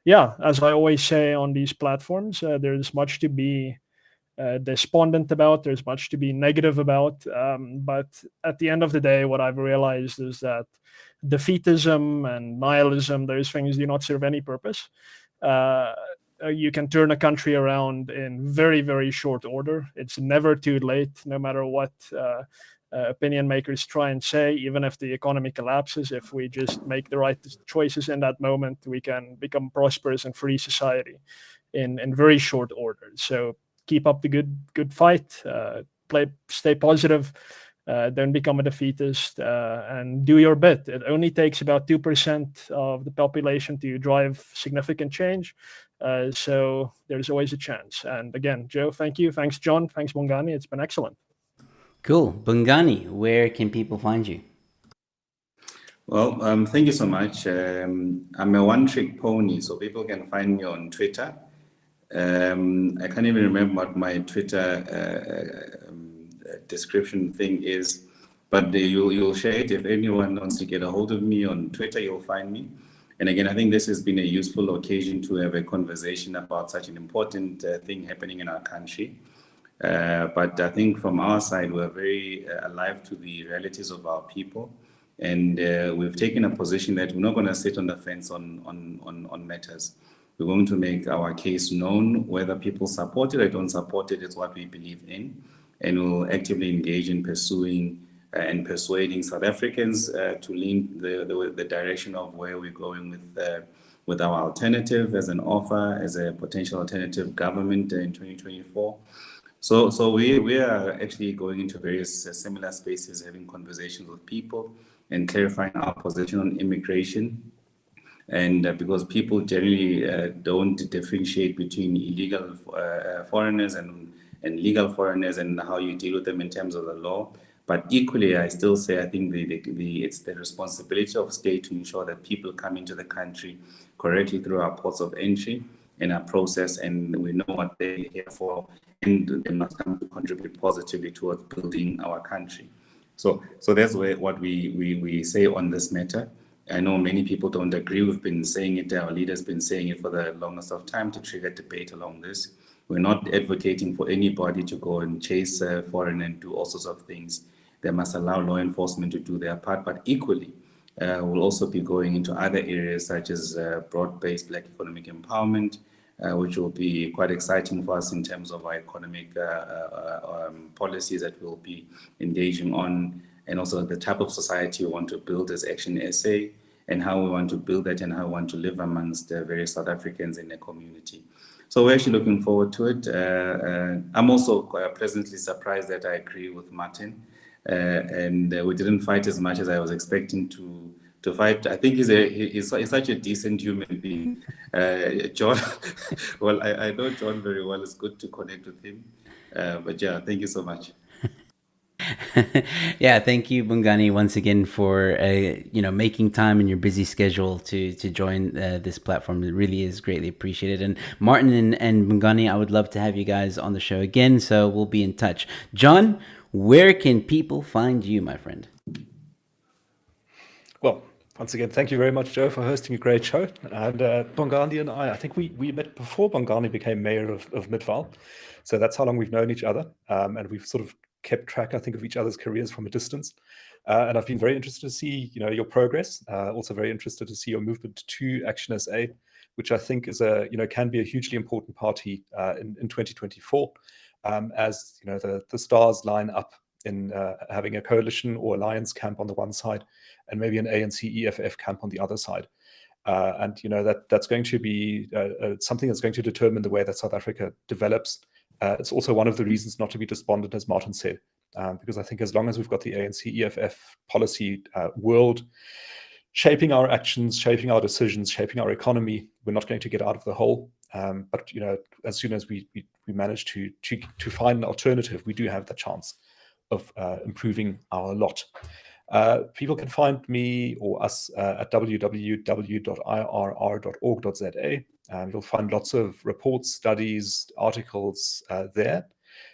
As I always say on these platforms, there's much to be despondent about. There's much to be negative about. But at the end of the day, what I've realized is that defeatism and nihilism, those things do not serve any purpose. You can turn a country around in very, very short order. It's never too late, no matter what opinion makers try and say. Even if the economy collapses, if we just make the right choices in that moment, we can become prosperous and free society in very short order. So keep up the good fight, stay positive, don't become a defeatist, and do your bit. It only takes about 2% of the population to drive significant change. So there's always a chance. And again, Joe, thank you. Thanks, John. Thanks, Bongani. It's been excellent. Cool. Bongani, where can people find you? Well, thank you so much. I'm a one-trick pony, so people can find me on Twitter I can't even remember what my Twitter description thing is, but you'll share it. If anyone wants to get a hold of me on Twitter, you'll find me. And again, I think this has been a useful occasion to have a conversation about such an important thing happening in our country. But I think from our side, we're very alive to the realities of our people. And we've taken a position that we're not going to sit on the fence on matters. We're going to make our case known, whether people support it or don't support it. It's what we believe in. And we'll actively engage in pursuing and persuading South Africans to lean the direction of where we're going with our alternative as an offer, as a potential alternative government in 2024. So we are actually going into various similar spaces, having conversations with people and clarifying our position on immigration. And because people generally don't differentiate between illegal foreigners and legal foreigners and how you deal with them in terms of the law. But equally, I still say I think it's the responsibility of state to ensure that people come into the country correctly through our ports of entry and our process, and we know what they're here for, and they must come to contribute positively towards building our country. So that's what we say on this matter. I know many people don't agree. We've been saying it, our leaders been saying it for the longest of time to trigger debate along this. We're not advocating for anybody to go and chase foreign and do all sorts of things. They must allow law enforcement to do their part, but equally, we'll also be going into other areas such as broad-based Black economic empowerment, which will be quite exciting for us in terms of our economic policies that we'll be engaging on, and also the type of society we want to build as Action SA, and how we want to build that and how we want to live amongst various South Africans in the community. So we're actually looking forward to it. I'm also pleasantly surprised that I agree with Martin, and we didn't fight as much as I was expecting to fight. I think he's such a decent human being. John, well, I know John very well. It's good to connect with him. But yeah, thank you so much. Yeah, thank you, Bongani, once again for making time in your busy schedule to join this platform. It really is greatly appreciated. And Martin and Bongani, I would love to have you guys on the show again, so we'll be in touch. John, where can people find you, my friend? Well, once again, thank you very much, Joe, for hosting a great show. And Bongani and I think we met before Bongani became mayor of Midvaal. So that's how long we've known each other. And we've sort of kept track, I think, of each other's careers from a distance. And I've been very interested to see, your progress. Also very interested to see your movement to Action SA, which I think is can be a hugely important party in 2024, as the stars line up in having a coalition or alliance camp on the one side, and maybe an ANC EFF camp on the other side. And that's going to be something that's going to determine the way that South Africa develops. It's also one of the reasons not to be despondent, as Martin said, because I think as long as we've got the ANC EFF policy world shaping our actions, shaping our decisions, shaping our economy, we're not going to get out of the hole. But as soon as we manage to find an alternative, we do have the chance of improving our lot. People can find me or us at www.irr.org.za. You'll find lots of reports, studies, articles there.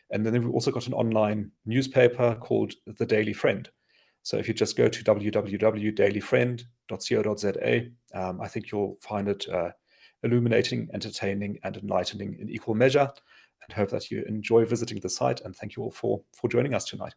And then we've also got an online newspaper called The Daily Friend. So if you just go to www.dailyfriend.co.za, I think you'll find it illuminating, entertaining, and enlightening in equal measure. And hope that you enjoy visiting the site. And thank you all for joining us tonight.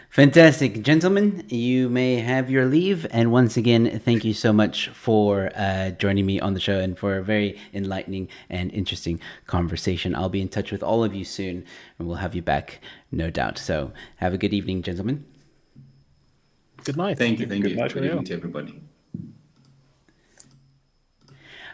Fantastic. Gentlemen, you may have your leave. And once again, thank you so much for joining me on the show and for a very enlightening and interesting conversation. I'll be in touch with all of you soon, and we'll have you back, no doubt. So have a good evening, gentlemen. Good night. Thank you. Good night. Good evening to everybody.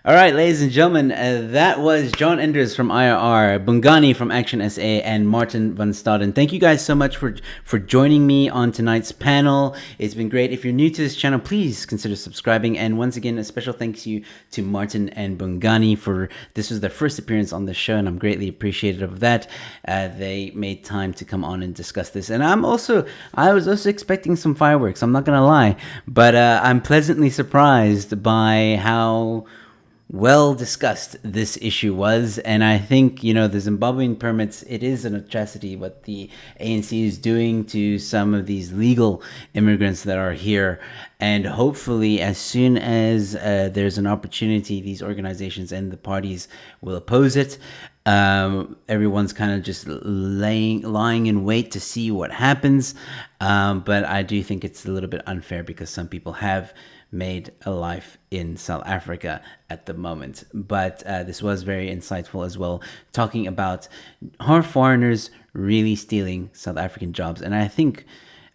All right, ladies and gentlemen, that was John Endres from IRR, Bongani from Action SA, and Martin van Staden. Thank you guys so much for joining me on tonight's panel. It's been great. If you're new to this channel, please consider subscribing. And once again, a special thanks you to Martin and Bongani for this was their first appearance on the show, and I'm greatly appreciative of that. They made time to come on and discuss this. And I was also expecting some fireworks, I'm not going to lie, but I'm pleasantly surprised by how well discussed this issue was, and I think, the Zimbabwean permits, it is an atrocity what the ANC is doing to some of these legal immigrants that are here, and hopefully as soon as there's an opportunity, these organizations and the parties will oppose it. Everyone's kind of just lying in wait to see what happens, but I do think it's a little bit unfair because some people have made a life in South Africa at the moment. But this was very insightful as well, talking about, are foreigners really stealing South African jobs? And I think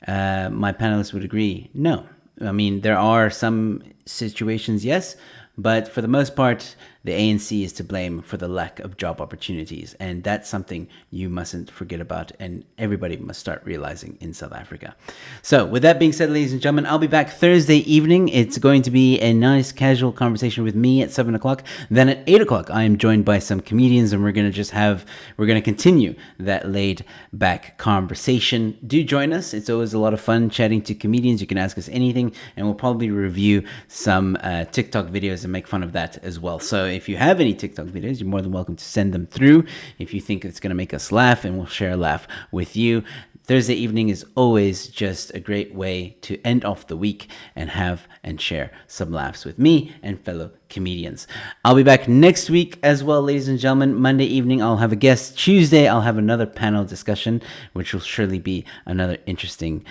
my panelists would agree, no. I mean, there are some situations, yes, but for the most part, the ANC is to blame for the lack of job opportunities. And that's something you mustn't forget about, and everybody must start realizing in South Africa. So with that being said, ladies and gentlemen, I'll be back Thursday evening. It's going to be a nice casual conversation with me at 7 o'clock. Then at 8 o'clock, I am joined by some comedians, and we're going to continue that laid back conversation. Do join us. It's always a lot of fun chatting to comedians. You can ask us anything, and we'll probably review some TikTok videos and make fun of that as well. So if you have any TikTok videos, you're more than welcome to send them through if you think it's going to make us laugh, and we'll share a laugh with you. Thursday evening is always just a great way to end off the week and have and share some laughs with me and fellow comedians. I'll be back next week as well, ladies and gentlemen. Monday evening, I'll have a guest. Tuesday, I'll have another panel discussion, which will surely be another interesting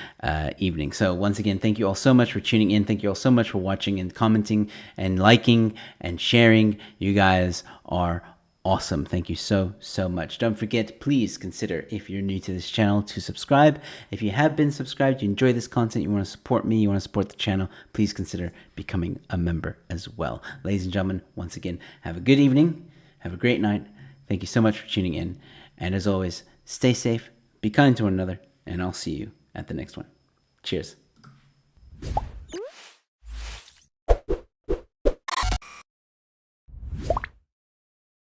evening. So once again, thank you all so much for tuning in. Thank you all so much for watching and commenting and liking and sharing. You guys are awesome. Thank you so much. Don't forget, please consider, if you're new to this channel, to subscribe. If you have been subscribed, you enjoy this content, you want to support me, you want to support the channel, please consider becoming a member as well. Ladies and gentlemen, once again, have a good evening, have a great night. Thank you so much for tuning in, and as always, stay safe, be kind to one another, and I'll see you at the next one. Cheers.